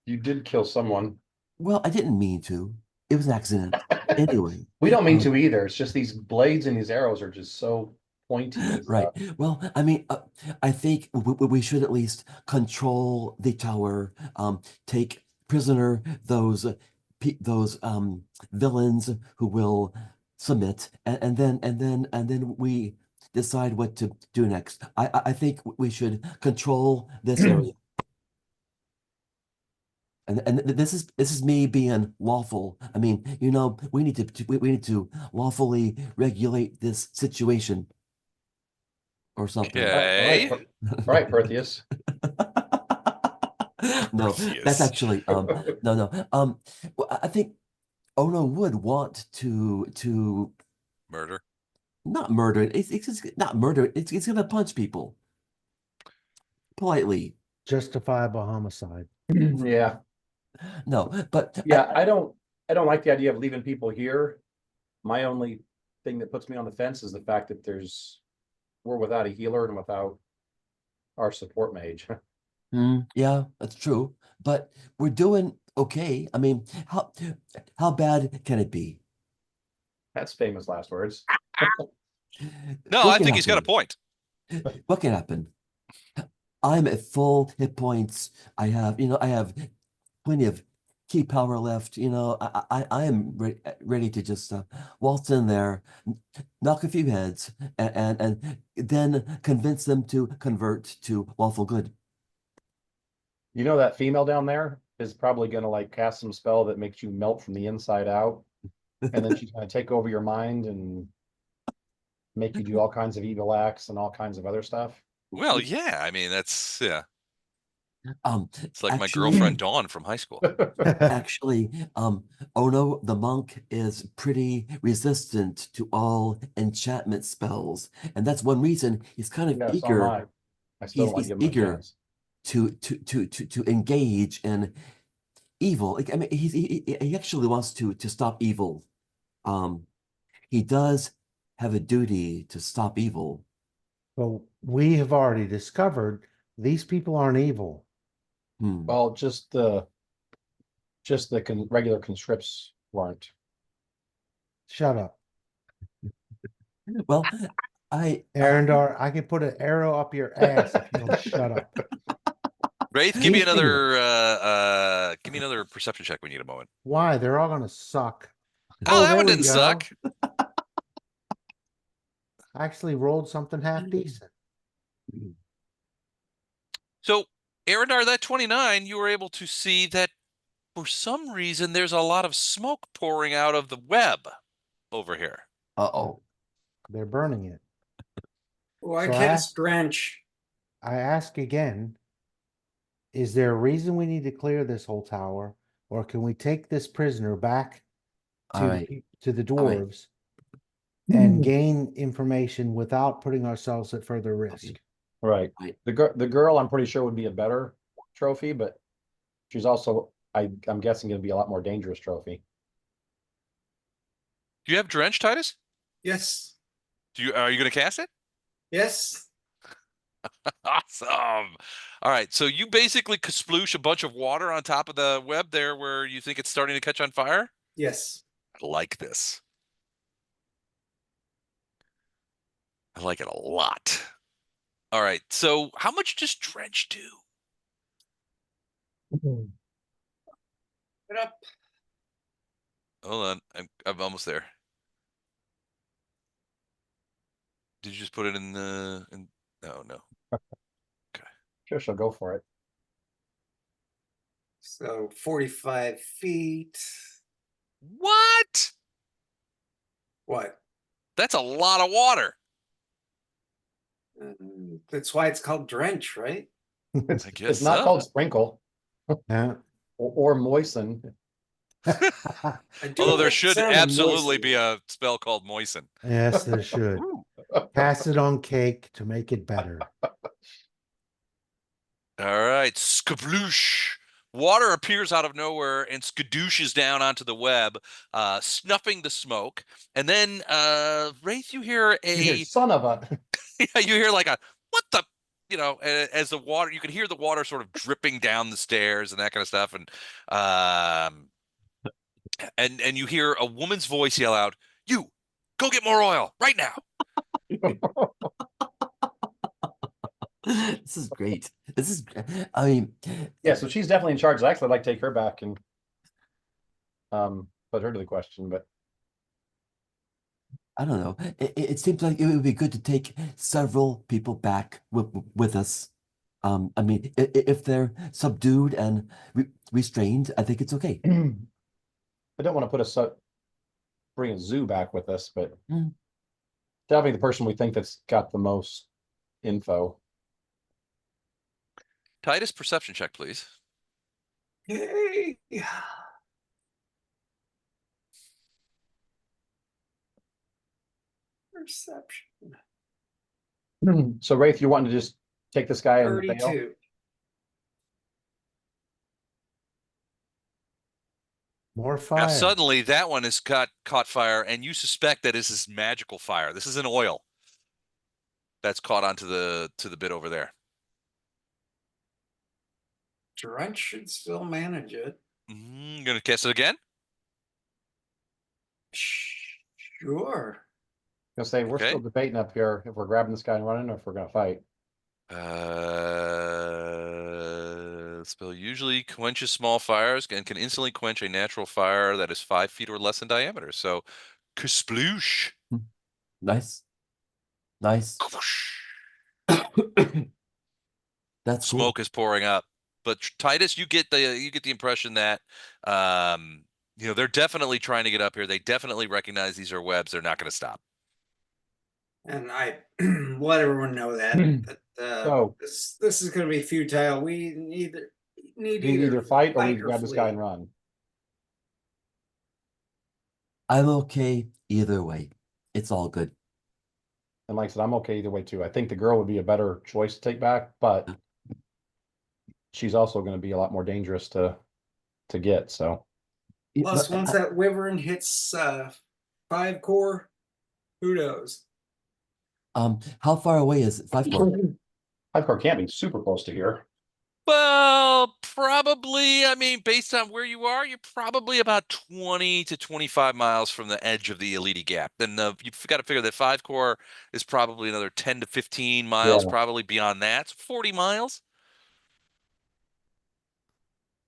You did kill someone. Well, I didn't mean to. It was an accident. Anyway, We don't mean to either. It's just these blades and these arrows are just so pointy. and right. stuff. Well, I mean, I think we should at least control the tower. Take prisoner those villains who will submit, and then we decide what to do next. I think we should control this area. And this is me being lawful. I mean, we need to lawfully regulate this situation or something. Okay. All right, Pertheus. No, Perseus. that's actually no. Well, I think Ono would want to Murder. not murder it. It's just not murder it. It's gonna punch people politely. Justifiable homicide. Yeah. No, but Yeah, I don't like the idea of leaving people here. My only thing that puts me on the fence is the fact that we're without a healer and without our support mage. Yeah, that's true. But we're doing okay. I mean, how bad can it be? That's famous last words. No, What I can think he's got a happen? point. What can happen? I'm at full hit points. I have plenty of key power left. I am ready to just waltz in there, knock a few heads, and then convince them to convert to lawful good. You know that female down there is probably gonna like cast some spell that makes you melt from the inside out. And then she's gonna take over your mind and make you do all kinds of evil acts and all kinds of other stuff. Well, yeah. I mean, that's yeah. It's like my Actually, girlfriend Dawn from high school. actually, Ono the monk is pretty resistant to all enchantment spells, and that's one reason he's kind of Yeah, so am eager. I. I still don't want He's to give him a eager chance. to engage in evil. Like, I mean, he actually wants to stop evil. He does have a duty to stop evil. Well, we have already discovered these people aren't evil. Well, just the regular conscripts weren't. Shut up. Well, Arendar, I can put an arrow up your ass if you don't shut up. Wraith, give me another perception check. We need a moment. Why? They're all gonna suck. Oh, that there one we didn't go. suck. I actually rolled something half decent. So, Arendar, that 29, you were able to see that for some reason there's a lot of smoke pouring out of the web over here. Uh-oh. They're burning it. Oh, I So cast drench. I ask again, is there a reason we need to clear this whole tower? Or can we take this prisoner back to, All right. to the All right. dwarves and gain information without putting ourselves at further risk? Right. Right. The girl, I'm pretty sure would be a better trophy, but she's also, I'm guessing, going to be a lot more dangerous trophy. Do you have Drench, Titus? Yes. Are you going to cast it? Yes. Awesome. All right. So you basically sploosh a bunch of water on top of the web there where you think it's starting to catch on fire? Yes. I like this. I like it a lot. All right. So how much does Drench do? Get up. Hold on. I'm almost there. Did you just put it in the no. Sure, she'll go for it. So 45 feet. What? What? That's a lot of water. That's why it's called drench, right? I guess It's not so. called sprinkle Yeah. or moisten. I do Although there like the should sound of absolutely moisten. be a spell called moisten. Yes, there should. Cast it on cake to make it better. All right, skabloosh. Water appears out of nowhere and skadooshes down onto the web, snuffing the smoke. And then, Wraith, you hear You hear, son of a. yeah, you hear like a what the, as the water, you can hear the water sort of dripping down the stairs and that kind of stuff. And you hear a woman's voice yell out, "You go get more oil right now." This is great. I mean, Yeah, so she's definitely in charge. I'd actually like to take her back and put her to the question, but I don't know. It seems like it would be good to take several people back with us. I mean, if they're subdued and restrained, I think it's okay. I don't want to bring a zoo back with us, but definitely the person we think that's got the most info. Titus, perception check, please. Hey. Perception. So Wraith, you wanting to just take this guy and bail? 32. More Now, fire. suddenly that one has caught fire, and you suspect that this is magical fire. This is an oil that's caught onto the bit over there. Drench should still manage it. Gonna cast it again? Sure. I'll say we're Okay. still debating up here if we're grabbing this guy and running or if we're gonna fight. Spell usually quenches small fires and can instantly quench a natural fire that is 5 feet or less in diameter. So, kasploosh. Nice. Nice. That's cool. Smoke is pouring up. But Titus, you get the impression that they're definitely trying to get up here. They definitely recognize these are webs. They're not going to stop. And I let everyone know that So- this is gonna be futile. We need We either fight or we fight or grab this guy flee. and run. I'm okay either way. It's all good. And like I said, I'm okay either way too. I think the girl would be a better choice to take back, but she's also going to be a lot more dangerous to get. So Plus, once that wyvern hits 5 core, who knows? How far away is it? 5 core? Hive core can't be super close to here. Well, probably. I mean, based on where you are, you're probably about 20 to 25 miles from the edge of the Alydi Gap. Then you've got to figure that 5 core is probably another 10 to 15 miles, Yeah. probably beyond that. So 40 miles.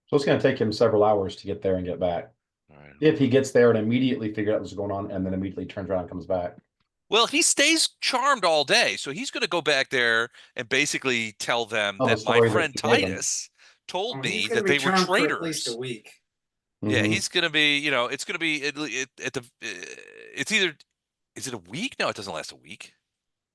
So it's going to take him several hours to get there and get back. All right. If he gets there and immediately figure out what's going on and then immediately turns around and comes back. Well, he stays charmed all day, so he's going to go back there and basically tell them Oh, the that my story that friend he gave them. Titus told He's me gonna that be they were charmed for at least traitors. a week. Yeah, Mhm. he's going to be, it's going to be at the, it's either, is it a week? No, it doesn't last a week.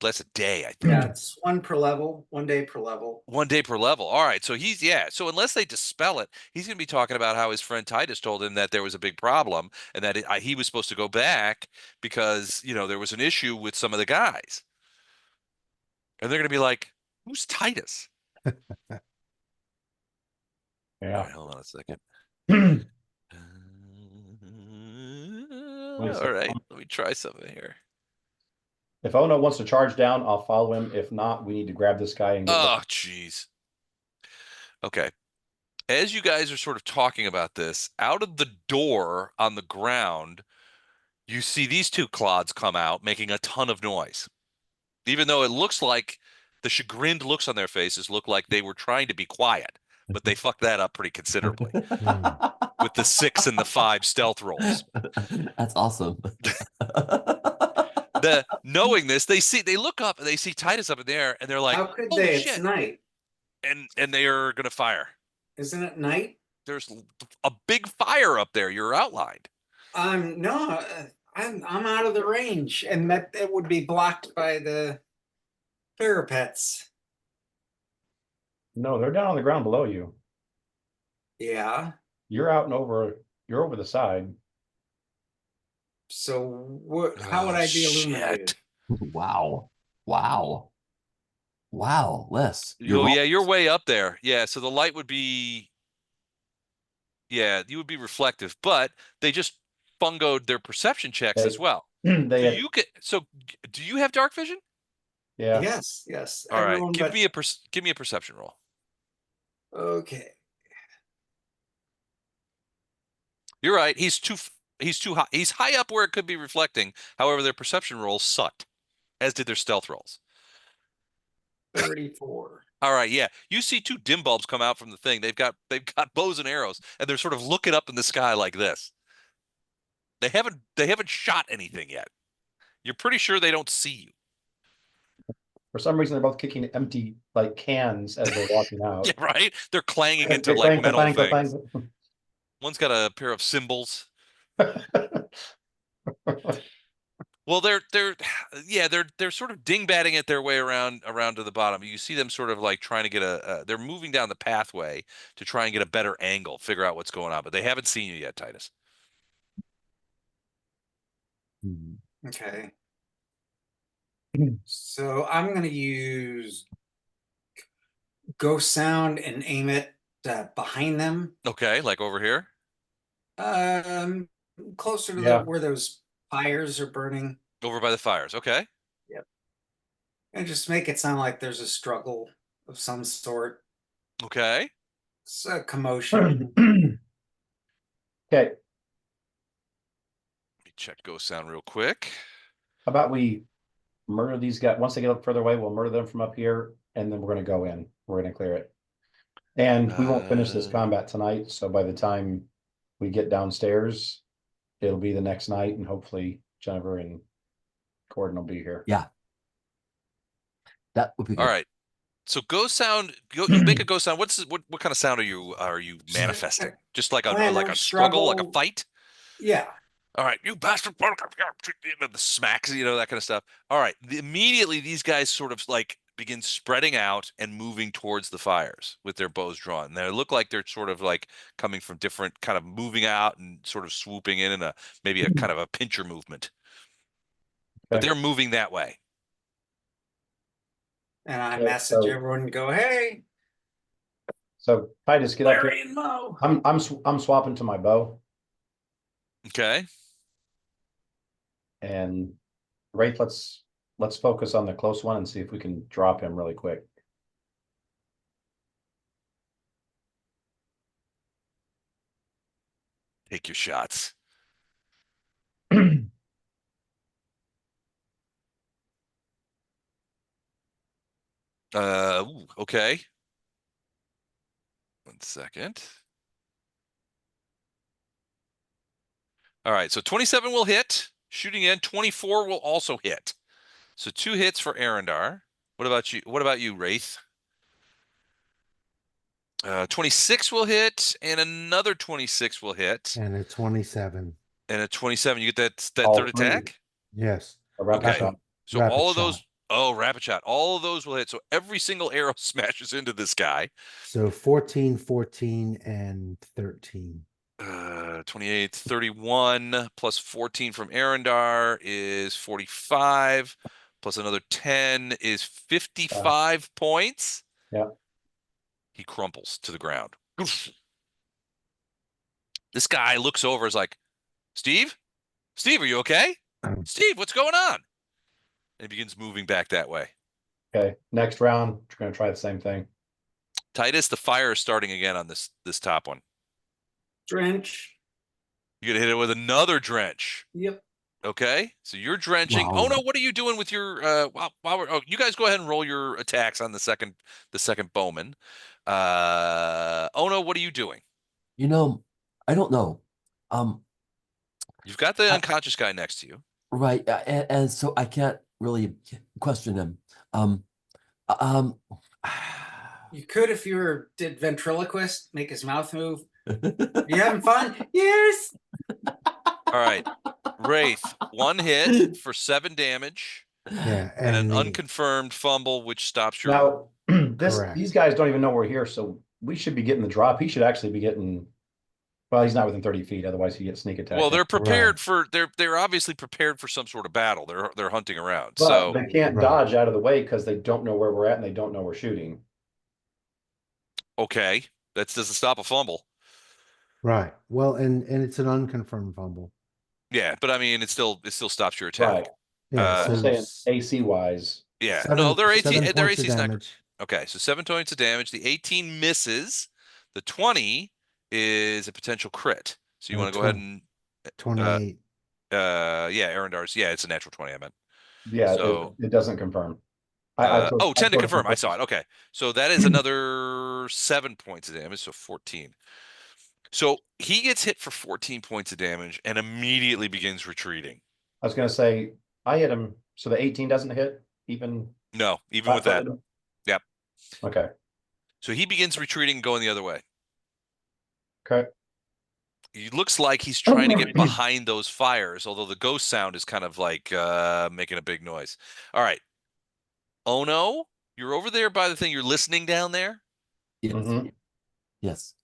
It lasts a day, I think. Yeah, it's 1 per level, 1 day per level. 1 day per level. All right. So so unless they dispel it, he's going to be talking about how his friend Titus told him that there was a big problem and that he was supposed to go back because, there was an issue with some of the guys. And they're going to be like, who's Titus? All Yeah. right, hold on a second. One All second. right. Let me try something here. If Ono wants to charge down, I'll follow him. If not, we need to grab this guy and get Oh, jeez. Okay. As you guys are sort of talking about this, out of the door on the ground, you see these 2 clods come out making a ton of noise. Even though it looks like the chagrined looks on their faces look like they were trying to be quiet, but they fucked that up pretty considerably with the 6 and the 5 stealth rolls. That's awesome. Knowing this, they look up and they see Titus up in there and they're like, How could holy they? shit. It's night. And they are going to fire. Isn't it night? There's a big fire up there. You're outlined. No, I'm out of the range, and that it would be blocked by the parapets. No, they're down on the ground below you. Yeah. You're out and over. You're over the side. So how would I be illuminated? Wow. Wow. Wow, Les. Oh, yeah, you're way up there. Yeah, so the light would be, you would be reflective, but they just fungoed their perception checks as well. They Do you have dark vision? yeah. Yes. All right, everyone give but- me a perception roll. Okay. You're right. He's too high. He's high up where it could be reflecting. However, their perception rolls sucked, as did their stealth rolls. 34. All right, yeah. You see 2 dim bulbs come out from the thing. They've got bows and arrows, and they're sort of looking up in the sky like this. They haven't shot anything yet. You're pretty sure they don't see you. For some reason, they're both kicking empty like cans as they're walking out. Yeah, right? They're clanging into They're like clang, metal clang, things. clang. One's got a pair of cymbals. Well, they're sort of ding-batting it their way around to the bottom. You see them sort of like trying to get they're moving down the pathway to try and get a better angle, figure out what's going on, but they haven't seen you yet, Titus. Okay. So I'm going to use ghost sound and aim it behind them. Okay, like over here. Closer to Yeah. where those fires are burning. Over by the fires. Okay. And just make it sound like there's a struggle of some sort. Okay. It's a commotion. Okay. Let me check ghost sound real quick. How about we murder these guys? Once they get up further away, we'll murder them from up here, and then we're going to go in. We're going to clear it. And we won't finish this combat tonight, so by the time we get downstairs, it'll be the next night, and hopefully Jennifer and Gordon will be here. Yeah. That would be good. All right. So ghost sound, you make a ghost sound. What kind of sound are you manifesting? Just like a struggle, like a fight? Yeah. All right, you bastard! The smacks, that kind of stuff. All right, immediately these guys sort of like begin spreading out and moving towards the fires with their bows drawn. They look like they're sort of like coming from different kind of moving out and sort of swooping in a maybe a kind of a pincher movement. But Okay. they're moving that way. And I Okay, message so- everyone and go, hey, So Titus, get up Larry here. and Mo. I'm swapping to my bow, Okay. and Wraith, let's focus on the close one and see if we can drop him really quick. Take your shots. Ooh, okay. 1 second. All right, so 27 will hit. Shooting in, 24 will also hit. So 2 hits for Arendar. What about you? What about you, Wraith? 26 will hit, and another 26 will hit, And a 27. and a 27. You get that All third three. attack? Yes. A rapid Okay. shot. So Rapid all of shot. those, oh, rapid shot. All of those will hit. So every single arrow smashes into this guy. So 14, 14, and 13. 28, 31 plus 14 from Arendar is 45, plus another 10 is 55 points. Yeah. He crumples to the ground. Oof. This guy looks over, is like, Steve? Steve, are you okay? Steve, what's going on? And he begins moving back that way. Okay, next round, we're gonna try the same thing. Titus, the fire is starting again on this top one. Drench. You're gonna hit it with another drench. Yep. Okay, so you're drenching. Wow. Oh no, what are you doing with your while we're, oh, you guys go ahead and roll your attacks on the second bowman. Oh no, what are you doing? You know, I don't know. You've got the unconscious guy next to you. Right, and so I can't really question him. Um, You could, if you did ventriloquist, make his mouth move. You having fun? Yes. All right, Wraith, 1 hit for 7 damage, Yeah. and an the- unconfirmed fumble, which stops your. Now, Correct. these guys don't even know we're here, so we should be getting the drop. He should actually be getting. Well, he's not within 30 feet, otherwise he gets sneak attack. Well, they're prepared Right. for they're obviously prepared for some sort of battle. They're hunting around. But So they can't Right. dodge out of the way because they don't know where we're at and they don't know we're shooting. okay, that doesn't stop a fumble. Right. Well, and it's an unconfirmed fumble. Yeah, but I mean, it still stops your attack. Right. Yeah. Uh, I'm so saying AC wise. Yeah, seven- no, their 7 AC, their points of AC is not. damage. Okay, so 7 points of damage. The 18 misses. The 20 is a potential crit. So you No, want to go ahead and 28. yeah, Arendar's. Yeah, it's a natural 20. I meant. Yeah, So- it doesn't confirm. Oh, 10 to I confirm. I saw it. Okay, so that is another 7 points of damage. So 14. So he gets hit for 14 points of damage and immediately begins retreating. I was gonna say I hit him, so the 18 doesn't hit even. No, even with that. flat-footed? Yep. Okay. So he begins retreating and going the other way. Okay. He looks like he's trying to get behind those fires, although the ghost sound is kind of like making a big noise. All right. Oh no, you're over there by the thing. You're listening down there. yes, Mhm. yes.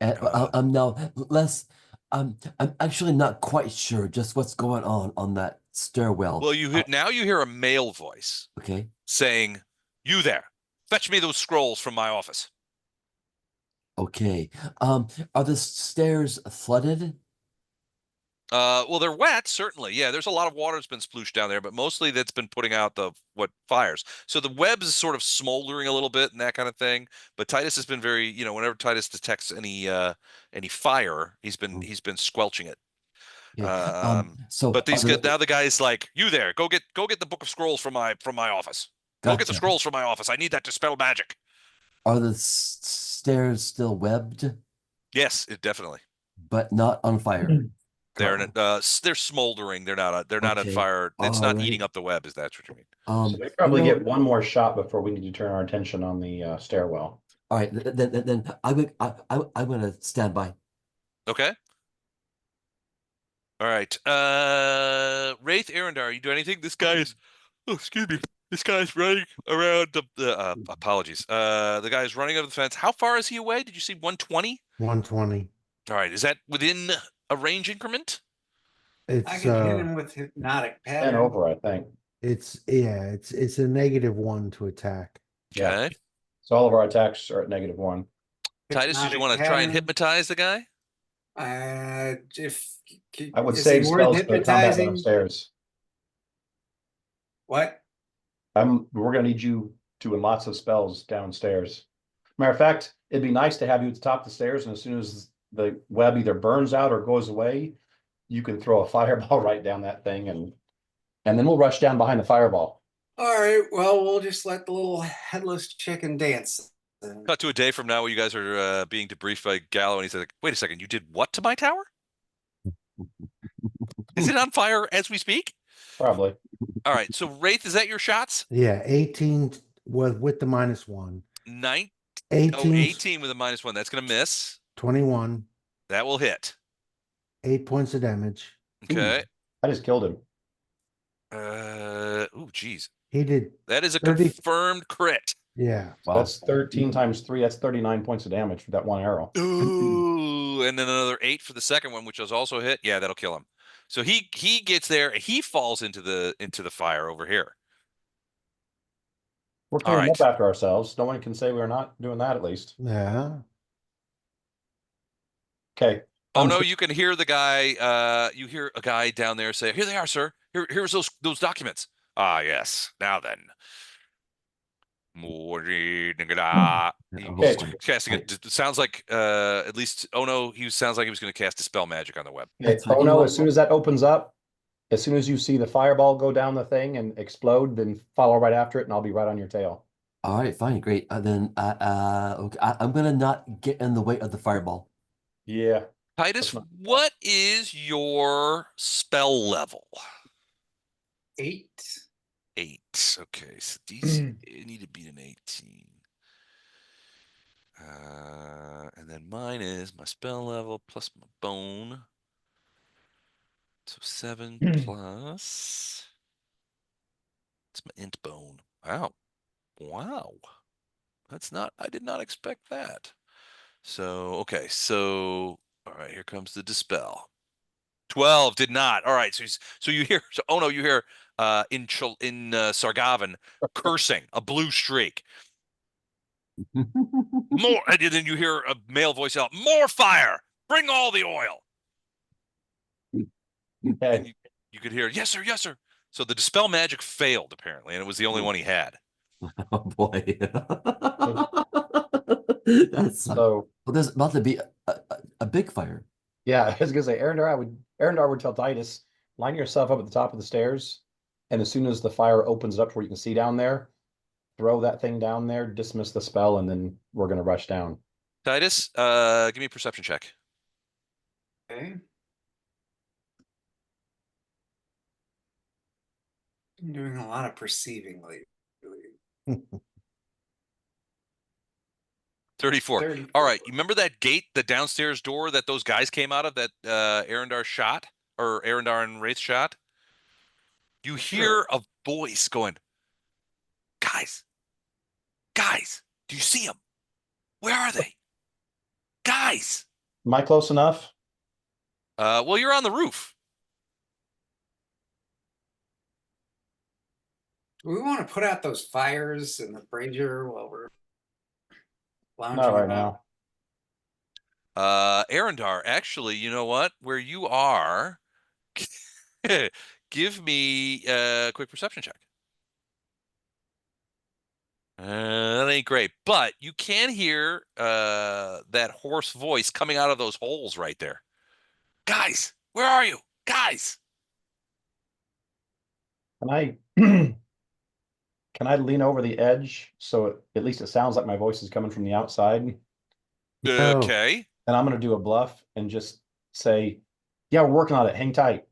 And Uh, I'm now less. I'm actually not quite sure just what's going on that stairwell. Well, now you hear a male voice Okay. saying, "You there? Fetch me those scrolls from my office." Okay. Are the stairs flooded? Well, they're wet, certainly. Yeah, there's a lot of water that's been splooshed down there, but mostly that's been putting out the fires. So the webs is sort of smoldering a little bit and that kind of thing. But Titus has been very, whenever Titus detects any fire, he's been squelching it. Okay. So But these are now the guy's like, "You there? Go get the book of scrolls from my office. Go get the Gotcha. scrolls from my office. I need that to spell magic." Are the stairs still webbed, Yes, definitely. but not on fire? They're smoldering. They're not on Okay. fire. It's not eating Alright. up the web. Is that what you mean? So we probably get one more shot before we need to turn our attention on the stairwell. All right, then I'm gonna stand by. Okay. All right. Wraith Arendar, you do anything? This guy is. Oh, excuse me. This guy's running around the apologies. The guy's running over the fence. How far is he away? Did you see 120? 120. All right. Is that within a range increment? I It's can hit him with hypnotic And pattern. over, I think. it's a -1 to attack. Yeah. Okay. So all of our attacks are at -1. Titus, did you Hypnotic want to try and pattern. hypnotise the guy? If I would is save he worth spells for the combat hypnotizing? downstairs. What? We're gonna need you doing lots of spells downstairs. Matter of fact, it'd be nice to have you at the top of the stairs, and as soon as the web either burns out or goes away, you can throw a fireball right down that thing, and then we'll rush down behind the fireball. All right. Well, we'll just let the little headless chicken dance. Cut to a day from now where you guys are being debriefed by Gallo, and he's like, "Wait a second, you did what to my tower? Is it on fire as we speak?" Probably. All right. So Wraith, is that your shots? Yeah, 18 with the -1. 9. 18, 18 with a -1. That's gonna miss. 21, That will hit. 8 points of damage. Okay. I just killed him. Oh, geez. He did, That is a 30. confirmed crit. yeah. Wow. That's 13 times 3. That's 39 points of damage for that one arrow. Ooh, and then another 8 for the second one, which was also hit. Yeah, that'll kill him. So he gets there. He falls into the fire over here. We're All cleaning right. up after ourselves. No one can say we're not doing that, at least. Yeah. Okay. Oh no, you can hear the guy. You hear a guy down there say, "Here they are, sir. Here's those documents." Ah, yes. Now then. He's casting it. Sounds like at least. Oh no, he sounds like he was going to cast Dispel Magic on the web. Okay. That's what Oh you no, want. as soon as that opens up, as soon as you see the fireball go down the thing and explode, then follow right after it, and I'll be right on your tail. All right, fine, great. Then okay, I'm gonna not get in the way of the fireball. Yeah. Titus, That's not- what is your spell level? 8. 8. Okay, so DC need to beat an 18. And then mine is my spell level plus my bone. So 7 plus. It's my int bone. Wow. Wow. That's not, I did not expect that. So, okay, so, all right, here comes the dispel. 12 did not. All right, so you hear, so, oh no, you hear in Sargavan cursing, a blue streak. More, and then you hear a male voice out, "More fire! Bring all the oil!" Okay. And you could hear, "Yes, sir, yes, sir." So the dispel magic failed apparently, and it was the only one he had. Oh boy. That's So well, there's about to be a big fire. yeah, I was gonna say Arendar would tell Titus, line yourself up at the top of the stairs, and as soon as the fire opens up to where you can see down there, throw that thing down there, dismiss the spell, and then we're gonna rush down. Titus, give me a perception check. Okay. Been doing a lot of perceiving lately. 34. 34. All right, you remember that gate, the downstairs door that those guys came out of that Arendar shot, or Arendar and Wraith shot? You hear a voice going, "Guys, guys, do you see them? Where are they? Guys!" Am I close enough? Well, you're on the roof. Do we want to put out those fires in the Brazier while we're lounging Not right about? now. Arendar, actually, you know what? Where you are, give me a quick perception check. That ain't great, but you can hear that hoarse voice coming out of those holes right there. "Guys, where are you? Guys!" Can I can I lean over the edge so at least it sounds like my voice is coming from the outside? No. Okay. And I'm gonna do a bluff and just say, yeah, we're working on it. Hang tight.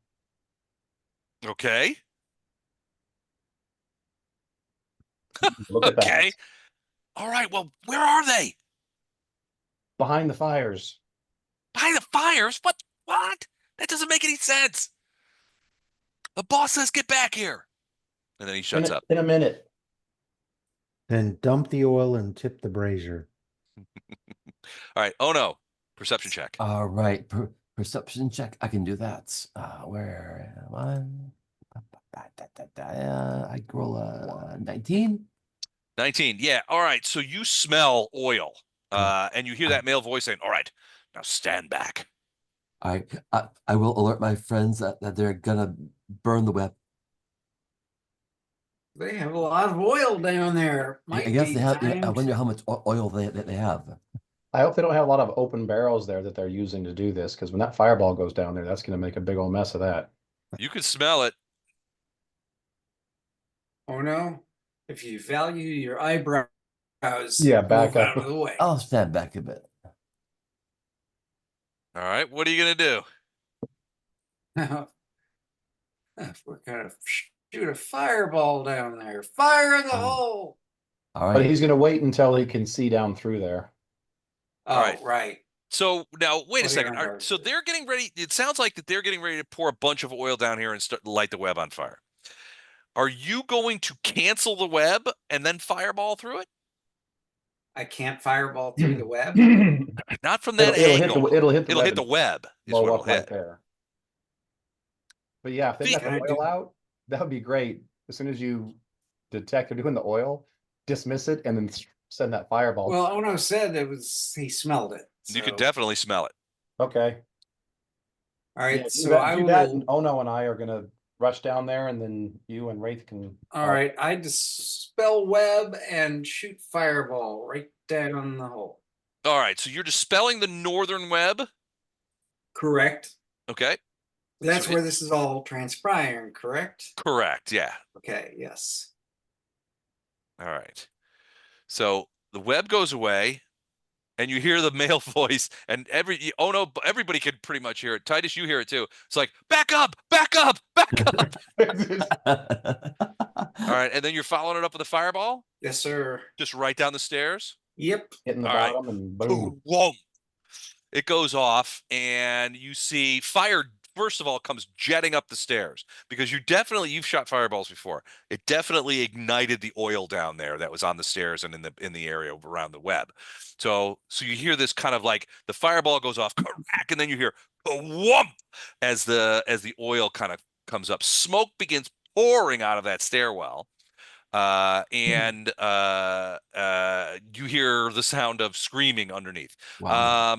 Okay. Look at Okay. that. All right. Well, where are they? Behind the fires. Behind the fires? What? What? That doesn't make any sense. The boss says, "Get back here." And then he shuts up. In a minute. Then dump the oil and tip the brazier. All right. Oh no. Perception check. All right, perception check. I can do that. Where am I roll a 19. 19. Yeah. All right. So you smell oil. And you hear that male voice saying, "All right, now stand back." I will alert my friends that they're gonna burn the web. They have a lot of oil down there. I Might guess be they have. I time wonder how much oil they have. I hope they don't have a lot of open barrels there that they're using to do this, because when that fireball goes down there, that's going to make a big old mess of that. You can smell it. Oh no, if you value your eyebrows, Yeah, back move up. out of the way. I'll stand back a bit. All right. What are you gonna do? If we're gonna shoot a fireball down there, fire in the hole. All But right. he's going to wait until he can see down through there. Oh, All right. right. So now, wait a What are second. your So they're getting ready. It sounds like that they're getting ready to pour a bunch of oil down here and light the web on fire. Are you going to cancel the web and then fireball through it? I can't fireball through the web. Not from that It'll hit angle. the it'll hit the It'll web hit the and web. Is blow what up it'll right hit. there. But yeah, if they See, got the can I oil do- out, that would be great. As soon as you detect they're doing the oil, dismiss it and then send that fireball. Well, Ono said he smelled it. You can so- definitely smell it. Okay. All right, Yeah, do so that, I do will. that, and Ono and I are gonna rush down there, and then you and Wraith can. All right, I dispel web and shoot fireball right down the hole. All right. So you're dispelling the northern web. Correct. Okay. That's So where this is all transpiring, correct? Correct. Yeah. Okay, yes. All right. So the web goes away, and you hear the male voice, and everybody can pretty much hear it. Titus, you hear it too. It's like, back up, back up, back up. All right, and then you're following it up with a fireball, Yes, sir. just right down the stairs. Yep. Hitting the All right. bottom and boom. Whoa. It goes off, and you see fire. First of all, comes jetting up the stairs because you've shot fireballs before. It definitely ignited the oil down there that was on the stairs and in the area around the web. So you hear this kind of like the fireball goes off, crack, and then you hear a whump as the oil kind of comes up. Smoke begins pouring out of that stairwell. And you hear the sound of screaming underneath. Wow.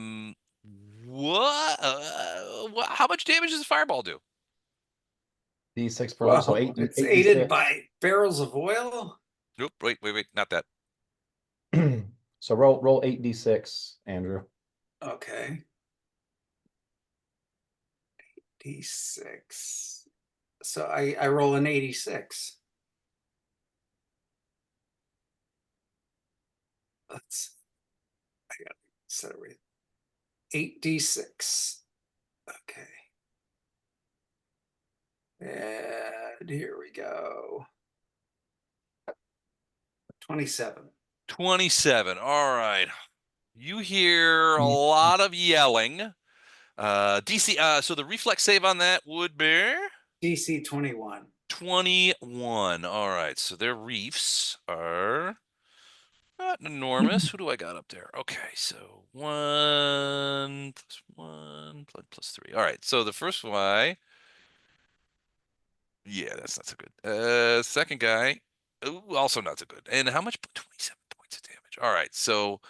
How much damage does the fireball do? D6 per Well, level, so it's 8 aided by barrels of oil. Nope. Wait, not that. So roll 8d6, Andrew. Okay. D6. So I roll an 86. I got set it right. 8d6. Okay. And here we go. 27. 27. All right. You hear a lot of yelling. DC. So the reflex save on that would be DC 21. 21. All right. So their reefs are not enormous. Who do I got up there? Okay, so 1 plus 1 plus 3. All right, so the first guy, yeah, that's not so good. Second guy, ooh, also not so good. And how much? 27 points of damage. All right, so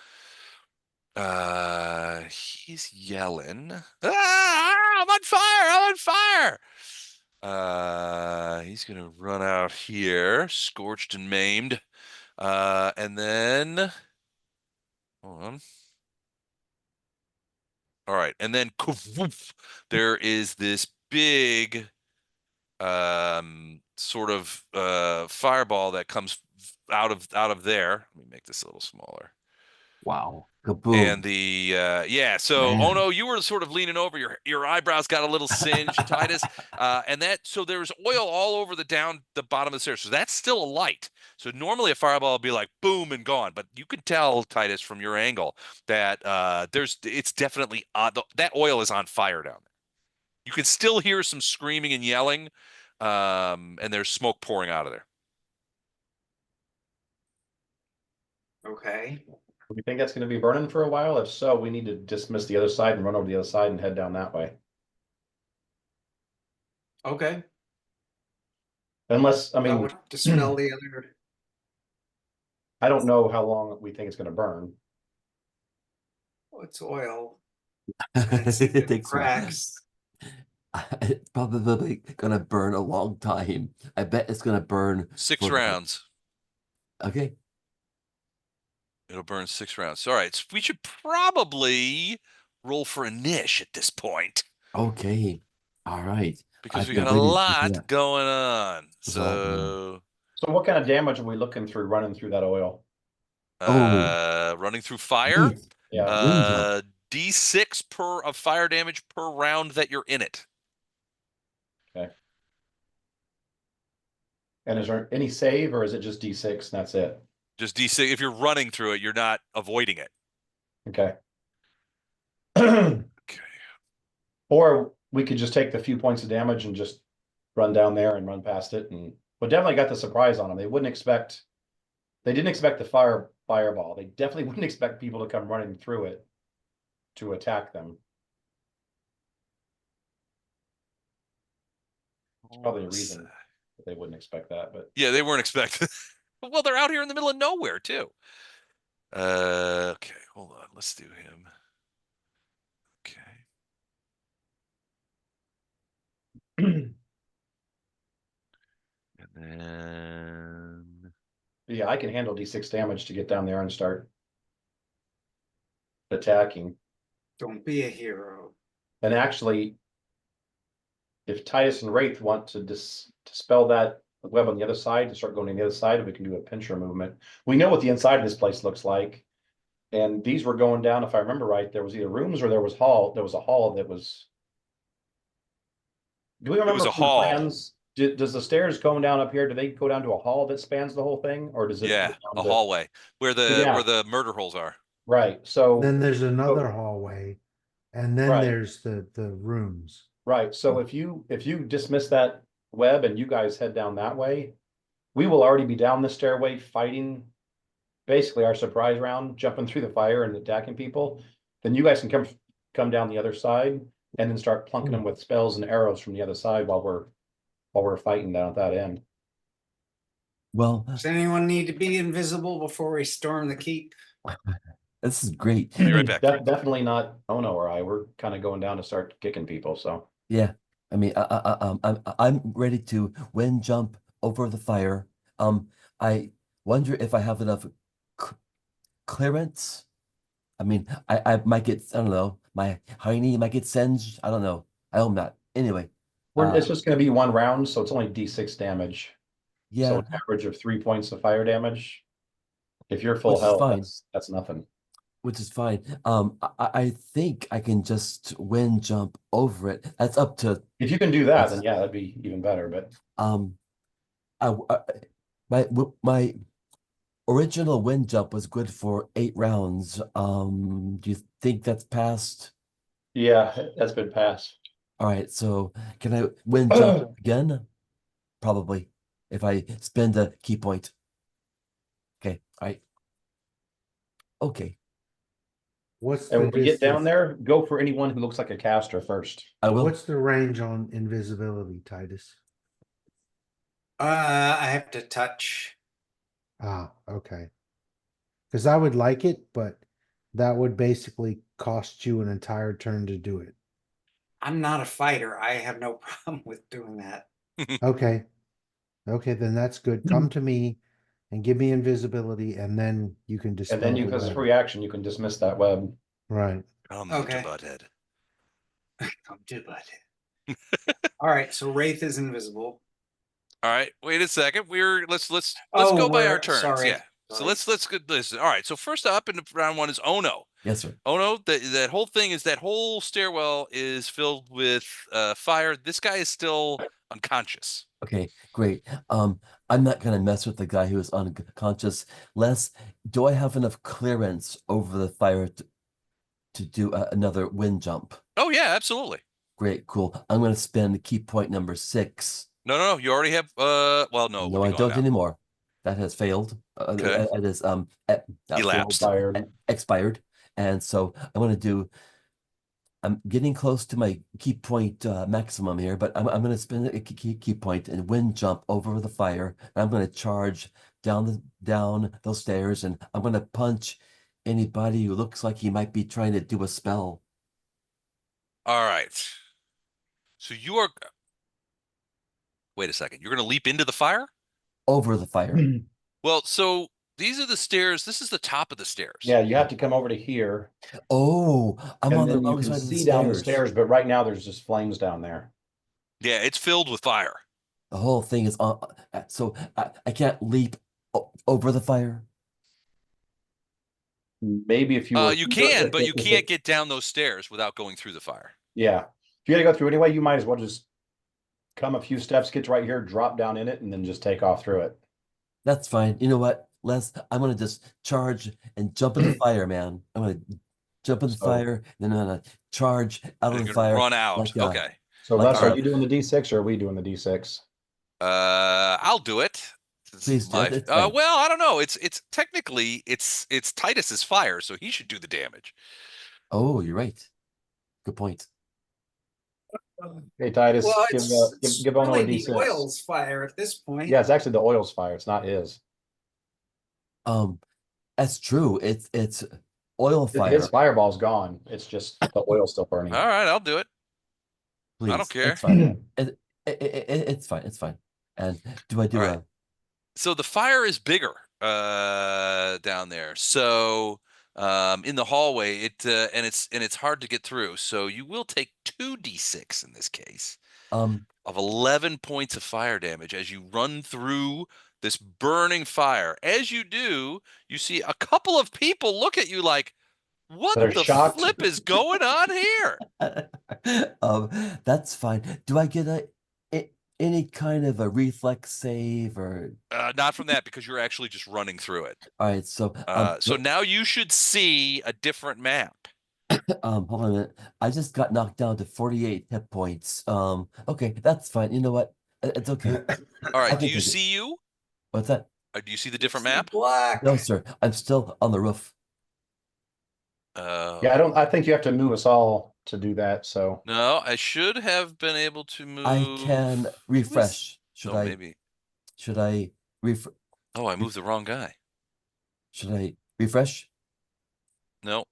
he's yelling. Ah, I'm on fire! I'm on fire! He's gonna run out here, scorched and maimed. And then hold on. All right, and then there is this big sort of fireball that comes out of there. Let me make this a little smaller. Wow. Kaboom. And the so Man. Ono, you were sort of leaning over, your eyebrows got a little singed, Titus. And so there's oil all over the bottom of the stairs. So that's still a light. So normally a fireball would be like boom and gone, but you can tell, Titus, from your angle that it's definitely that oil is on fire down there. You can still hear some screaming and yelling, and there's smoke pouring out of there. Okay. Do you think that's gonna be burning for a while? If so, we need to dismiss the other side and run over the other side and head down that way. Okay. Unless, I That mean, would dispel the other. I don't know how long we think it's gonna burn. Oh, it's oil. And it's It takes a while. cracks. It's probably gonna burn a long time. I bet it's gonna burn 6 for about- rounds. Okay. It'll burn 6 rounds. All right. So we should probably roll for a niche at this point Okay. All right. because I've we been got a waiting to do lot that. going on. There's a lot going So, So what kind of damage are we looking through running through that oil? running through fire, Wait, Yeah. wind jump. D6 per of fire damage per round that you're in it. And is there any save or is it just D6 and that's it? Just D6. If you're running through it, you're not avoiding it. Okay. Okay. Or we could just take the few points of damage and just run down there and run past it and, but definitely got the surprise on them. They didn't expect the fireball. They definitely wouldn't expect people to come running through it to attack them. It's probably a reason that they wouldn't expect that, but Yeah, they weren't expecting. Well, they're out here in the middle of nowhere too. Okay, hold on. Let's do him. Okay. And then yeah, I can handle D6 damage to get down there and start attacking. Don't be a hero. And actually, if Titus and Wraith want to dispel that web on the other side and start going to the other side, we can do a pincher movement. We know what the inside of this place looks like. And these were going down, if I remember right, there was either rooms or there was a hall that was. Do we remember was a from the hall. plans? Does the stairs going down up here, do they go down to a hall that spans the whole thing? Or does it? yeah, go a down to- hallway where the Yeah. where the murder holes are. Right, so. Then there's another hallway, and then Right. there's the rooms. Right, so if you dismiss that web and you guys head down that way, we will already be down the stairway fighting. Basically our surprise round, jumping through the fire and attacking people. Then you guys can come down the other side and then start plunking them with spells and arrows from the other side while we're fighting down at that end. Well, Does anyone need to be invisible before we storm the keep? this is great. Be right back. Definitely not Ono or I. We're kind of going down to start kicking people, so. Yeah, I mean, I'm ready to wind jump over the fire. I wonder if I have enough clearance. I mean, I might get, I don't know, my hiney might get singed. I don't know. I hope not. Anyway, It's just gonna be one round, so it's only D6 damage. yeah, So an average of 3 points of fire damage. If you're full Which is health, fine. that's nothing. which is fine. I think I can just wind jump over it. That's up to If you can do that, then yeah, that'd be even better, but. my original wind jump was good for 8 rounds. Do you think that's passed? Yeah, that's been passed. All right, so can I wind jump again? Probably, if I spend a key point. Okay, all right. Okay, What's And the when we get down distance? there, go for anyone who looks like a caster first. I will. What's the range on invisibility, Titus? I have to touch. Ah, okay. Because I would like it, but that would basically cost you an entire turn to do it. I'm not a fighter. I have no problem with doing that. Okay. Okay, then that's good. Come to me and give me invisibility, and then you can dispel And then you, the because it's web. free action, you can dismiss that web. Right. Come Okay. to Butthead. Come to bud. All right, so Wraith is invisible. All right, wait a second. Let's Oh, go by we're- our turns. sorry, Yeah. So sorry. let's get this. All right. So first up in round 1 is Ono. Yes, sir. Ono, that whole thing is that whole stairwell is filled with fire. This guy is still unconscious. Okay, great. I'm not gonna mess with the guy who is unconscious. Les, do I have enough clearance over the fire to do another wind jump? Oh yeah, absolutely. Great, cool. I'm gonna spend key point number 6. No. You already have. Well, no. it would No, be I gone don't now. anymore. that has failed. Okay. It is not Elapsed. failed, Expired. expired. And so I'm going to do. I'm getting close to my key point maximum here, but I'm going to spend a key point and wind jump over the fire. And I'm going to charge down those stairs, and I'm going to punch anybody who looks like he might be trying to do a spell All right. So you are. Wait a second. You're going to leap into the fire? over the fire. Well, so these are the stairs. This is the top of the stairs. Yeah, you have to come over to here. Oh, I'm And on the then you wrong can side of the see down the stairs. stairs, but right now there's just flames down there. Yeah, it's filled with fire. The whole thing is on. So I can't leap over the fire. Maybe if you were. You can, but you can't get down those stairs without going through the fire. Yeah. If you gotta go through anyway, you might as well just come a few steps, get right here, drop down in it, and then just take off through it. That's fine. You know what, Les? I'm gonna just charge and jump in the fire, man. I'm gonna jump in the So- fire, then I'm gonna charge out of You're the gonna fire. run out. like, Okay. So Like, Les, are you doing the D6 or are we doing the D6? I'll do it. This Please is do my- it. It's fine. well, I don't know. It's technically it's Titus's fire, so he should do the damage. Oh, you're right. Good point. Hey, Titus, Well, give Ono really a the D6. oil's fire at this point. Yeah, it's actually the oil's fire. It's not his. That's true. It's oil fire. His fireball's gone. It's just the oil's still burning. All right, I'll do it. Please, I don't care. It's fine. It's fine. It's fine. And do I do All right. So the fire is bigger down there. So in the hallway, and it's hard to get through. So you will take 2d6 in this case of 11 points of fire damage as you run through this burning fire. As you do, you see a couple of people look at you like, what They're the shocked. flip is going on here? that's fine. Do I get any kind of a reflex save or? Not from that, because you're actually just running through it. All right, so So now you should see a different map. hold on a minute. I just got knocked down to 48 hit points. Okay, that's fine. You know what? It's okay. All right, I do can you take it. see you? What's that? Do you see the different map? Black. No, sir. I'm still on the roof. Yeah, I think you have to move us all to do that. So No, I should have been able to move. I can refresh. Should Oh, I? maybe. Should I Oh, I moved the wrong guy. Should I refresh? No,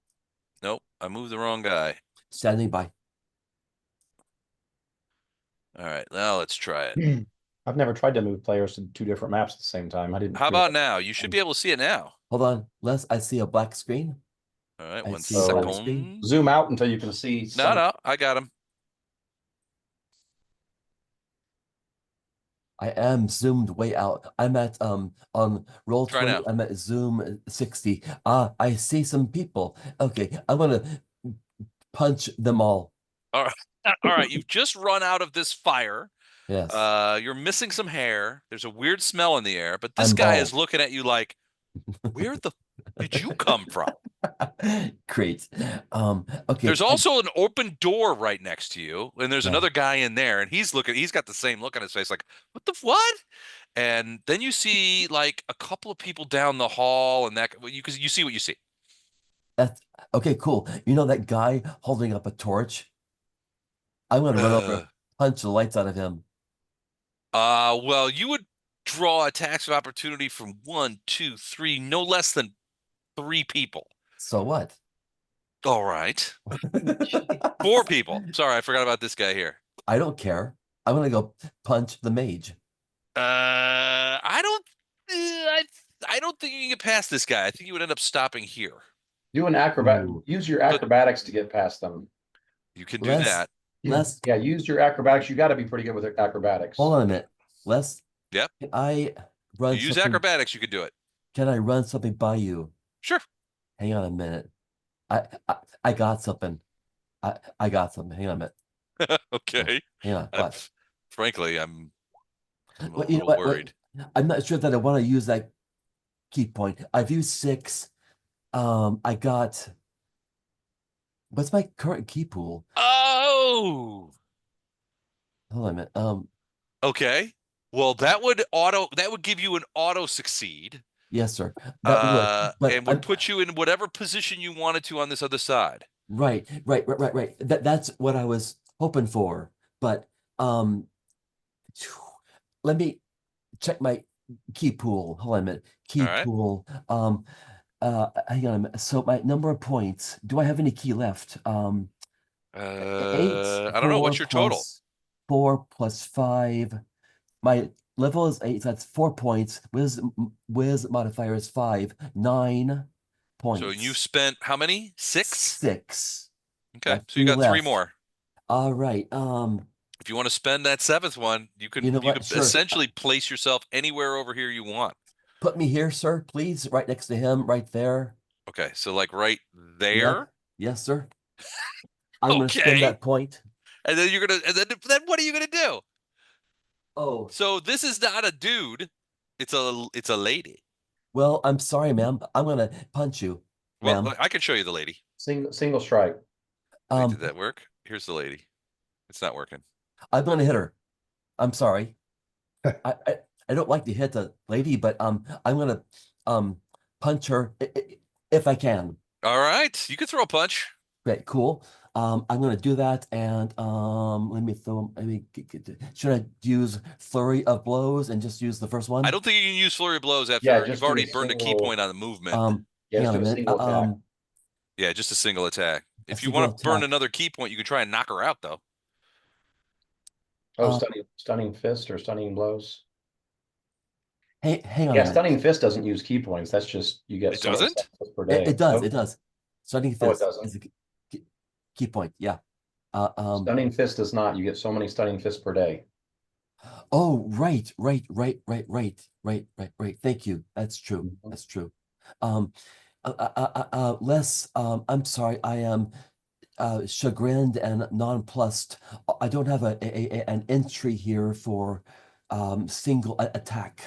nope, I moved the wrong guy. Standing by. All right, now let's try it. I've never tried to move players to two different maps at the same time. I didn't. How about now? You should be able to see it now. Hold on, Les. I see a black screen. All right, I 1 see a black second. screen. Zoom out until you can see. No, some- no, I got him. I am zoomed way out. I'm at on roll Try 20. now. I'm at zoom 60. I see some people. Okay, I'm gonna punch them all. All right, you've just run out of this fire. Yes. You're missing some hair. There's a weird smell in the air, but this I'm guy bald. is looking at you like, where the did you come from? Great. Okay. There's also an open door right next to you, and there's Yeah. another guy in there, and he's got the same look on his face, like, what? And then you see like a couple of people down the hall, and you see what you see. That's okay. Cool. You know that guy holding up a torch? I'm gonna run over, and punch the lights out of him. Well, you would draw attacks of opportunity from 1, 2, 3, no less than 3 people. So what? All right. 4 people. Sorry, I forgot about this guy here. I don't care. I'm gonna go punch the mage. I don't think you can get past this guy. I think you would end up stopping here. Do an acrobat. Ooh. Use your acrobatics to get past them. You can do Les, that. Les, Yeah, use your acrobatics. You got to be pretty good with your acrobatics. hold on a minute. Les. Yep. Can I run You use something? acrobatics, you could do it. Can I run something by you? Sure. Hang on a minute. I got something. I got something. Hang on a minute. Okay. Hang on. What? Frankly, I'm a Well, you know little what? worried. I'm not sure that I want to use that key point. I've used 6. I got. What's my current key pool? Oh, Hold on a minute. okay. Well, that would give you an auto succeed. Yes, sir. That would. But And would put you in whatever position you wanted to on this other side. right. That's what I was hoping for. But let me check my key pool. Hold on a minute. Key All right. pool. Hang on a minute. So my number of points. Do I have any key left? Eight. I don't know. What's your total? 4 plus 5. My level is 8, so that's 4 points. Wiz modifier is 5. 9 points. So you spent how many? 6? 6. Okay, Got so you 3 got 3 left. more. All right. If you want to spend that 7th one, you can You know what? can Sure. essentially place yourself anywhere over here you want. Put me here, sir, please. Right next to him, right there. Okay, so like right there. Yep. Yes, sir. I'm gonna spend Okay. that point. And then you're gonna, and then what are you gonna do? Oh, So this is not a dude, it's a lady. well, I'm sorry, ma'am. I'm gonna punch you, Well, ma'am. I can show you the lady. Single strike. Wait, did that work? Here's the lady. It's not working. I'm gonna hit her. I'm sorry. I don't like to hit the lady, but I'm gonna punch her if I can. All right, you can throw a punch. Great, cool. I'm gonna do that, and should I use flurry of blows and just use the first one? I don't think you can use flurry of blows after Yeah, just you've do a already burned a key single- point on the movement. Yeah, hang on a just do a minute. single attack. Yeah, just a single attack. A If you want to single burn attack. another key point, you can try and knock her out, though. Oh, stunning fist or stunning blows. Hey, hang on a Yeah, minute. stunning fist doesn't use key points. That's just you get It so many doesn't? stun fists per day. It does. Nope. It does. Stunning No, it fist doesn't. is a key point. Yeah. Stunning fist does not. You get so many stunning fists per day. Oh, right. Thank you. That's true. Mhm. That's true. Les, I'm sorry. I am chagrined and nonplussed. I don't have an entry here for single attack.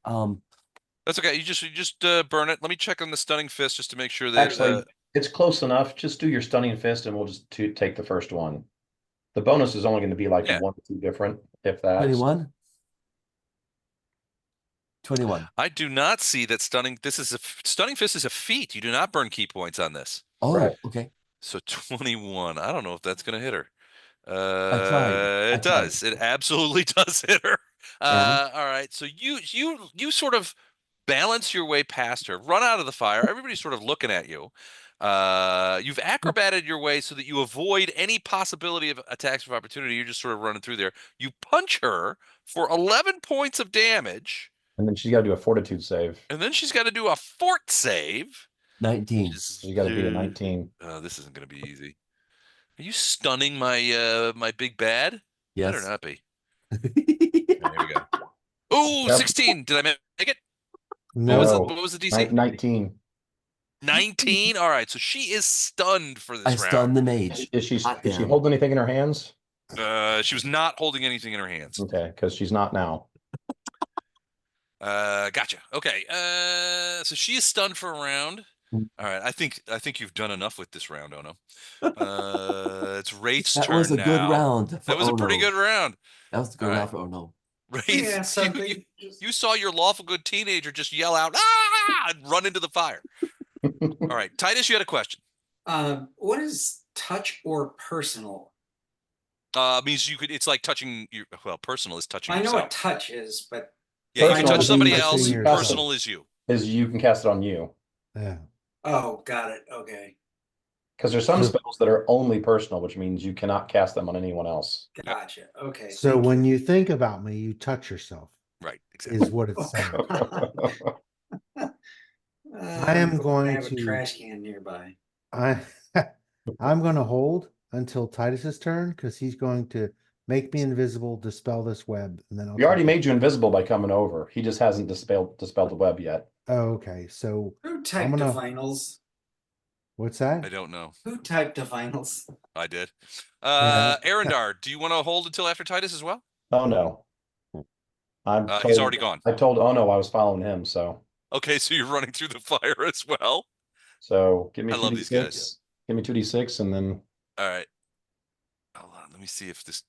That's okay. You just burn it. Let me check on the stunning fist just to make sure that Actually, it's close enough. Just do your stunning fist, and we'll just take the first one. The bonus is only going to be like Yeah. 1 or 2 different, if that. 21. 21. I do not see that stunning. Stunning fist is a feat. You do not burn key points on this. Oh, Right. okay. So 21. I don't know if that's gonna hit her. tried. It does. It absolutely does hit her. And? All right. So you sort of balance your way past her, run out of the fire. Everybody's sort of looking at you. You've acrobated your way so that you avoid any possibility of attacks of opportunity. You're just sort of running through there. You punch her for 11 points of damage, And then she's got to do a fortitude save. and then she's got to do a fort save. 19. So you got to beat a 19. This isn't going to be easy. Are you stunning my my big bad? Yes. Better not be. There we go. Oh, Yep. 16. Did I make it? No, What was the DC? 19. 19. All right. So she is stunned for this I round. stunned the mage. Is she Hot is she damn. holding anything in her hands? She was not holding anything in her hands. Okay, because she's not now. Gotcha. Okay. So she is stunned for a round. All right. I think you've done enough with this round, Ono. It's Wraith's That turn was a now. good round. That was a pretty Ono. good round. That was a good All round for Ono. Wraith, Yeah, something. you saw your lawful good teenager just yell out, "Ah!" and run into the fire. All right, Titus, you had a question. What is touch or personal? Means you could. It's like touching your. Well, personal is touching I know yourself. what touch is, but Yeah, you can Personal touch is somebody touching else. yourself. Personal is you. Is you can cast it on you. yeah. oh, got it. Okay, Because there's some So- spells that are only personal, which means you cannot cast them on anyone else. gotcha. Okay. So thank when you think about me, you touch yourself, Right. Exactly. is what it's saying. you. I am going I have to- a trash can nearby. I'm going to hold until Titus's turn because he's going to make me invisible, dispel this web, and then I'll. We already take it. made you invisible by coming over. He just hasn't dispelled the web yet. Oh, okay. So Who typed gonna- divinals? what's I that? don't know. Who typed divinals? I did. Yeah. Arendar, do you want to hold until after Titus as well? Oh no. He's already gone. I told Ono I was following him, so Okay, so you're running through the fire as well. give me I love 2d6. these guys. Give me 2d6 and then All right. Hold on. Let me see if this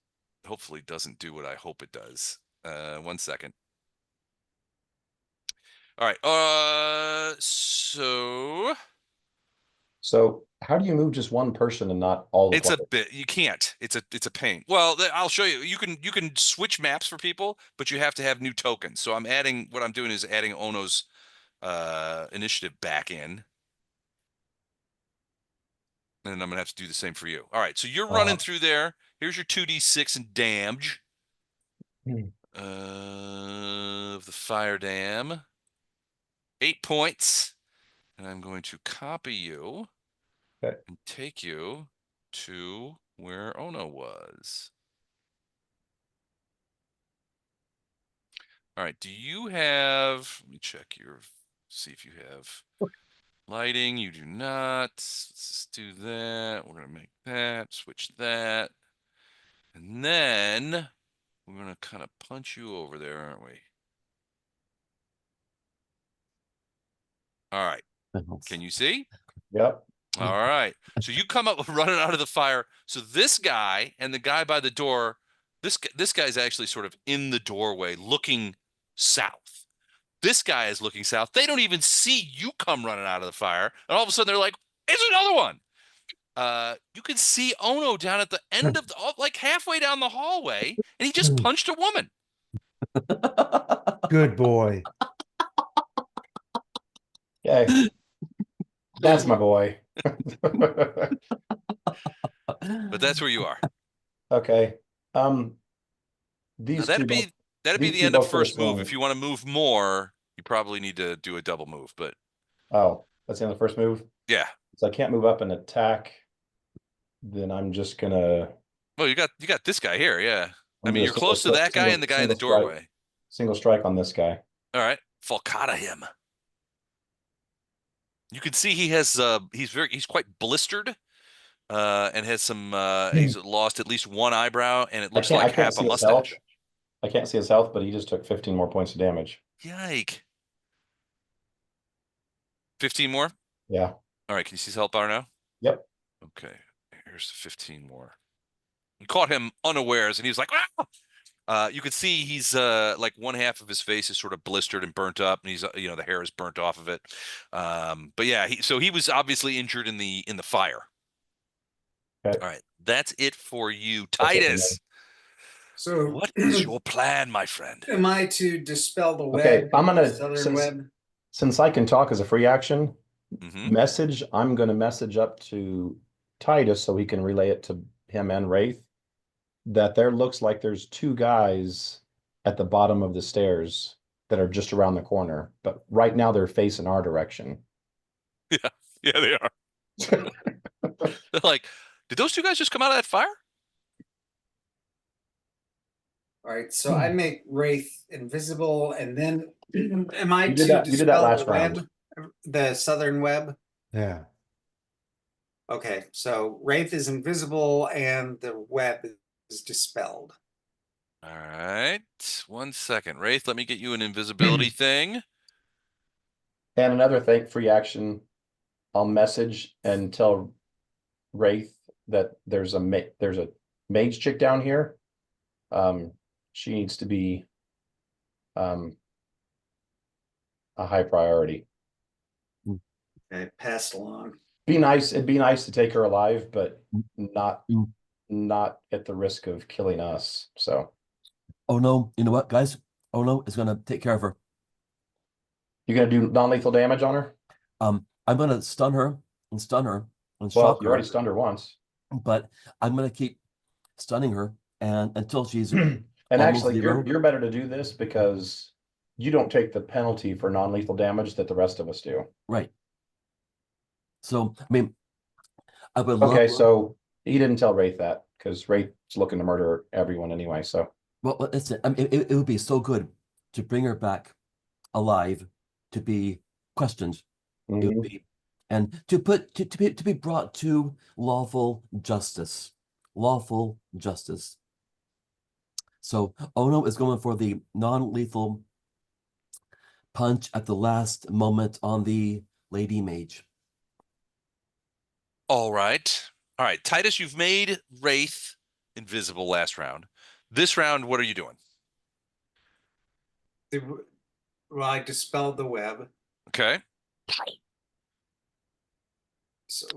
hopefully doesn't do what I hope it does. 1 second. All right. So how do you move just one person and not all the it's a players? bit. You can't. It's a pain. Well, I'll show you. You can switch maps for people, but you have to have new tokens. So I'm adding. What I'm doing is adding Ono's initiative back in. And I'm gonna have to do the same for you. All right, so you're running through there. Here's your 2d6 and damage of the fire dam. 8 points. And I'm going to copy you Okay. and take you to where Ono was. All right, do you have, let me check your, see if you have lighting. You do not. Let's just do that. We're going to make that, switch that. And then we're going to kind of punch you over there, aren't we? All right. Can you see? Yep. All right. So you come up running out of the fire. So this guy and the guy by the door, this guy's actually sort of in the doorway looking south. This guy is looking south. They don't even see you come running out of the fire. And all of a sudden they're like, it's another one. You can see Ono down at the end of like halfway down the hallway, and he just punched a woman. Good boy. Okay. That's my boy. But that's where you are. Okay. Now, These that'd two be the these two end of both first move. swung. If you want to move more, you probably need to do a double move. But Oh, that's the end of the first move. yeah. So I can't move up and attack. Then I'm just gonna. Well, you got this guy here. Yeah. I mean, do a you're close to that guy and the guy in the doorway. Single strike on this guy. All right. Falcata him. You can see he has he's quite blistered. And has some he's lost at least one eyebrow, and it looks like half a mustache. I can't see his health, but he just took 15 more points of damage. Yike. 15 more? Yeah. All right, can you see his health bar now? Yep. Okay, here's the 15 more. You caught him unawares, and he was like, ah! You could see he's like one half of his face is sort of blistered and burnt up, and he's the hair is burnt off of it. But yeah, so he was obviously injured in the fire. Okay. All right, that's it for you, Titus. So What is your plan, my friend? am I to dispel the web? Okay, I'm gonna southern web. since I can talk as a free action, Mm-hmm. I'm gonna message up to Titus so he can relay it to him and Wraith that there looks like there's two guys at the bottom of the stairs that are just around the corner, but right now they're facing our direction. Yeah, they are. They're like, did those two guys just come out of that fire? All right, so I make Wraith invisible, and then am I You to did that dispel last the web, round. the southern web? Yeah. Okay, so Wraith is invisible, and the web is dispelled. All right, 1 second, Wraith. Let me get you an invisibility thing. And another thing, free action, I'll message and tell Wraith that there's a mage chick down here. She needs to be a high priority. Okay, passed along. It'd be nice to take her alive, but not at the risk of killing us. So Oh no, you know what, guys? Oh no, is gonna take care of her. you're gonna do non-lethal damage on her? I'm gonna stun her and Well, shock you her, already stunned her once. but I'm gonna keep stunning her and until she's And almost actually, zero. you're better to do this because you don't take the penalty for non-lethal damage that the rest of us do. right. So I mean, I would love. Okay, so he didn't tell Wraith that because Wraith's looking to murder everyone anyway. So Well, listen, I mean, it would be so good to bring her back alive to be questioned. It would be, and to be brought to lawful justice. Lawful justice. So Ono is going for the non-lethal punch at the last moment on the Lady Mage. All right. Titus, you've made Wraith invisible last round. This round, what are you doing? Well, I dispelled the web. Okay. So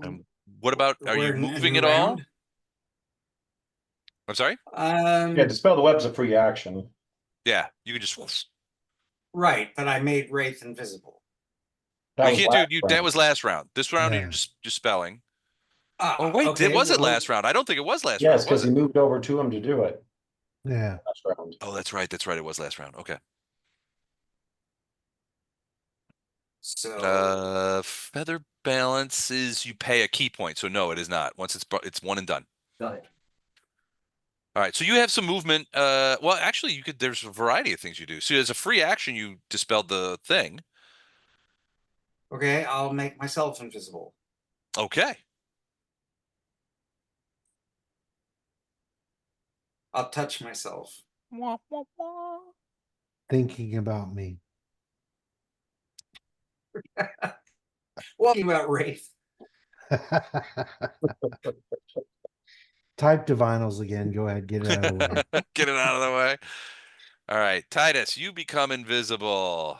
What about, are you we're in moving a at all? round. I'm sorry? Yeah, dispel the web's a free action. Yeah, you can just. Right, but I made Wraith invisible. That You was can't do last that round. was last round. This round Yeah. you're just spelling. Ah, Oh wait, okay, was it well, last round? I don't think it was last Yes, round, was because he it? moved over to him to do it Yeah. last round. Oh, that's right. That's right. It was last round. Okay. So Feather balance is you pay a key point. So no, it is not. Once it's one and done. Got it. All right. So you have some movement. Well, actually, you could. There's a variety of things you do. So as a free action, you dispelled the thing. okay, I'll make myself invisible. Okay. I'll touch myself. Wah, wah, wah. Thinking about me. Well, about Wraith. Type divinals again. Go ahead, get it out of the way. Get it out of the way. All right, Titus, you become invisible.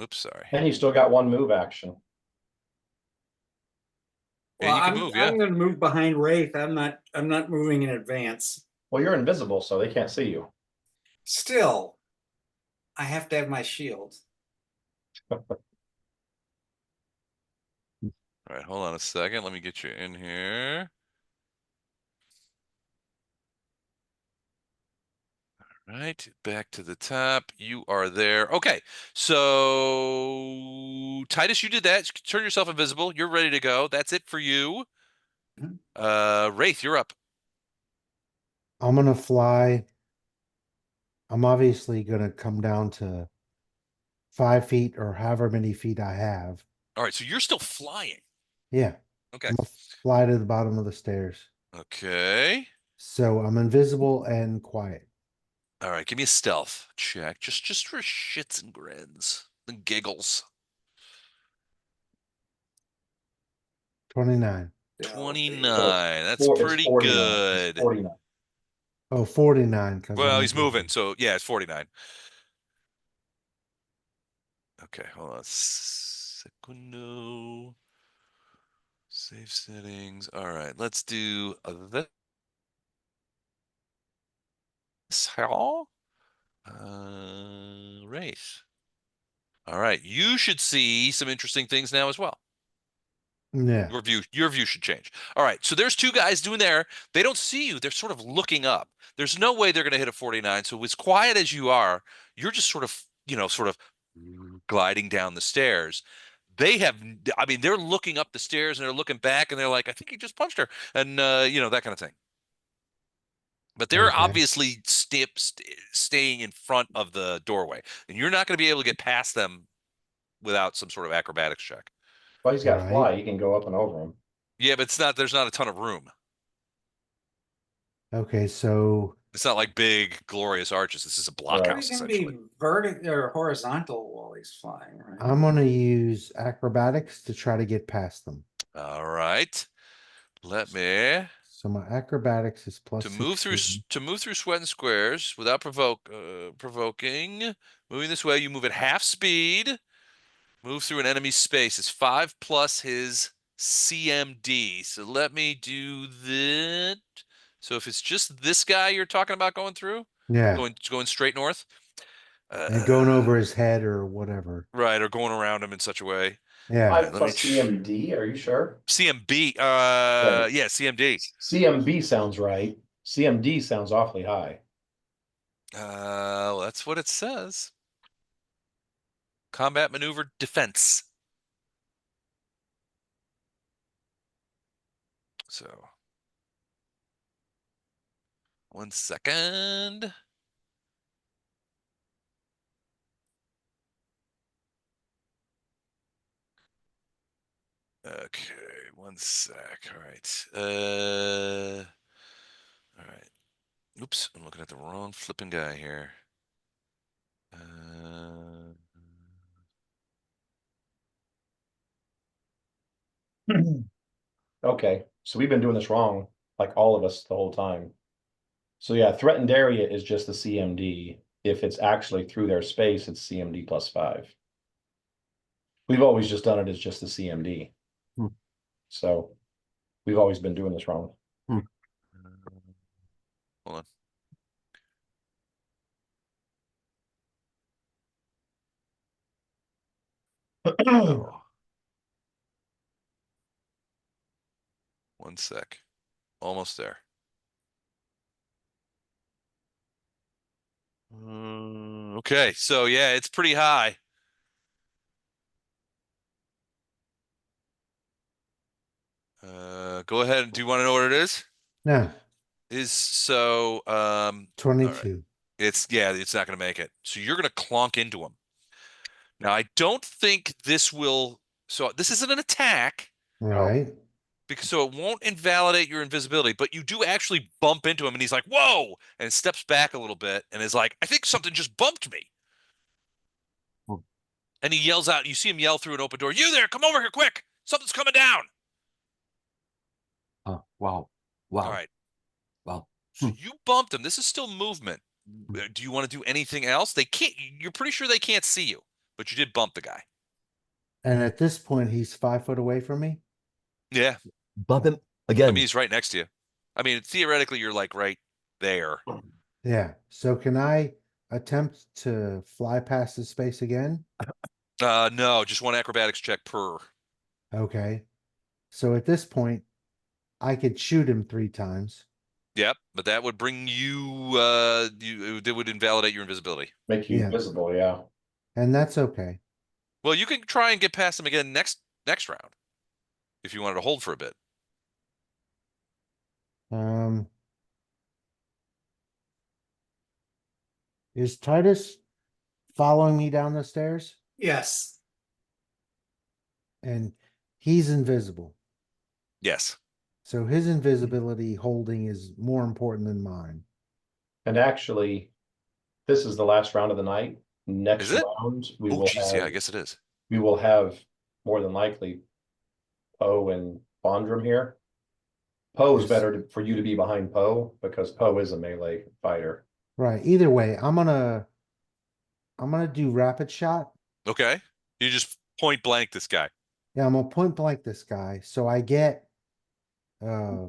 Oops, sorry. And you still got one move action. Yeah, Well, you can move. Yeah. I'm going to move behind Wraith. I'm not moving in advance. Well, you're invisible, so they can't see you. Still, I have to have my shield. All right, hold on a second. Let me get you in here. All right, back to the top. You are there. Okay, so Titus, you did that. Turn yourself invisible. You're ready to go. That's it for you. Wraith, you're up. I'm gonna fly. I'm obviously gonna come down to 5 feet or however many feet I have. All right, so you're still flying. Yeah. Okay. I'm gonna fly to the bottom of the stairs. Okay. So I'm invisible and quiet. All right, give me a stealth check, just for shits and grins and giggles. 29. 29. That's It's pretty 49. It's good. 49. Oh, 49 because Well, he's moving, so yeah, it's 49. Okay, hold on. Secundo. Save settings. All right, let's do this. How? Race. All right, you should see some interesting things now as well. Yeah. Your view should change. All right, so there's two guys doing there. They don't see you. They're sort of looking up. There's no way they're going to hit a 49. So as quiet as you are, you're just sort of, sort of gliding down the stairs. They have, I mean, they're looking up the stairs and they're looking back and they're like, I think he just punched her, and that kind of thing. But they're Okay. obviously staying in front of the doorway, and you're not going to be able to get past them without some sort of acrobatics check. Well, he's got Right. fly. You can go up and over him. Yeah, but it's not. There's not a ton of room. Okay, so It's not like big, glorious arches. This is a He blockhouse, can essentially. be vertical or horizontal while he's flying, right? I'm gonna use acrobatics to try to get past them. All right. Let me So my acrobatics is plus to move through 16. sweat and squares without provoking. Moving this way, you move at half speed. Move through an enemy's space. It's 5 plus his CMD. So let me do that. So if it's just this guy you're talking about going through, Yeah. going straight north, And going over his head or whatever. right, or going around him in such a way. Yeah. All right, 5 let me plus CMD. Are you sure? CMB. Right. Yeah, CMD. CMB sounds right. CMD sounds awfully high. Well, that's what it says. Combat maneuver defense. So, 1 second. Okay, 1 sec. All right. All right. Oops, I'm looking at the wrong flipping guy here. Okay, so we've been doing this wrong, like all of us the whole time. So yeah, threatened area is just the CMD. If it's actually through their space, it's CMD plus 5. We've always just done it as just the CMD. Hmm. So we've always been doing this wrong. Hold on. Oh. One sec. Almost there. Okay, so yeah, it's pretty high. Go ahead. Do you want to know what it is? No, Is so all right. 22. It's not gonna make it. So you're gonna clonk into him. Now I don't think this will, so this isn't an attack Right. because so it won't invalidate your invisibility, but you do actually bump into him and he's like, whoa, and steps back a little bit and is like, I think something just bumped me. Hmm. And he yells out, you see him yell through an open door, you there, come over here quick. Something's coming down. Wow. All right. Wow. So you bumped him. This is still movement. Do you want to do anything else? They can't, you're pretty sure they can't see you, but you did bump the guy. And at this point, he's 5 foot away from me. Yeah. Bump him I again. mean, he's right next to you. I mean, theoretically, you're like right there. Yeah. So can I attempt to fly past his space again? No, just one acrobatics check per. Okay. So at this point, I could shoot him 3 times. Yep, but that would bring you, that would invalidate your invisibility. Make you Yeah. visible, yeah. And that's okay. Well, you can try and get past him again next round if you wanted to hold for a bit. Is Titus following me down the stairs? Yes. And he's invisible. Yes. So his invisibility holding is more important than mine. And actually, this is the last round of the night. Next Is it? round, we Oh, will geez, have yeah, I guess it is. we will have more than likely Poe and Bondrum here. Poe's Yes. better for you to be behind Poe because Poe is a melee fighter. Right. Either way, I'm gonna do rapid shot. Okay. You just point blank this guy. Yeah, I'm gonna point blank this guy. So I get uh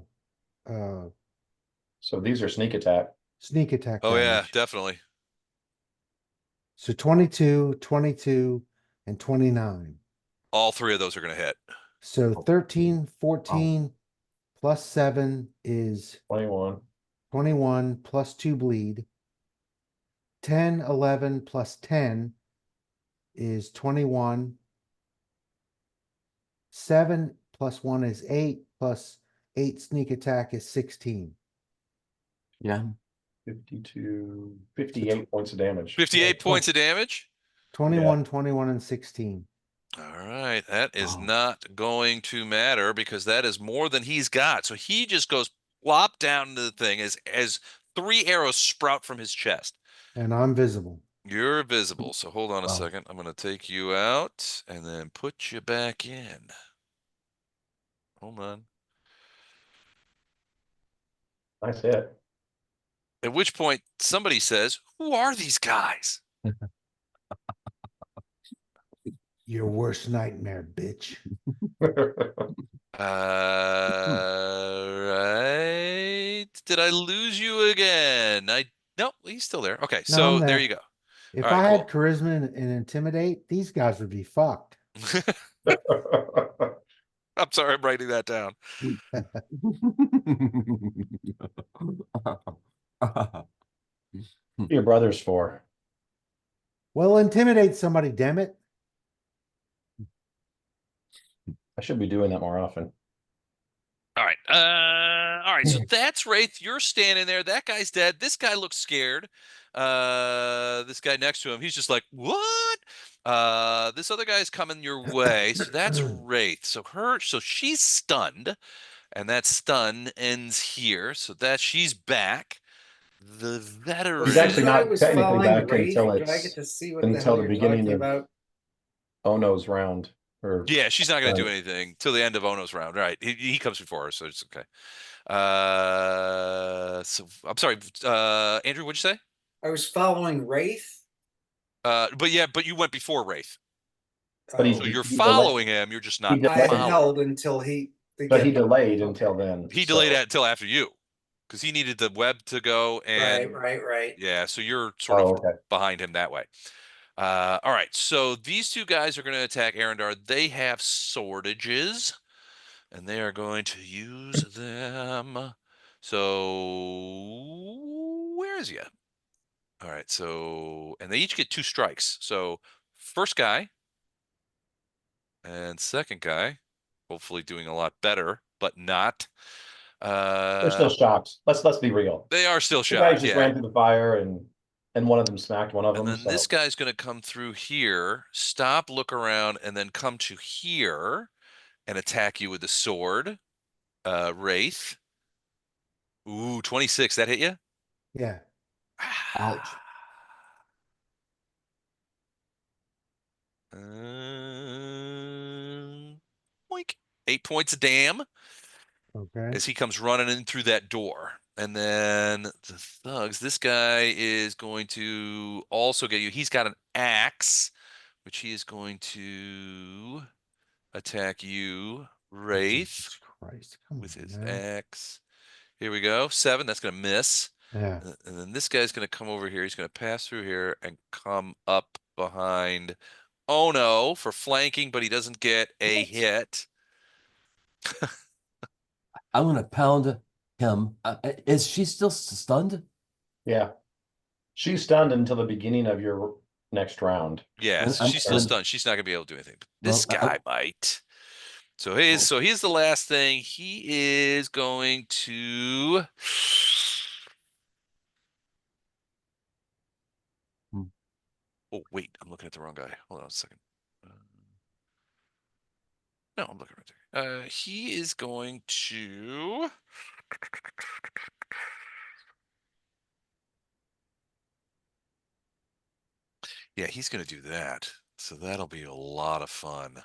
So these are sneak attack. sneak attack Oh, yeah, damage. definitely. So 22, 22, and 29. All three of those are going to hit. So 13, 14 plus 7 is 21. 21 plus 2 bleed. 10, 11 plus 10 is 21. 7 plus 1 is 8 plus 8 sneak attack is 16. Yeah. 52, 58 points of damage. 58 points of damage. 21, 21, and 16. All right, that is Wow. not going to matter because that is more than he's got. So he just goes plop down into the thing as 3 arrows sprout from his chest. And I'm visible. You're visible. So hold on a Wow. second. I'm going to take you out and then put you back in. Hold on. Nice hit. At which point somebody says, "Who are these guys?" Your worst nightmare, bitch. Right. Did I lose you again? No, he's still there. Okay, No, so I'm there there. you go. If All right, I had cool. charisma and intimidate, these guys would be fucked. I'm sorry, I'm writing that down. Your brother's for. Well, intimidate somebody, damn it. I should be doing that more often. All right. All right. So that's Wraith. You're standing there. That guy's dead. This guy looks scared. This guy next to him, he's just like, what? This other guy's coming your way. So that's Wraith. So she's stunned, and that stun ends here. So that she's back. The veteran. He's actually not I was technically following back Wraith. until Do I it's- get to see what until the hell the you're beginning talking of- about? Ono's round. Or Yeah, she's not going to do Right. anything till the end of Ono's round. Right. He comes before her, so it's okay. So I'm sorry, Andrew, what'd you say? I was following Wraith. But you went before Wraith. But Oh, So you're he following him. You're just not he I had following. held until he. to But he get- delayed okay. until then. He delayed so- that until after you, because he needed the web to go. And Right. yeah, so you're sort Oh, of okay. behind him that way. All right, so these two guys are going to attack Arendar. They have swordages, and they are going to use them. So where is he at? All right, so and they each get 2 strikes. So first guy and second guy, hopefully doing a lot better, but not. They're still shocked. Let's be real. They are still The guys shocked, just yeah. ran through the fire and one of them smacked one of And them. then this guy's going to come through here, stop, look around, and then come to here and attack you with the sword. Wraith. Ooh, 26. That hit you? Yeah. Ouch. Boink. 8 points of damn Okay. as he comes running in through that door. And then the thugs, this guy is going to also get you. He's got an axe, which he is going to attack you, Wraith, Jesus Christ. Come with on his now. axe. Here we go. 7. That's going to miss. Yeah. And then this guy's going to come over here. He's going to pass through here and come up behind Ono for flanking, but he doesn't get a hit. I'm gonna pound him. Is she still stunned? Yeah. She's stunned until the beginning of your next round. Yeah, so I'm- she's still I'm- stunned. She's not going to be able to do anything. But Well, this guy might. So here's the last thing. He is going to. Hmm. Oh wait, I'm looking at the wrong guy. Hold on a second. No, I'm looking right there. He is going to. Yeah, he's going to do that. So that'll be a lot of fun.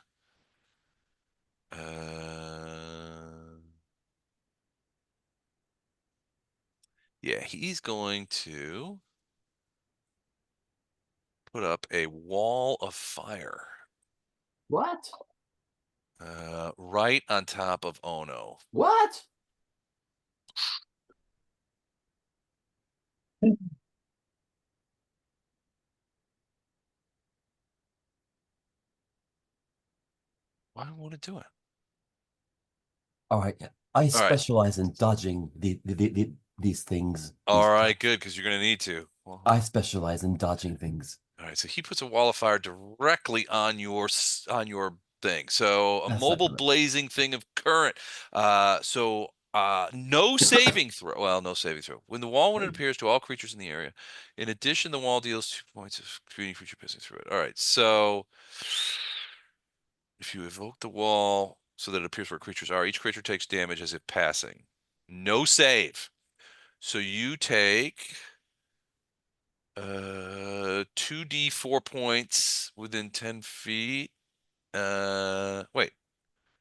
Yeah, he's going to put up a wall of fire. What? Right on top of Ono. What? Why do I want to do it? All right. I specialize in dodging these things. All right, good, because you're going to need to. Well, I specialize in dodging things. all right, so he puts a wall of fire directly on your thing. So a That's not mobile good. blazing thing of current. No saving throw. Well, no saving throw. When the wall, when it appears to all creatures in the area. In addition, the wall deals 2 points of creating creature passing through it. All right, so if you evoke the wall so that it appears where creatures are, each creature takes damage as if passing. No save. So you take 2d4 points within 10 feet. Wait.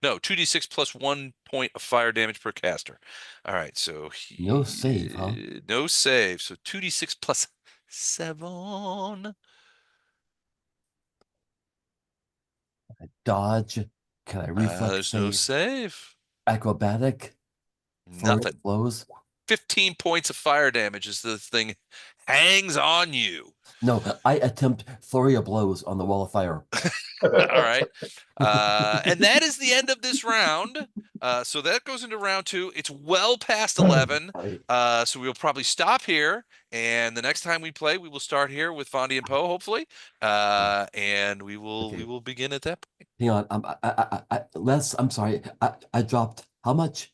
No, 2d6 plus 1 point of fire damage per caster. All right, so No save, huh? No save. So 2d6 plus 7. Dodge. Can I reflex There's no save. Acrobatic. Nothing. Blows. 15 points of fire damage as the thing hangs on you. No, I attempt flurry of blows on the wall of fire. All right. And that is the end of this round. So that goes into round 2. It's well past 11. So we'll probably stop here. And the next time we play, we will start here with Fondi and Poe, hopefully. And we will begin at that point. Hang on. Les, I'm sorry. I dropped how much?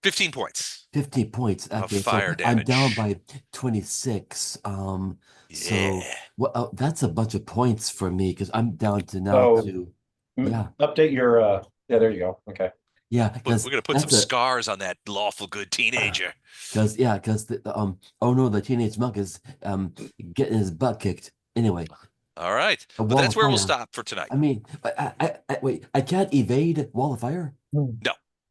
15 points. 15 points. Of Okay, fire so I'm down damage. by 26. So Yeah. well, that's a bunch of points for me because I'm down to now So- to yeah. Update your yeah, there you go. Okay. Yeah, We're because gonna put some scars on that lawful good teenager. because oh no, the teenage monk is getting his butt kicked. Anyway, All right. a But wall that's of where we'll fire. stop for tonight. I mean, wait, I can't evade wall of fire. No.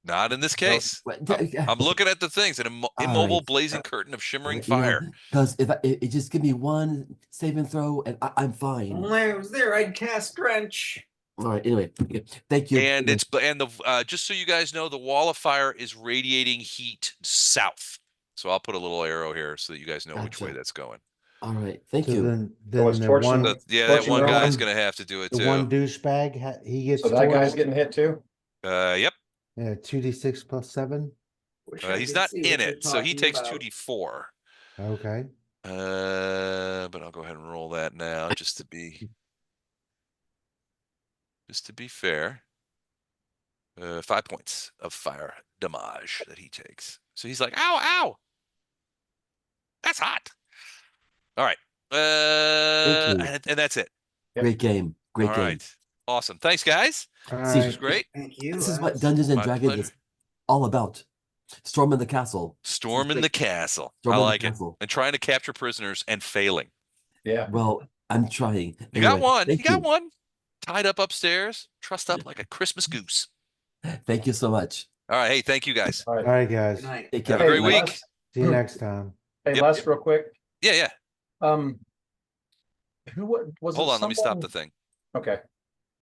Not in this case. What- I'm looking at the things, an immobile Alright. blazing curtain of shimmering You know, fire. because if it just give me one save and throw, and I'm fine. Only I was there, I'd cast drench. All right. Anyway, okay, thank you. And just so you guys know, the wall of fire is radiating heat south. So I'll put a little arrow here so that you guys know which way Gotcha. that's going. All right. Thank So you. then it's the torching one, the- Yeah, that Torching one the guy's one- gonna have to do it the too. one douchebag, he gets So that guy's torched. getting hit too? Yep. Yeah, 2d6 plus 7. Wish I He's could not see in what you're it, so he talking takes about. 2d4. Okay. But I'll go ahead and roll that now just to be fair. 5 points of fire damage that he takes. So he's like, ow, ow. That's hot. All right. you. And that's it. Yep. Great game. Great All game. right. Awesome. Thanks, guys. All See, This right. was great. Thank you. This is what Les. Dungeons and My Dragons pleasure. is all about. Storming the castle. Storming the castle. I Storming the like it. castle. And trying to capture prisoners and failing. Yeah. Well, I'm trying. You got Anyway, one. You thank got one. Tied up upstairs. Trussed up like a Christmas goose. Thank you so much. All right. Hey, thank you guys. All All right. right, guys. Good night. Take Have care. a great Les- week. See you next time. Hey, Yep, Les, yep. real quick. Yeah. Who was Hold it on. Let me stop someone- the thing. Okay.